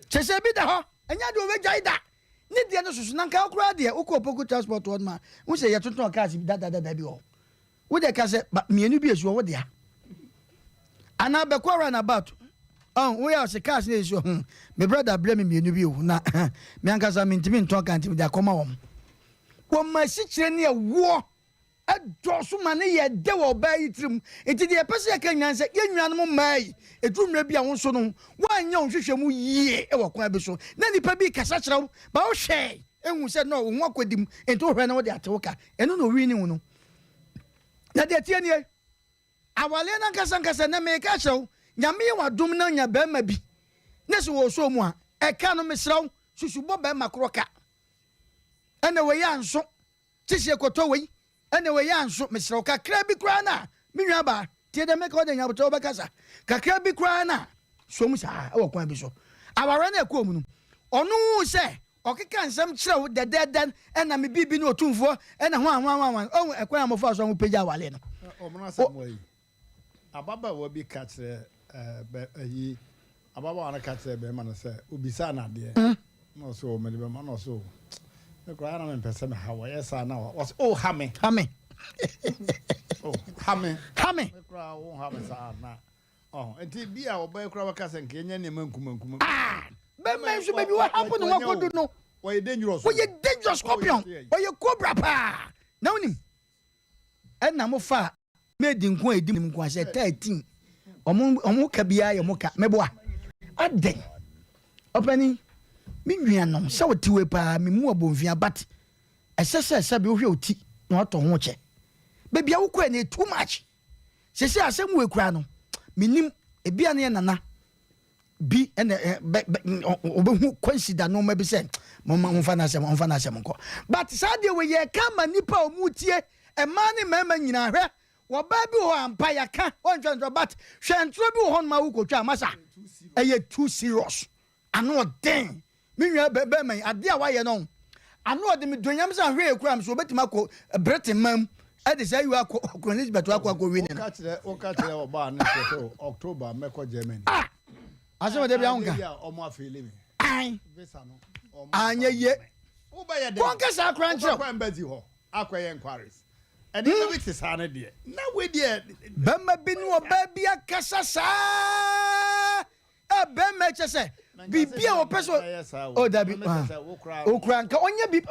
se bi da ho enya de we jai da ni de no susu nan ka kura de ukopoku transport won ma wo se ye tonton cars bi da bi ho wo de ka se mienu bi esu wo de a ana be kwa run about we are se cars ne esu me brother blame me mienu bi o na me ankasa me ntimi nton kan ntimi da koma wo ma si kire ne wo adosu mane ye de wo ba yitrim enti de pese ye kan nyanse ye nnuanom mai edumre bia wo so no wanya ohwehwe mu yie e wo kwa bi so na nipa bi kasa kyerɛw ba wo hwɛ ehu se no wo akwadim enti wo hwɛ na wo de atewoka eno no wi ni hu no na de tie nie awale na kasa na me ka kyerɛw nyame ye wadom na nya ba ma bi ne se wo so mu a e ka no mesrɛw susubɔ ba ma kroka ene we ya nso tihye koto we ene we ya nso mesrɛw kakra bi kra na me nwa ba tie de me ka de nya boto ba kasa kakra bi kra na so mu sa e wo kwa bi so awara na ekɔ mu no ɔno se ɔkeka nsɛm kyerɛw dededan ɛna me bibi no otumfo ɛna ho anwan ɔhu ɛkwan amofo so ho pagya awale no ɔmona samwa yi ababa wo bi ka kyerɛ yi ababa wana ka kyerɛ be ma no sɛ obisa na de no so me de be ma no so me kra na me pese me hawo yesa na was hame me kra wo hame sa na enti bia oba kra waka se nke nya ne mankumankum be menso baby what happen no wakodu no we dangerous scorpion we cobra pa na unim enna mo fa made nko edim nko ase 13 omo ka bia ye mo ka meboa aden opani mi nuanom se wotiwe pa mi mu abonfia bat esese be wo hwe oti na oto ho che baby a wo kwa na too much sese asem we kura no minim ebia na nana bi ene obehu consider no ma bi se mo mfa na asem nko but sadie we ye kama nipa omutie e ma ne mama nyina hwe wo ba bi ho ampa ya ka ontwentro but hwentro bi ho ma wo kotwa masa eye too serious ano den me nwa be man ade a wa ye no ano de me donyam sa hwe ekura so obetima ko Britain mam e de say you are Elizabeth akwa ko win no o ka kire oba na so October meko Germany asema de bia unga omo afele me ai visa no anya ye wo ba ye de konka sa kranche kwa embassy ho akwaye inquiries and if it is an idea na we there bema binu oba bia kasa sa bema chese bibia wo peso o da bi okra nka onye bi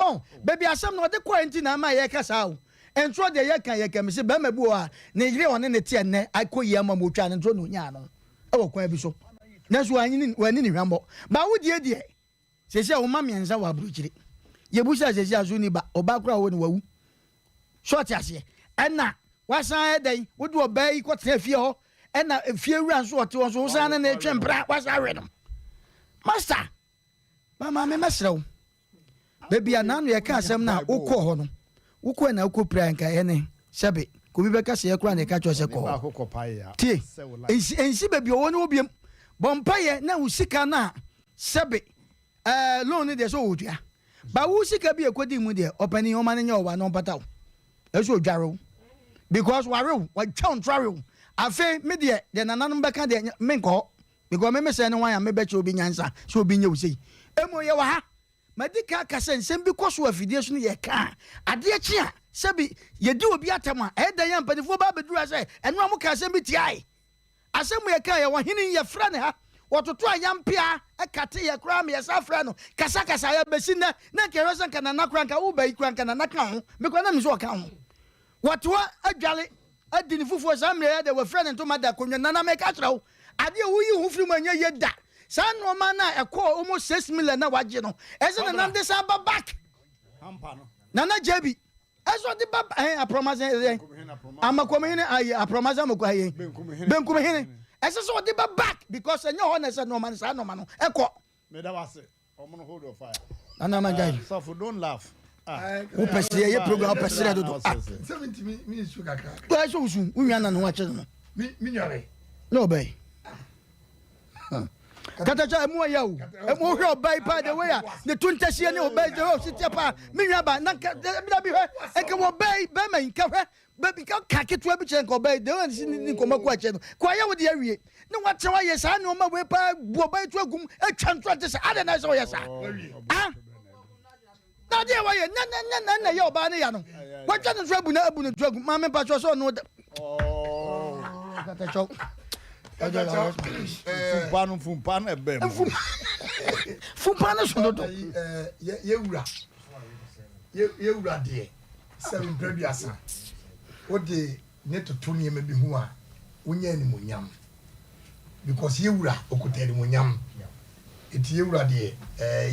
baby asem no de quarantine na ma ye kasa o entro de ye kan me se bema bi o a ne yire one ne tie ne akoyi ama mo twa ne ntro no nya no e wo kwa bi so na so wani ni hwambo ba wo die sese wo ma mienza wa bruchire ye busa sese azu ni ba oba kura wo ni wawu short ase ena wasan edan wo do oba yi kwotena fie ho ena fie wura so ote wo so wasan na twempra wasan we no master mama me mesrew baby ananu ye ka asem na ukọ ho no ukọ na ukọ pra nka ene sebe ko bi beka se ye kura na ka cho se ko tie ensi baby wo ni obiem bompaye na usika na sebe loan de so odua ba usika bi ekodi mu de opani o mane nya owa no pataw eso dwaro because ware wa twon travel afi me de nananom beka de menko because me say ne wan ya me beche obi nyansa so obi nya usei emo ye wa ha madika kasa nsem bi koso afidie so ne ye ka ade achi a sebi ye di obi atama e da ya mpanifo ba beduru ase eno am ka asem bi ti ai asɛm yɛ ka yɛ wɔ hene yɛ fra ne ha wɔtoto ayampia ɛkate yɛ kora me yɛsa fra no kasa yɛ bɛsi na kɛhwɛ sɛ nka nana kora nka woba yi kora nka nana ka ho mekora na me so ɔka ho wɔtoa adwale adi ne fufuo saa mmerɛ yɛ de wɔfrɛ ne ntoma da konwa nana meka kyerɛ wo adeɛ woyi ho firi mu anyɛ yɛ da saa nnoɔma no a ɛkɔɔ almost 6 million na wagye no ɛsɛ nanam de saa ba back nana gyabi ɛsɛ ɔde ba aprɔmase amakomhene ayɛ aprɔmase amakɔ ayɛ benkumhene ɛsɛ sɛ ɔde ba back because ɛnyɛ hɔ na ɛsɛ nnoɔma no saa nnoɔma no ɛkɔ nana magyae so don't laugh wopɛsɛ yɛ program wopɛsɛ dodo 70 minutes kakra ɛsɛ wosu wonwa na no wakyɛ no minyare na ɔbɛi katacha emu ya o emu hwe obai pa de we ya ne tuntasie ne obai de o sitia pa me nwa ba na da bi hwe enke obai ba man ka hwe ba bi ka kaketu abi chen ko obai de o ni ko maku ache no ko ya wo de awie ne wa che wa ye sa ne o ma we pa bu obai tu agum atwa nto ate sa ade na so ye sa ah na de wa ye na ye obai ne ya no wa twa ne so abu ne tu agum ma me pa so no oh katacha Fumpano ebe Fumpano sododo yewura de 7 previous o de ne to tuni me bi hu a wonya ni monyam because yewura okotari monyam eti yewura de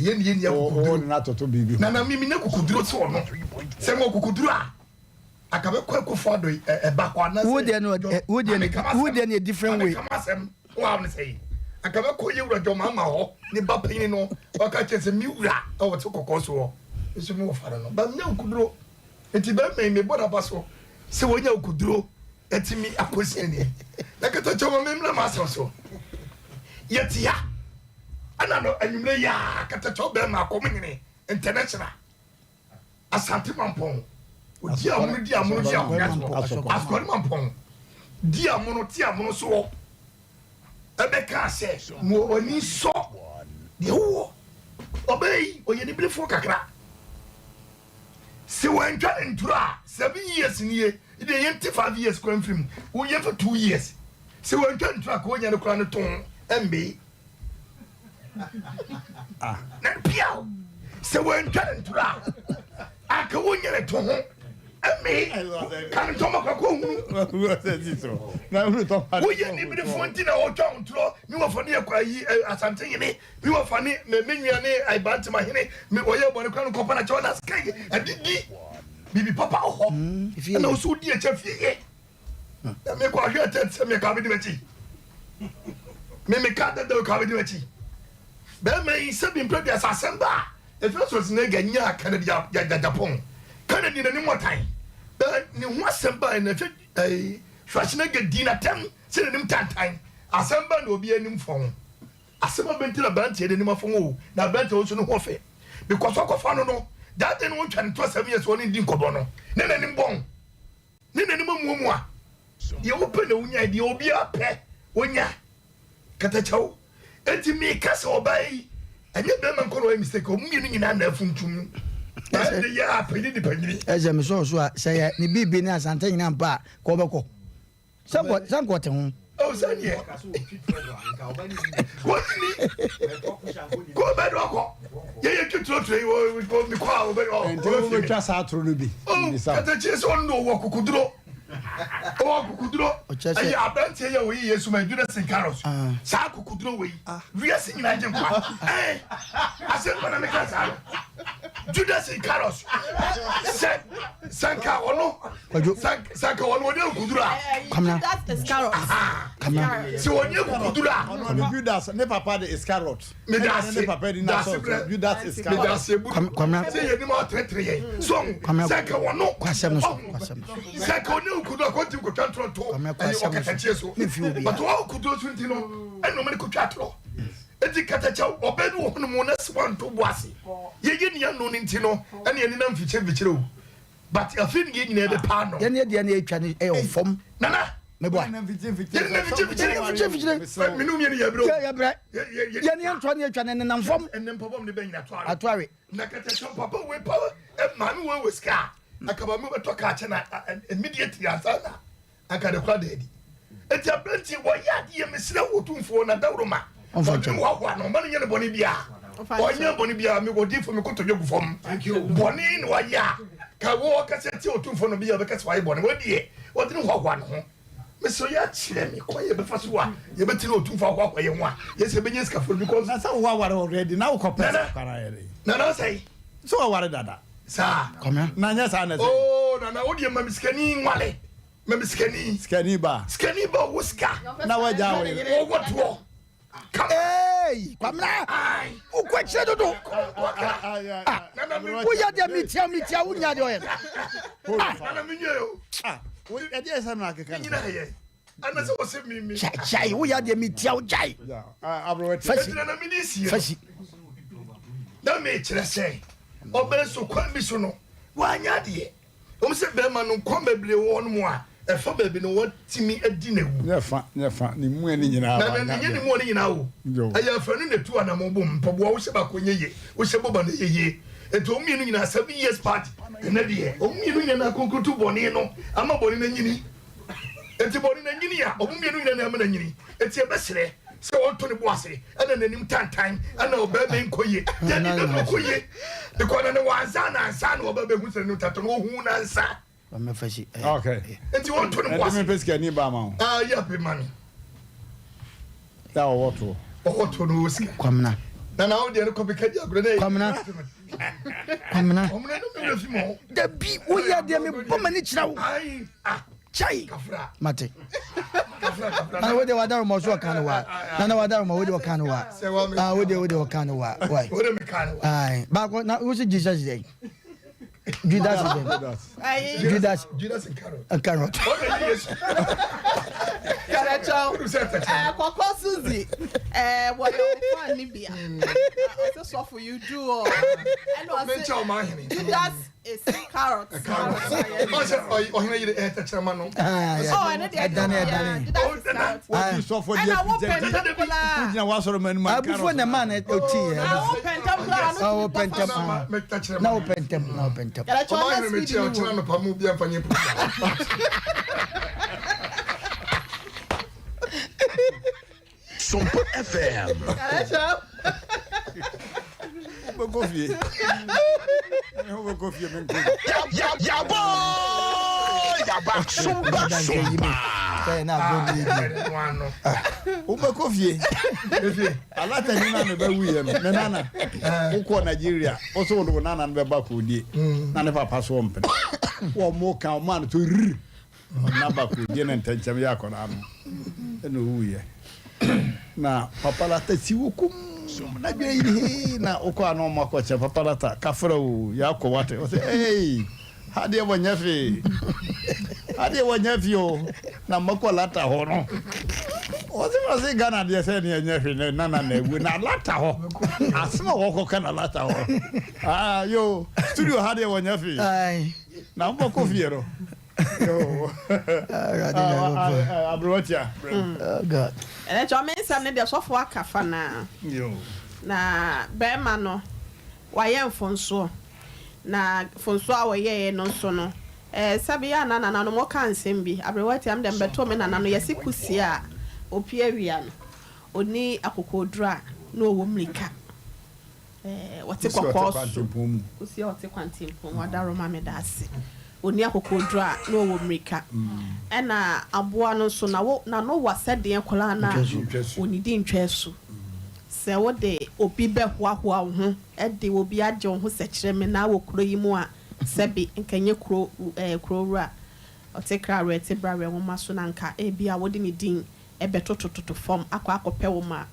ye ni akukuduro na toto bibi na mimi ne kukuduro so no se mo kukuduro a akabe kwa fodo eba kwa na wo de no different way wa am say akabe ko yewura joma ma ho ni ba pin no waka chese mi wura o wo to kokoso eso mi wo fara no ba nya kukuduro eti ba me boda baso se wonya kukuduro eti mi akosi ni na kata choma me mna ma so yeti ya ana no anwumre ya kata choba ma ko mnyene international asante mampon di amono askori mampon di amono ti amono so ebe ka se mo oni so de wo obey oye ni brefo kakra se wantwa ntura 7 years ni ye de yenti 5 years ko mfim wo ye for 2 years se wantwa ntura ko nya ne kura ne ton mb na piao se wantwa ntura aka wo nya ne ton Emi, kan toma kwa Oye ni bi fonti na ojo ntro, mi wo fani akwa yi asante yini, mi wo fani me menuane ai bantima hene, mi oye bone kwa no kopa na chona sky, adidi. Bibi papa oho. Na osu di e chefie. Na me kwa hwe tete me ka bi di mechi. Me ka de ka bi di mechi. Be me se bi mpre di asasem ba. E fe so se na ganya Canada Japan. Canada ni motan. Ni ho asɛmba na hwɛ hwashina gadina tam sɛ nim tantan asɛmba na obi anim fɔn asɛmba bɛntira bantie de nim afɔn o na bantie o so no ho fɛ because akɔfa no that day no twa ne to 7 years woni di nkɔbɔ no ne na nim bɔn ne na nim amuamu a ye open na wonya de obi apɛ wonya katachaw enti mi kasa obai anya be man kɔrɔ mistake o mu ni nyina na afuntum ɛsɛ me so a sɛ ne bibi ne asante nyina mpa a kɔbɛkɔ sankɔ te ho ɛyɛ aberanteɛ yɛ wɔyi yesu ma Judas Iscariot saa kokuduro wɔyi wiase nyinaa gye nkwa asɛm na meka saa no Judas Iscariot sanka wɔno wɔde kokuduro a Judas Iscariot sɛ wɔnyɛ kokuduro a Judas ne papa de Iscariot ne papa de na Judas Iscariot sɛ yɛnim ɔtrɛtrɛ yɛn so sanka wɔno sanka wɔne kokuduro akɔntim kotwa ntoronto ɔkatakyie so but wɔn kokuduro so nti no ɛnum ne kotwa atoro eti katakyɛ ɔbɛ bi wɔ hɔ nom na siwa nto bo ase yɛyɛ nia no ne nti no ɛne yɛne nam fikyire o but afei ne yɛ nyinaa bɛ paa no yɛne deɛ ne atwa ne ɛyɛ ɔfam nana meboa yɛne fikyire minnu yɛ ne yɛbrɛ yɛne yɛntoa ne atwa ne nenam fam ɛne mpɔbɔm ne bɛ nyina atoare na katakyɛ papa wei pa maame wei wɔ sika akaba mi bɛtɔ kaa kyɛ na immediately ansa na aka de kora daadi eti abranti wo ya de mesira wotumfo na dawroma wa no man nyane boni bia onya boni bia me go di fo me ko to dwogu fom boni no ya ka wo ka se ti wotumfo no bia be ka so ayi boni wo die wo de no wa no ho meso ya chire me ko ye be fa so a ye be ti no otumfo akwa ye ho a ye se be nye ska for because na sa wo ware already na wo ko pesa kara ye na say so wo ware dada sa come na nya sa na say oh na wo de ma miskani nwale ma miskani skani ba wuska na wa ja wo what wo hey kwamna ukwechire dodo wo ya de mitia wo nya de oye na minyo wo e de esa na akeka nyina ye ana se wo se mimi chai wo ya de mitia wo jai abrowati na minisi fashi na me kire se obere so kwan bi so no wa nya de o se be ma no kwan bebre wo no mu a e fa baby no what timi adi na wu ne fa ni mu ani nyina na na ni mu ani nyina wo aya fa no netu ana mo bom mpaboa wo se ba konye ye wo se boba na ye eto mi no nyina 7 years party na de o mi no nyina na konkutu boni no ama boni na nyini enti boni na nyini ya o mi no nyina na ama na nyini enti e besere se won to ne boase ana nanim tantan ana oba be nkoye ya ni be koye de ko na ne wanza na ansa na oba be hu se no tato no hu na ansa me fashi okay enti won to ne boase me peska ni ba ma ya pe mani ya woto no uski kwamna na o de no ko be kaji agro na kwamna omna no me fi mo da bi wo ya de me boma ni kira wo ai chai kafra mate kafra na wo de wadaro mo so kan wa na wadaro mo wo de kan wa wo de kan wa why wo de me kan wa ai ba ko na wo se Jesus dey Judas and carrot. A carrot. Koko Suzy. What you find Libya? That's what for you do. And Judas is carrot. Oh, you need to touch a man. Oh, and then what you saw for the was a man. I prefer the man at OT. Oh, pentam. No pentam. Sompa FM. Alata ni na be wuye me nana ukọ Nigeria oso do nana be ba ko die na ne papa so mpe wo mo ka man to rir na ba ko die na ntanchem ya ko na no eno wuye na papa la ta si wokum na gbe yi na ukọ ano ma ko che papa la ta kafra o ya ko wate o say hey hade wonyafi o na mako lata ho no o se Ghana de se ne nyafi na na ewu na lata ho asema wo ko kana lata ho yo studio hade wonyafi ai na mako fiero yo abrotia oh god and jo me nsam ne de sofo akafa na yo na be ma no waye mfonso na fonso a waye no nso no sabia na no mo kan sembi abrewati am dem beto me na no yesi kusia opia wia no oni akokodura na owo mlika wote kwakwaso kusia wote kwantimpom wadaro ma me dase oni akokodura na owo mlika na aboa no so na no wasede kola na oni di ntweso se wo de obi be hoahoa ho de obi agye ho sekire me na wo kuro yi mu a sebi nkanye kuro wura otekra rete brawe wo maso na nka bia wo de ni din ebetotototo form akopɛ wo ma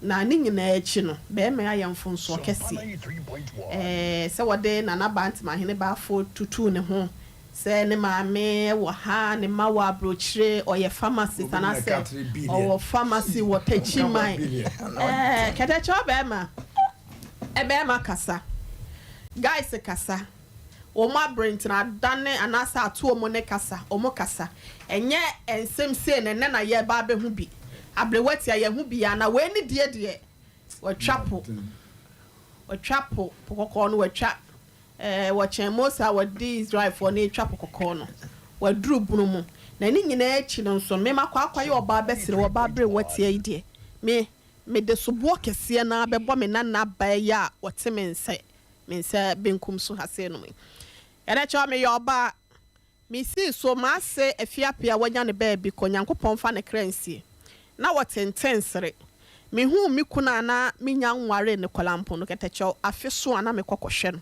na ni nyina achi no be me ayamfo nso kɛse se wo de na bant ma hene ba fo tutu ne ho se ne maame wo ha ne ma wa brochire oye pharmacy sana se o pharmacy wo tachi mai kete cho be ma kasa guys kasa o ma brent na dane anasa atu o mo ne kasa o mo kasa enye ensem se ne na ye ba be hu bi abrewati ye hu bi ya na we ni de wo twapo pokoko no wo twa wo chen mosa wo di Israel for na twapo kokko no wo duru bunu mu na ni nyina echi no so me makwa ye oba besire oba bre watie ide me de sobo kese na bebo me na ba ya wote me nse benkum so hase no me ere cha me yoba me si so ma se afiapia wanya ne ba bi ko Nyankopon fa ne kransie na wote intensere me hu mi kuna na me nya nware ne kolampo no ketecho afeso ana me kokohwe no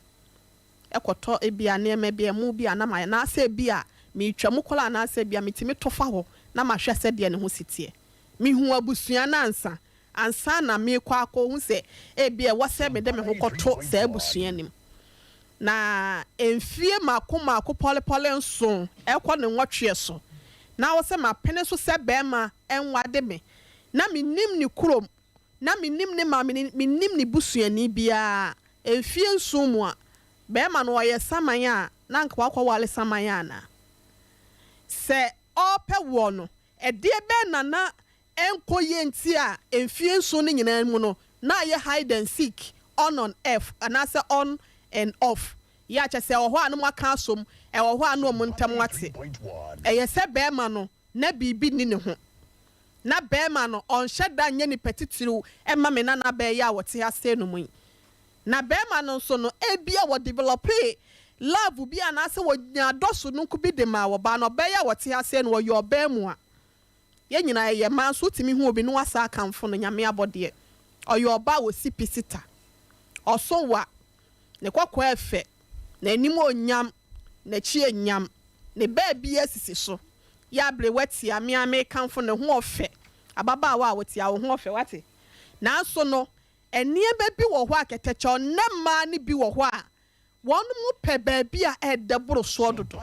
ekoto ebia na eme bia mu bia na ma na ase bia me twam kola na ase bia metimi tofa ho na ma hwe se de ne ho sitie me hu abusua na ansa na me kwa akọ hu se ebia wose me de me ho koto se abusua nim na enfie mako pole nso ekọ ne nwotwe so na wose ma pene so se bema enwade me na minim ni kurom na minim ne ma minim ni busuani bia enfie nso mu a bema no ye samanya na nka wakọ wale samanya na se ope wo no ede be na enkoye nti a enfie nso ne nyina mu no na ye hide and seek on f and answer on and off ya cha se oho anu aka asom e oho anu omu ntam wate e ye se bema no na bibi ni ne ho na bema no on sheda nye ni petitiru e ma me na be ya wote ase no mu na bema no so no e bia wo develop love bi anase wo nya doso no ku bi de ma wo ba no be ya wote ase no wo yo ba mu a ye nyina ye man so timi hu obi no wasa kanfo no nyame abode oyo ba wo sipisita oso wa ne kwakwa efe na anim onyam na chi enyam ne ba bia sisi so ya bre wati ame kanfo ne ho ofe ababa wa wati a wo ho ofe wate na so no enie ba bi wo ho aketecho ne ma ne bi wo ho a won mu pe ba bia e deboro so dodo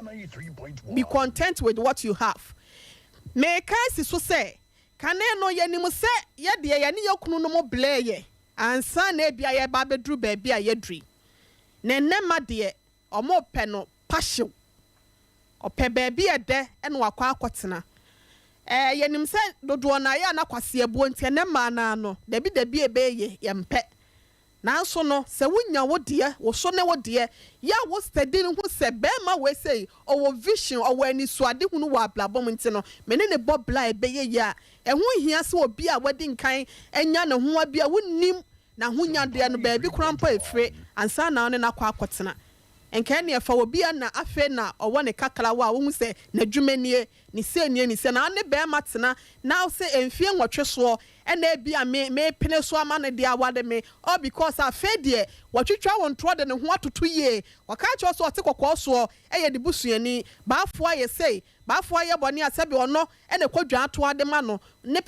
be content with what you have me kan si so say kane no yanim se ye de ye ne yakunu no mo bleye ansa na bia ye ba bedru ba bia ye dri ne nema de omo pe no passion ope ba bia de ene wakwa akotena yanim se dodo na ya na kwase ebuo ntia ne ma na no dabi ebeye ye mpe na so no se wunya wo de wo so ne wo de ya wo steady hu se be ma we say o vision o ani so ade hu no wa blabom nti no me ne bobla ebeye ya ehu hia se obi a wadi nkan enya ne ho abi a wonnim na hunya de no ba bi krampa efre ansa na ne na kwa akotena enka ne fa obi na afe na owo ne kakala wa wo hu se na dwumanie ni se na ne be matena na se enfie nwotwe so ena bia me pene so ama ne de awade me all because afe de watwetwa won tro de ne ho atoto ye waka cho so ote kokko so eye de busuani baafo aye sei baafo aye boni asabe ono ena kwadwa ato ade ma no ne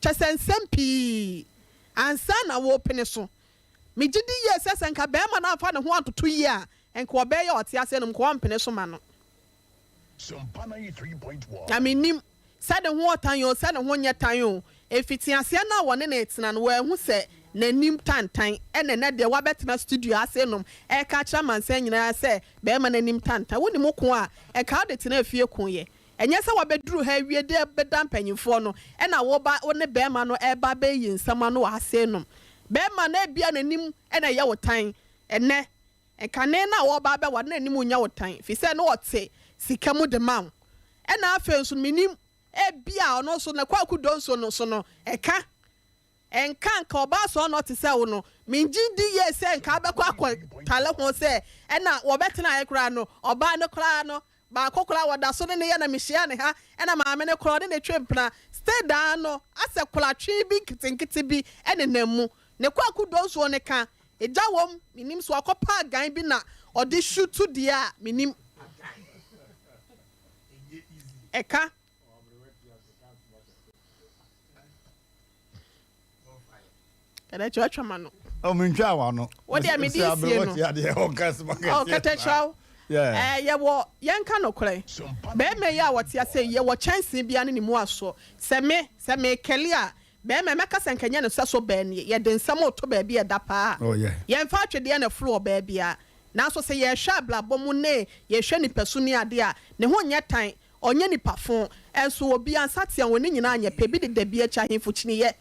chesensem pi ansa na wo pene so me gidi ye sesenka be ma na afa ne ho atoto ye a enka obe ye ote ase no ko mpene so ma no Sompa 93.1 aminim sade ho otan yo sade ho nye tan yo efiti ase na wone na etina no wa hu se nanim tantan ene na de wa betena studio ase nom e ka cha mansa nyina se be ma nanim tantan woni mo ko a e ka de tena afie ko ye enye se wa beduru ha wie de bedam panyimfo no e na wo ba woni be ma no e ba be yinsama no ase nom be ma na bia nanim e na ye wotan ene e kane na wo ba be wa nanim unya wotan fi se no wote sika mu de ma e na afa nso minim e bia ono so na kwaku donso no so no eka enka nka oba so no te se wo no minji di ye se nka abekwa akwa tale ho se e na wo betena ye kra no oba no kra no ba kokora wada so ne ye na mihia ne ha e na maame ne kra ne twempna stay down no ase kra twi bi kitinkiti bi e ne namu ne kwaku donso ne ka eja wom minim so akopa gan bi na odi shutu dia minim eka kada chwa mano o minja wa no wo de me di sie no o kata chwa ye wo yanka no kure be me ya wote ase ye wo chance bia ne mu aso se me kele a be me meka senkanya ne so be ne ye de nsam oto ba bia da pa ye mfa twede na floor ba bia na so se ye hwa blabom ne ye hwe ni pesuni ade a ne ho nye tan onye ni pafon enso obi ansate an woni nyina anye pe bi de da bia cha hemfo chini ye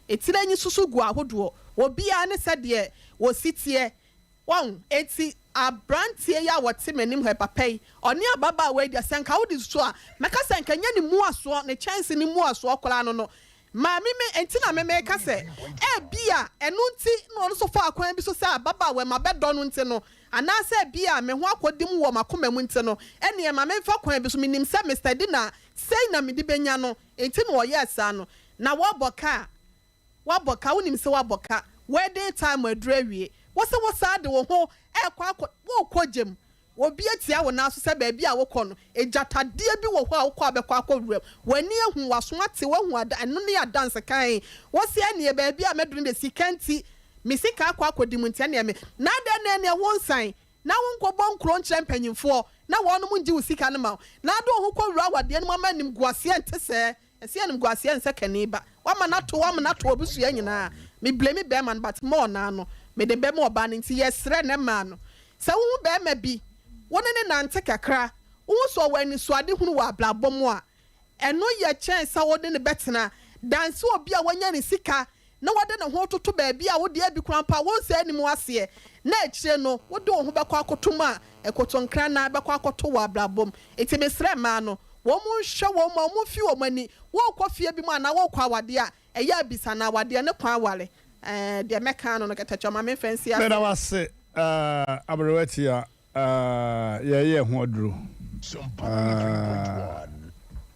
etira nyi susu gu ahodo obi a ne sede wo sitie won eti abrantie ya wote manim he papa yi oni ababa we dia senka wo di so a meka senka nya ni mu aso ne chance ni mu aso kola no ma me enti na me ka se e bia enu nti no so fa akwan bi so se ababa we ma bedo no nti no ana se bia me ho akodim wo makoma mu nti no ene ma me fa kwan bi so minim se Mr. Dina sei na me di benya no enti no yes ano na wo boka wonim se wo boka wedding time adrewie wo se wo sa de wo ho e kwa wo kojem obi atia wo na so se ba bia wo kɔ no ejatade bi wo ho a wo kɔ abekɔ akɔwuram wani ehu waso ate wo hu ada eno ne dance kan wo se ene ba bia meduru de sikanti misika akɔ akɔdim ntia ne me na da ne wo nsan na wo nkɔ bɔ nkro nkyerɛ mpanyimfo na wo no munji wo sika no ma na do ho kɔ wura wade no ma nim guase ente se ese nim guase ense kaniba wa ma na to obusua nyina me blame be man but more na no me de be mo ba nti yesre ne ma no se wo be ma bi wone ne nante kakra wo so wani so ade hunu wa blabom a eno ye chen sa wode ne betena dance obi a wanya ne sika na wode ne ho toto ba bi a wode abi krampa won se anim ase na ekire no wode ho bekọ akotom a ekotonkra na bekọ akoto wa blabom eti mesre ma no wo mu hwe wo mu fi wo mani wo kɔ fie bi mu ana wo kɔ awade a ɛyɛ abisa na awade ne kɔ awale de meka no no ketacho ma me fancy a bera wase abrewati a ye ho aduro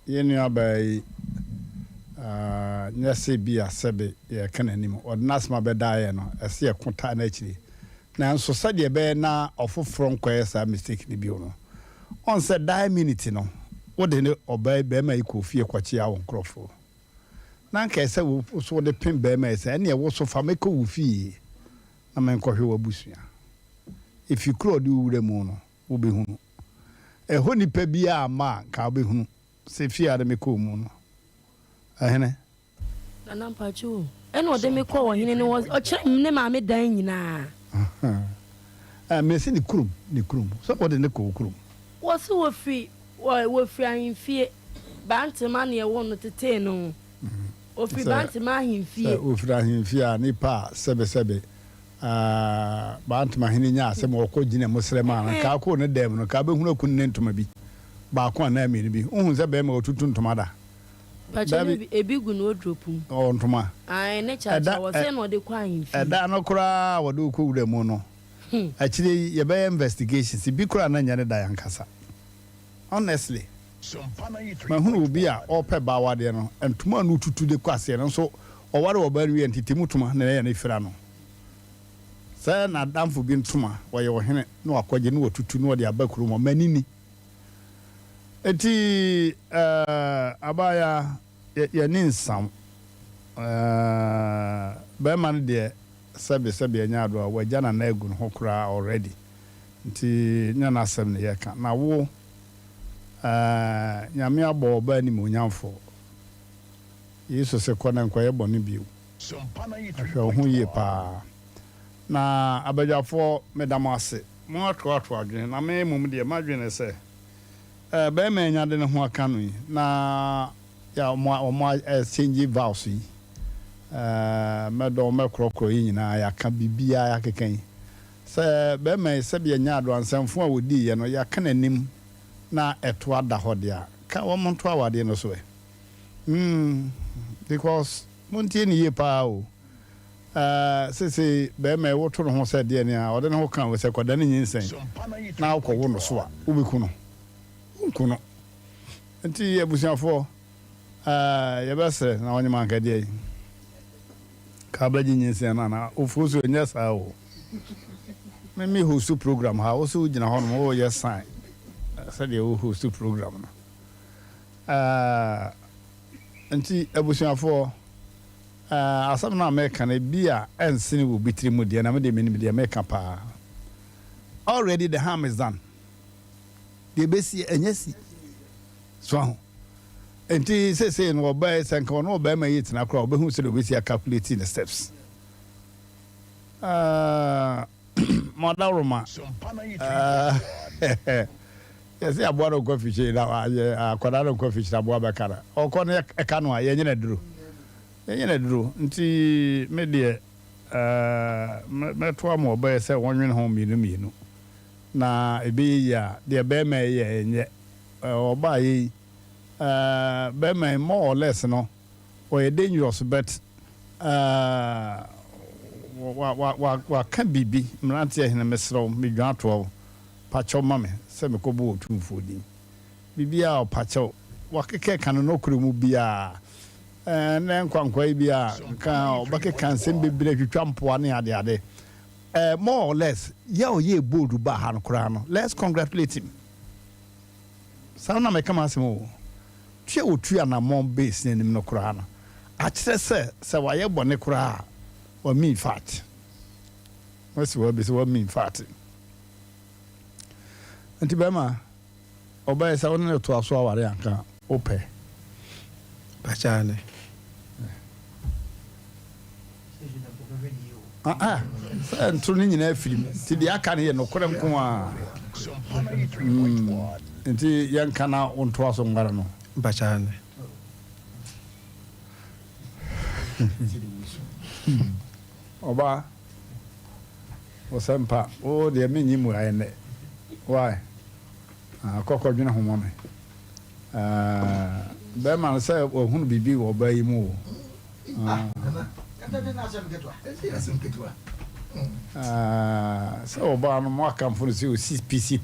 ye ni abai nyase bi asebe ye kana nim ordinance ma bedaye no ɛse ye kota na akiri na nso sade be na ofoforo nkoye sa mistake ni bi no on said die minute no wode ne obai be ma ikofie kwachi a won krofo na nka ese wo so de pin be ma ese ene wo so fa meko wo fie na men kohwe wabusua if you crowd you wure mu no wo be hunu ho nipa bia ama ka be hunu se fie ade meko mu no ahene na mpachu ene ode meko wo hene ne wo kire ne ma me dan nyina mesi ni kurum so wode ne ko kurum wo se wo fi ahimfie bantima ne wo no tete no o fi bantima ahimfie o fi ahimfie a nipa sebe bantima hini nya asem wo ko gine musrema na ka ko ne dem no ka be hunu kun ne ntoma bi ba ko na mi ni bi ohun se be ma otutu ntoma da pa che ebi gu no dropum o ntoma ai ne cha wo se no de kwa ahimfie da no kura wo do ko wure mu no actually ye be investigations bi kura na nya ne da yankasa honestly ma hunu obi a ope ba wade no entuma no tutu de kwase no so o ware o ba wi entiti mutuma na ye na ifira no sa na damfo bi ntuma wo ye wo hene no akwaje no tutu no de abakuru mo manini eti abaya ye ninsam ba man de sebe nya do a wajana na egu no kura already nti nya na asem ne ye ka na wo nyame abo ba ni monyamfo yesu se kona nkoye boni biu ahwe ho ye pa na abajafo medamase mo atwa adwene na me mum de madwene se ba ma nya de ne ho aka no na ya mo exchange vows yi medo mekrokro yi nyina ya ka bibia ya kekan se ba ma se bia nya do ansamfo a wodi ye no ya ka nanim na eto ada hodia ka wo monto awade no so because montie ni ye pa o se be me woto no ho se de ne a ode no kan we se koda ne nyinsen na akwo no so a ubeku no nkuno nti abusiafo ye bese na onye man ka de ka ba nyinsen na ofuso nya sa o me host program ha o so gina ho no o ye sign said you host program no anti abusuafo asam na America na bia ensini wo bitiri mu de na me de me de America pa already the harm is done de besi enyasi so anti say no obai sanka no obai ma yit na kra obehu se de besi calculate the steps Madaroma yes, I bought a coffee shade. I could have a coffee shade. I bought a car. Or corner a canoe. Yen drew. Yen drew. Until media, met 2 more by say 1 year home, you know. na ebe ya de be me ye nye oba yi be me more or less no or dangerous but wa kan bibi Mmrantehene mesro me dwan to pacho mame se me ko bo otumfo din bibia o pacho wa keke kan no kuro mu bia na nkwankwa bia kan obake kan sem bibire twitwa mpoa ne ade more or less ye bold ba ha no kura no let's congratulate him sana me kama asemo tue otua na mon base ne nim no kura no a kire se wa ye bone kura or mean fat. What's what be so mean fat? Antibema obey sa wona to aso aware anka ope. Bachane. Ntro ni nyina film. Ti dia aka ne ye no kore nko a. Nti yanka na onto aso ngara no. Bachane. Oba Sompa o de me nyimu ayene why akoko dwene homo me be man say ohunu bibi wo ba yi mu so oba no mo aka mfunu si o 6 pc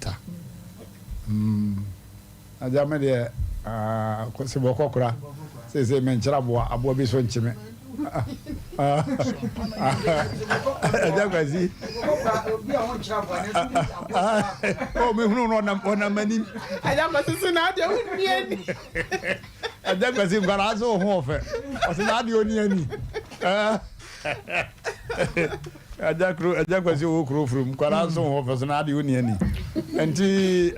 aja me de ko se boko kura se me nchira abo bi so nchime Ajakwasi. Oh, me hunu no mani. Ajakwasi na de oni ani. Ajakwasi ngara so ho ofe. O se na de oni ani. Ajakwasi wo kro frum ngara so ho ofe so na de oni ani. Enti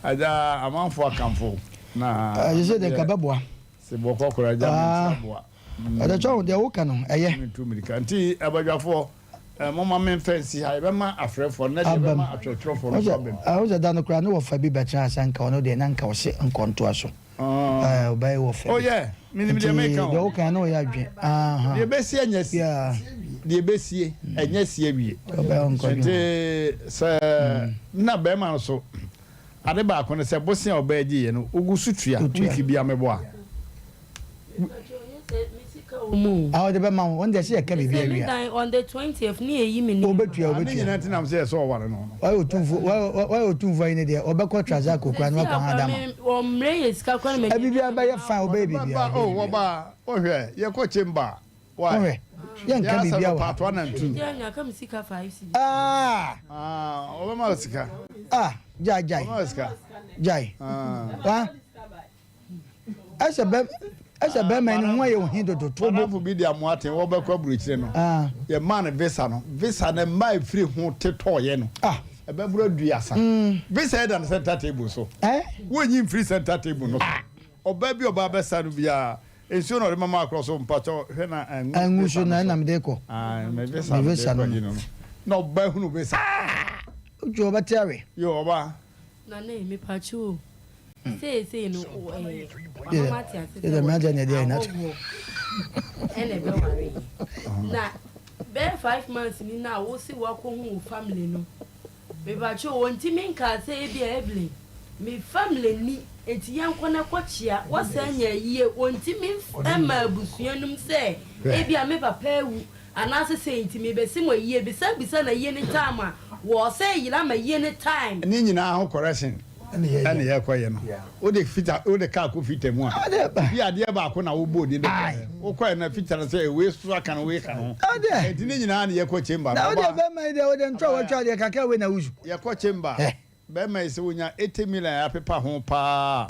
aja amanfo akamfo na je de kababwa se boko kora jam boa ada chawo de woka no eye tu mirika nti abadwafo mama men fancy ha be ma afrefo na de be ma atwotwofo no problem o je dan kora no wo fa bi betra asanka ono de nanka wo se nkonto aso obai wo fa oh yeah minim de make de woka no ya adwen de besie anyasi de besie anyasi awie nti se na be ma so ade ba ko ne se bosia obaji ye no ogusu tua wiki bia meboa de be ma won de se e ka bibia wi on the 20th ni eyi mi ni obetua ni na tinam se so ware no why otumfo ine de obekọ traza kokura no kwa adam o mre yeska kwa me bibia ba ye fa obebibia wo ba o hwe ye ko chimba why ye nka bibia wa part 1 and 2 ya nya ka misika 5 o ma sika jai wa asa be man nwa ye ohin dodo to bo bi dia mo aten wo be kwa buruchire no ye man visa na mai free ho teto ye no e be buru duasa visa e dan center table so wo nyi free center table no oba bi oba be sa no bia ensu no mama across so mpacho hwe na anguso na me de ko me visa no no ba hunu visa ujo ba tiare yo oba na me pacho say no the imagine there not ene be worry na be 5 months ni na wo si wa ko hu family no me pacho wonti min ka say bi ebele me family ni enti yanko na kwachia wasanya yie wonti min ema abusuanum say e bia me papa ewu anase say enti me be si mo yie bisa na yie ni time wo say yira ma yie ni time ni nyina ho correction ani ya kwa ye no o de fita o de ka ko fita mu a bi ade ba ko na wo bodi de o kwa na fita na say we so aka na we ka no enti ni nyina na ye ko chamber na o de be mai de o de ntwa wa twa de kaka we na wuzu ye ko chamber be mai se wonya 80 million ya pepa ho pa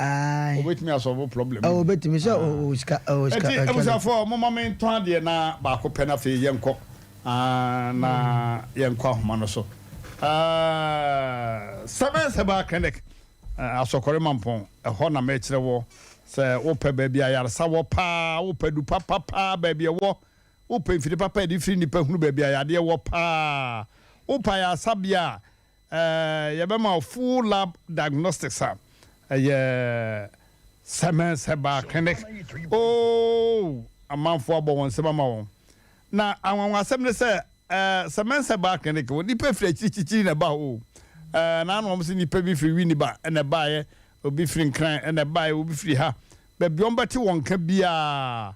o betimi asolve problem o betimi se o ska enti e for mama men ton de na ba ko pena fe ye nko na ye nko ahoma no so seba clinic asokore mampon ho na me kire wo se wo pe ba bia yaresa wo pa wo pe du papa ba bia wo wo pe firi papa di firi ni pa hunu ba bia yade wo pa wo pa ya sabia ye be ma full lab diagnostics ye seba clinic amanfo abo won seba ma won na anwanwa asem ne se semense ba clinic wo ni pe firi chichichi na ba o na no mo ni pe bi firi wini ba na ba ye obi firi nkran na ba ye obi firi ha be bi on beti won ka bia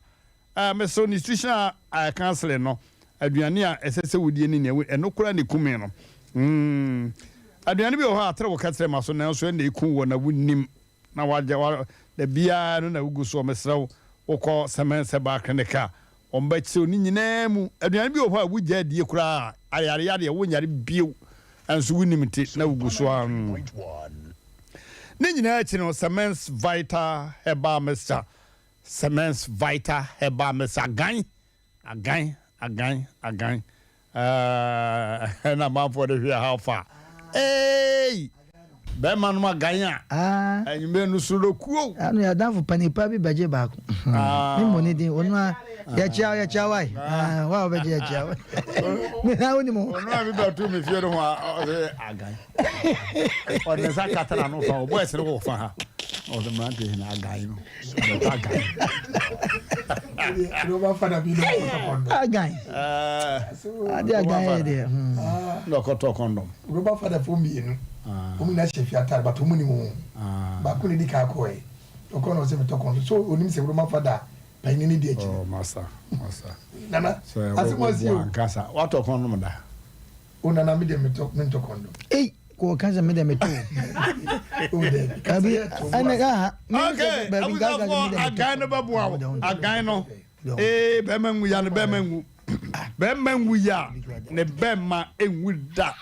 me so nutritional counselor no aduane a esese wodie ni ne eno kura ne kumi no aduane bi o ha atre wo ka tre maso na so na eku wo na wunnim na waje da bia no na wugu so mesrew wokọ semense ba clinica omba chi ni nyina mu aduane bi o ha wugya die kura ayare yare wo nyare bio anso wunimti na wugu so ni nyina chi no semense vital herbal mixture semense vital herbal mixture agan na ma for the how far hey be man ma ganya anyi me no so lokuo anu ya danfo panipa bi beje ba ko ni mo ni din onu ya cha wai wa beje ya cha me ha oni mo onu abi ba tu me fie no agan o ne zakata no fa o boy se no fa ha o de Mmrantehene agan no agan no ba fa da bi no agan ade agan de no ko to condom no ba fa da fo mi enu omi na chefi atar but omu ni mo ba ko ni di ka ko e o ko no se me to kondo so onim se ma fa da pa ni ni di echi oh masa nana asimo si o kasa what to condom da o nana mi de me to kondo ko kanza me de me to o de abi anaga okay agan no babu agan no be mangu ya no be mangu ya ne be ma enwu da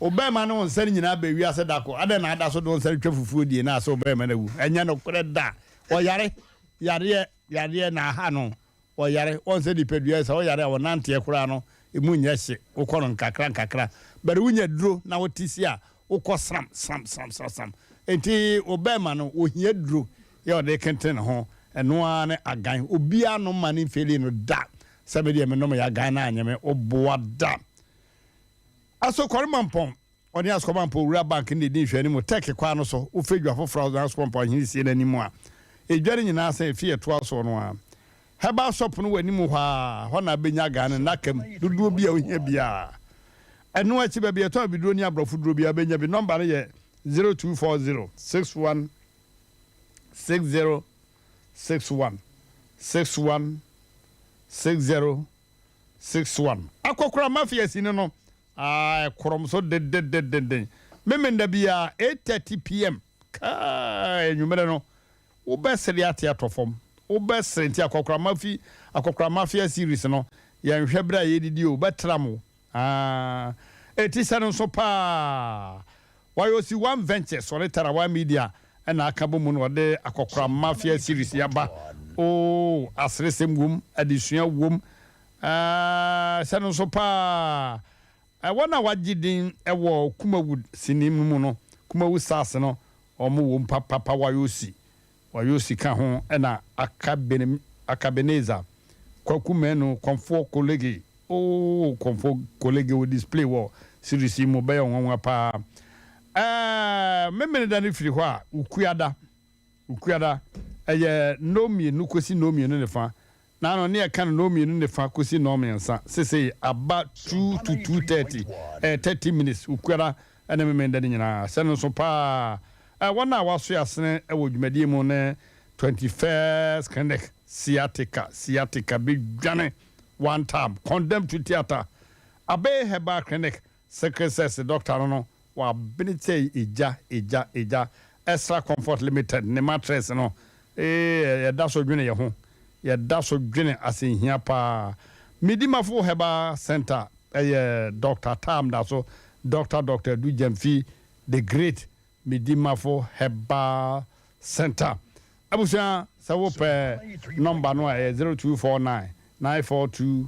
obema no nsari nyina ba wi ase dako ade na ada so do nsari twafufuo die na so obema na wu enya no kore da o yare na ha no o yare on se di pedua se o yare o nante ekura no emu nya hye ukoro nkakra bere wunya duro na wotisi a ukọ sram enti obema no ohia duro ye o de kenten ho eno a ne agan obia no mani feli no da sabe de me no ya agan na anyeme oboa da aso kwarimampon oni askomampon ura bank ni din hwani mu tek kwa no so o fedwa fofra o askomampon hinisi na nimu a edware nyina sa efie to aso no a heba shop no wani mu ho na benya gan na kam duduo bia ohia bia eno achi ba bia to biduro ni abrofo duro bia benya bi number no ye 0240 61 60 61 61 60 61 akokora mafia sine no krom so de memenda bia 8:30 pm kai nyumere no wo besri atia tofom wo besri ntia akokora mafia series no ya nhwe bra ye didi o betram etisa no so pa wayo si one venture so letara one media na akabo mu no de akokora mafia series ya ba asresem wom adisua wom sano so pa wana wagidin ewo Kumawood sinim mu no Kumawood sas no omo wo papa wayosi ka ho na akabeneza kwakumenu komfo colleague komfo colleague wo display wo series mu be won pa memene da ne firi ho a ukuada nomi nukosi nomi no ne fa na no ne kan nomi no ne fa kosi nomi nsa sese aba 2 to 2:30 30 minutes ukuada ene memene da ne nyina sene so pa wana waso yasene ewo dwumadi mu ne 21st connect sciatica big dwane one time condemned to theater abe heba clinic secretary doctor no wa benite eja extra comfort limited ne mattress no ya daso dwene ye ho ya daso dwene asenhia pa midimafo heba center Dr. Tam daso Dr. Dujemfi the great midimafo heba center abusia sawo pe number no 0249 942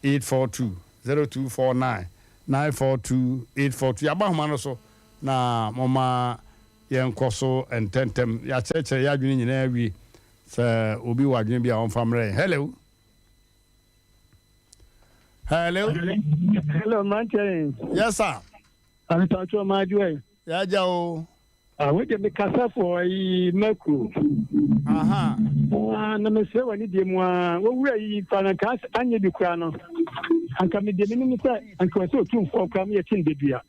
842 0249 942 842 abahoma no so na mama yenkoso ententem ya cheche ya dwene nyina wi se obi wadwene bia on famre hello Mmrantehene. Yes sir. I'm talking my way. Ya jao we get the casa for Mercury. Aha. Na me se wani de mo a wo wura yi fa na kas anye bi kura no. anka me de me say anka so tun fo kam ye tin de bia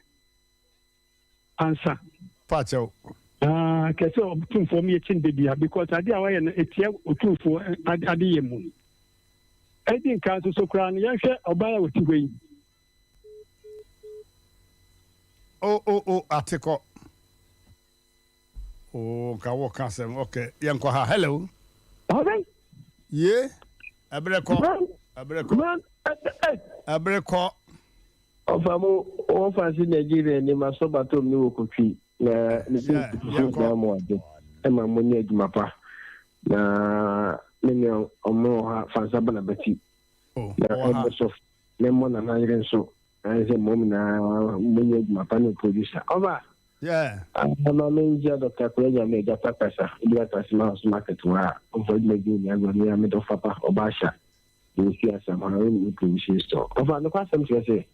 ansa pacho kese tun fo me ye tin de bia because ade a waye na etie tun fo ade ye mu I think can so kran yan hwe obaya woti hwe article ka wo ka sem okay yan ko ha hello okay ye abreko Ofamo o fancy Nigeria ni masoba to mi okotwi na ni ya mo ade e ma mo ni aduma pa na ni omo ha fansa bana bati na so le mo na na yire so anze mo na mo ni aduma pa no producer over ama menja Dr. Kuya me ga pakasa ibi ta sima market wa over the game ya go ni am do papa obasha ni si asama ni producer so over no kwasam say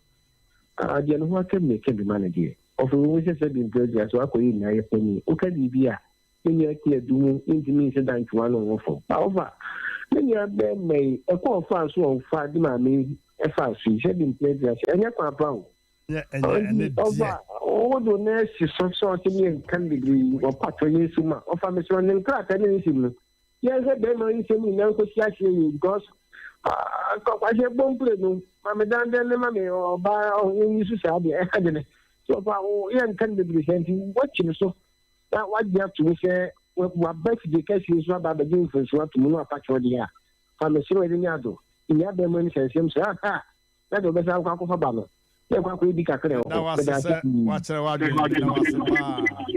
ade no ho akem me ke bi manage of we say be project so akoyi na ye pani o ka di bia ni ake adumu intimi se dan twa no wofo over ni ya be me e ko fa so on fa di ma me e fa so je be project enya kwa pa o over o do na si so ti ni kan degree o patro yesu ma o fa me so ni kra ta ni si mu ye se be ma ni se mu na ko si ase because kwa je bombre no mame dan den ma me oba onyi su sa de e ka de ne so fa o yan kan de present watching so that what you have to say wa best de case is about the game for so to no apart de ya fa me siro de ni ado ni aba mo ni sensem so na do be sa kwa fa ba no e kwa ko bi ka kre o watch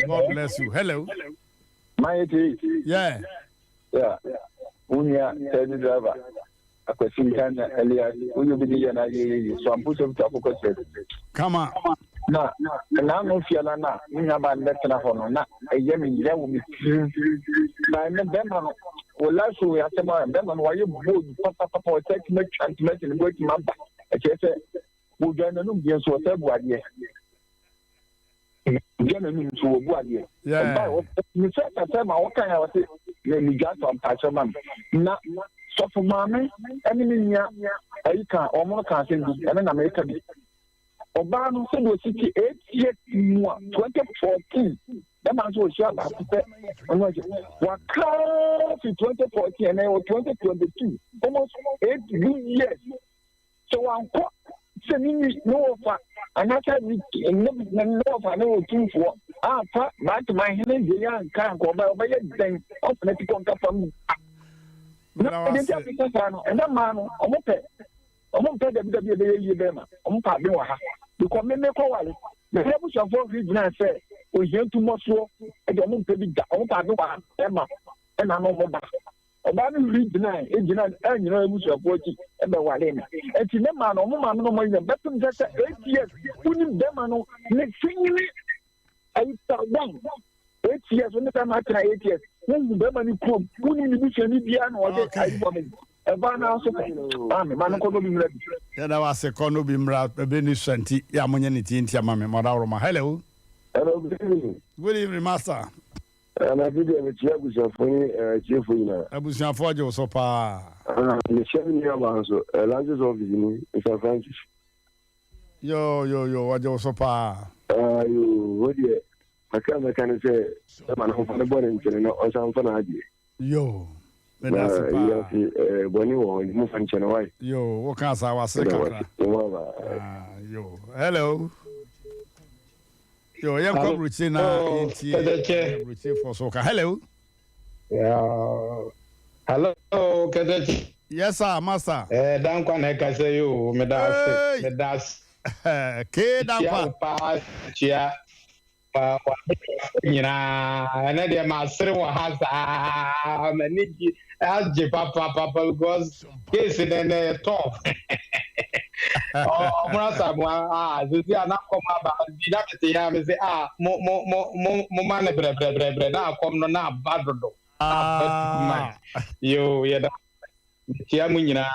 God bless you hello my yeah unya head driver akwasi kana Elias uyu bidi yana ye so ampuso mtakoko sese kama na no fiala na nya ba letna hono na eye mi ya wo mi na me bema no wala so ya sema bema no waye bold papa o take me transmit ni go ti mamba e chese wo jana no bien so te buade jana no so wo buade ba ni se ta ma o kan ya wote ni gato ampacho mam na so for mama enemy nya ayika omo kan se bi ene na America bi oba no se do 68 years mu 2014 that man so sure ba pe ono je wa ka 2014 and 2022 almost 8 years so anko se ni no fa anaka ni no fa no tun fo fa ba to my hen je ya kan ko ba ye den of na ti kon ka fam no identity application and that man omo pe de ye be ma omo pa be wa ha because me ko wale the revolution for region say o yen tu mo so e de omo pe bi da omo pa be wa e ma e na no mo ba oba ni region e gina anyina ebusu apochi e be wale na e ti ne ma no no mo yen betum say 8 years uni be ma no ne finni ai ta one 8 years when the matter 8 years when be ma ni kom uni ni bi ni bia na o de ai for me eba na so man ko no bi mra ya da wa se ko no bi mra be ni santi ya monye ni ti ntia ma me mo da roma hello good evening master na video me tia busafo ni chiefo ina abusafo je so pa le chef ni aba so lances office ni San Francis yo wa je so pa yo wodi aka say man ho fa bo ni ntene no o san fa na aje yo boni wo mu fan chena wai yo wo kan sa wa se kakra yo hello yo yam ko bruchi na inti bruchi for so ka hello hello kedechi yes sir master dan kwa na ka say yo me das ke dan kwa pa chia pa nyina na de ma sere wa hasa maniji aje papa because case then top murasa mo sisi ana koma ba bida mete ya me say mo man bre na kom no na badodo yo ya da tia munyina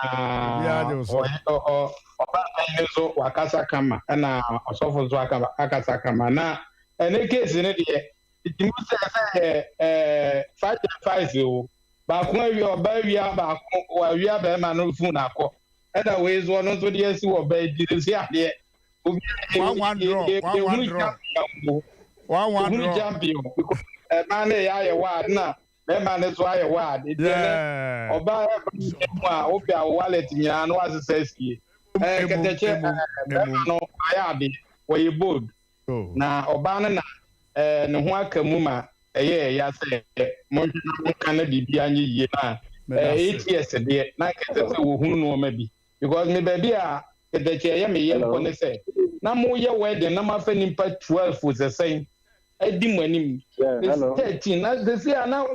oba kan so wakasa kama na osofo so akasa kama na ene case ne de itimu say 5 o ba ko awi oba wi aba ko wa wi aba ma no fu na ko ɛna wei so ɔno nso deɛ si wɔ bɛɛ di si adeɛ one draw champion ɛmaa ne yɛ ayɛ wad na bɛɛma ne so ayɛ wad ɛdiɛ ɔbaa mu a wopi a wallet nyinaa no wasesa sie kɛtɛkyɛ bɛɛma no ayɛ ade wɔyɛ bold na ɔbaa no na ne ho aka mu ma ɛyɛ ɛyɛ sɛ monka no biribia nyɛ yie na 8 years deɛ na kɛtɛ sɛ wɔhunu nnoɔma bi because me baabi a kɛtɛkyɛ ɛyɛ meyɛ nkɔ ne sɛ na moyɛ wedding na mafa nipa 12 sɛ sɛn adi mu anim 13 na sɛsi a na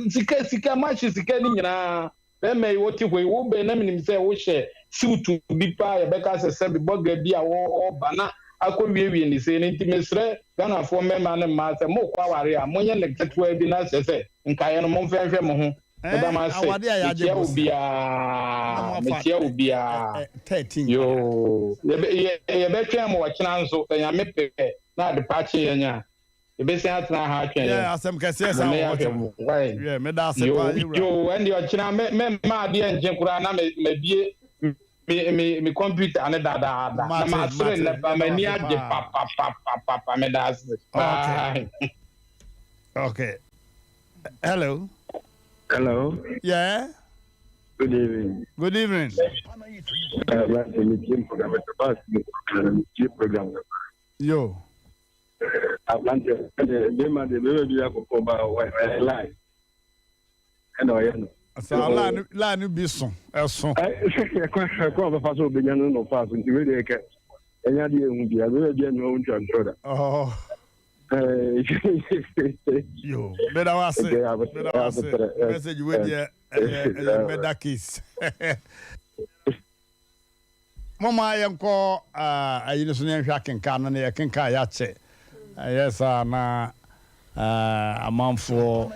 sika mahye sika no nyinaa bɛma yi wɔte hɔ yi wobɛ na menim sɛ wohyɛ siwtu bi paa yɛbɛka sɛ sɛ bibɔga bi a wɔba na akɔ wiewie ne sɛ no nti mesrɛ ghanafoɔ mmarima ne mmaa sɛ mokɔ aware a monyɛ ne ketewa bi na sɛ sɛ nkaeɛ no momfɛmfɛ mo ho ɛbama sɛ metia wo biaa yo yɛbɛtwɛn ma wɔkyena nso sɛ nyame pɛ na ade pa kye yɛnya a yɛbɛsɛn atena ha atwɛn asɛm kɛseɛ sa yo ɛnde ɔkyena mɛma adeɛ nkye koraa na mabie me computer ne dadaada na masere ne ba mani agye papa me da ase okay hello yeah good evening yo Atlanta the man the baby akoko ba line and oyeno so la no bi so eso ko ba fa so be nyano no fa so nti we dey ke enya de ehu bia we bia no ntwa ntoda yo beda wase message we dia beda kiss mama yenko ayi no so ne hwa kenka no ne kenka ya che yes na amanfo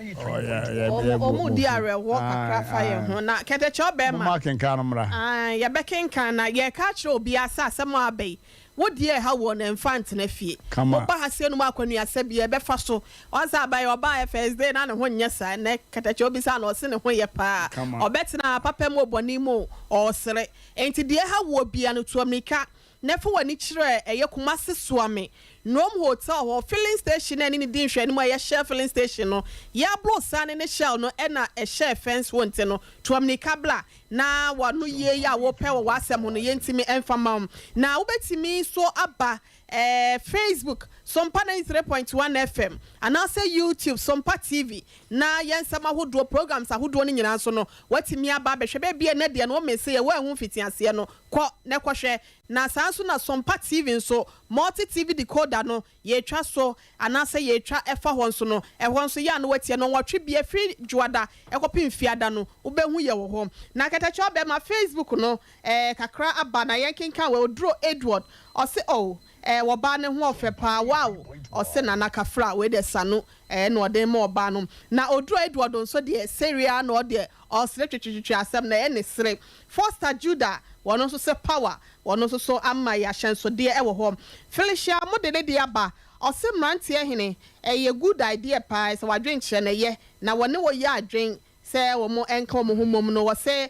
omu di arewo kakra fa ye ho na keteche obema mama kenka no mra ye be kenka na ye ka kire obi asa asem abai wodi e ha wo na infant na fie oba hase no makwanu asa bi e be fa so oza abai oba first day na ne ho nya sa na keteche obi sa na o se ne ho ye pa obetena papa mu oboni mu o sere enti de ha wo bia no tuamika nefu wani kire eye kumase soame nom hotel ho filling station ani ni din hwe ni mo ye share filling station no ya blo sane ne shell no e na e share fence wonte no tuamni kabla na wanu ye ya wo pe wo asem no ye ntimi enfama na wobetimi so aba Facebook Sompa 93.1 FM and also YouTube Sompa TV na yensama hodo programs ahodo ni nyina so no watimi aba behwe bia na de no mese ye wa hu fitiase no kɔ ne kɔhwɛ na sanso na Sompa TV nso multi TV decoder no ye twa so anase ye twa efa hɔ nso no ɛhɔ nso ya no watie no wɔtwe bia free juada ɛkɔpem fiada no wobɛhu ye wɔ hɔ na katacho be ma Facebook no kakra aba na yenkenka we odro Edward ɔse woba ne ho ofe pa wow ose na nakafra we de sanu no de mo oba no na odro Edward nso de seria no de osre twetwetwe asem na ne sere Foster Judah wono nso se power wono nso so amma ya hyenso de wo ho Felicia mo de de aba ose Mmrantehene ye good idea pa se wadwen kire na ye na wone wo ye adwen say wo mo enka mo humom no wo say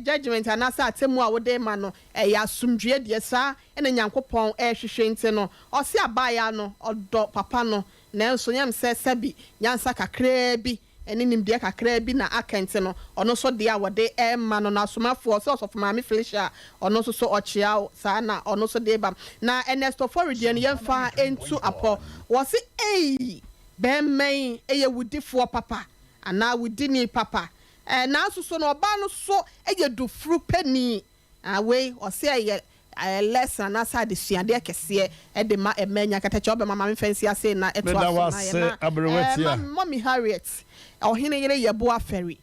judgment anasa atemu a wo de ma no ya asumdue de sa ene Nyankopon hwehwe nti no o se abaya no odo papa no na enso nyam se sabi nyansa kakra bi ene nimde kakra bi na akente no ono so de a wo de ma no na asomafo so of Mama Felicia ono so ochia sa na ono so de ba na Ernesto Foridi no yemfa entu apo wo se bemmen eye wudifo papa ana wudini papa na so no oba no so eye do fru pani we o se eye lesson na sa de suade kese e de ma emanya katache oba mama mfansi ase na eto aso mommy Harriet ohene yere yebo aferi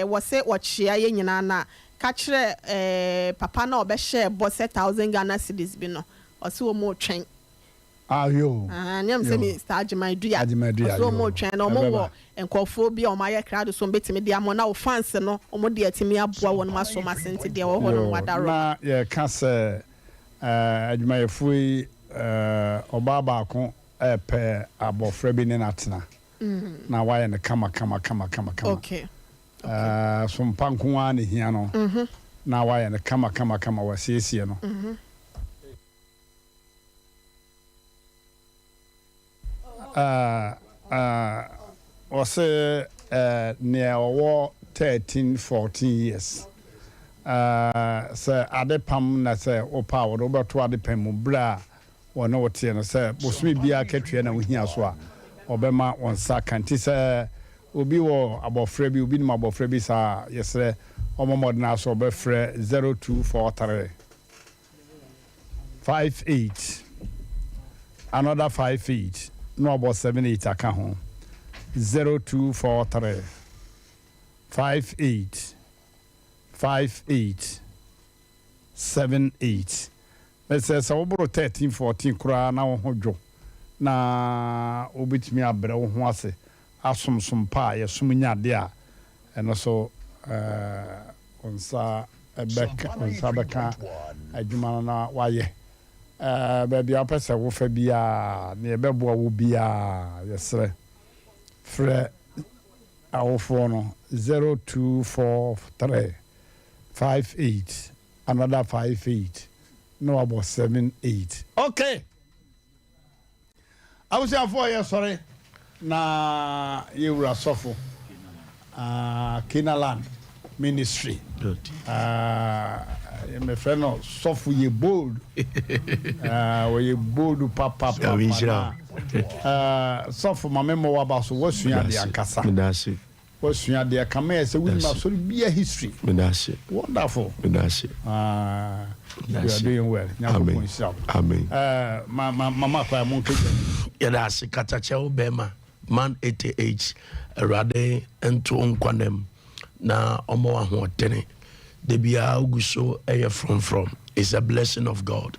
wo se ochia ye nyina na ka kire papa na obehye bo 1000 Ghana cedis bi no o se wo mo twen ayo nyam se mi star Ajimadua so mo twen no mo wo enkofo bi o ma ye crowd so betimi de amo na o fans no o mo de atimi aboa won ma so ma sente de wo ho no wadaro na ye ka se Ajimayefo oba ba ko pe abofra bi ne natena na waye ne kama okay Sompa nko a ne hia no na wayɛ no kama wasiesie no ɔsɛ nea ɔwɔ 13-14 years sɛ ade pam na sɛ wopa a wɔde wobɛto ade pam mu berɛ a wɔne woteɛ no sɛ bosome biara katua na wohia so a ɔbɛma wɔn nsa kanti sɛ obi wɔ abɔfra bi obi nim abɔfra bi saa yɛsrɛ ɔmɔmɔdena so ɔbɛfrɛ 0243 58 another 58 no about 78 aka ho 0243 58 78 let's say so woboro 13-14 kura na wo ho dwo na obetumi abrɛ wo ho ase asomsom pa ya sumunya de a ɛno so onsa bɛka adwuma na wayɛ baabi a pɛsɛ wo fa bia ne ɛbɛboa wo bia yɛsrɛ frɛ awofoɔ no 0243 58 another 58 no about 78 okay abusiafo yɛ sɔre na yɛwura sɔfo Kenaland ministry my friend no sɔfo yɛ bold wɔyɛ bold papa sɔfo mame mo waba so wasua de ankasa wasua de kama yɛ sɛ wonim asɔre bia history wonderful you are doing well amen amen mama kwa mo keke yɛda ase katakyɛw bɛma man 88 awurade nto nkwanem na ɔmo ahoɔtene de bia ogu so ɛyɛ from it's a blessing of God.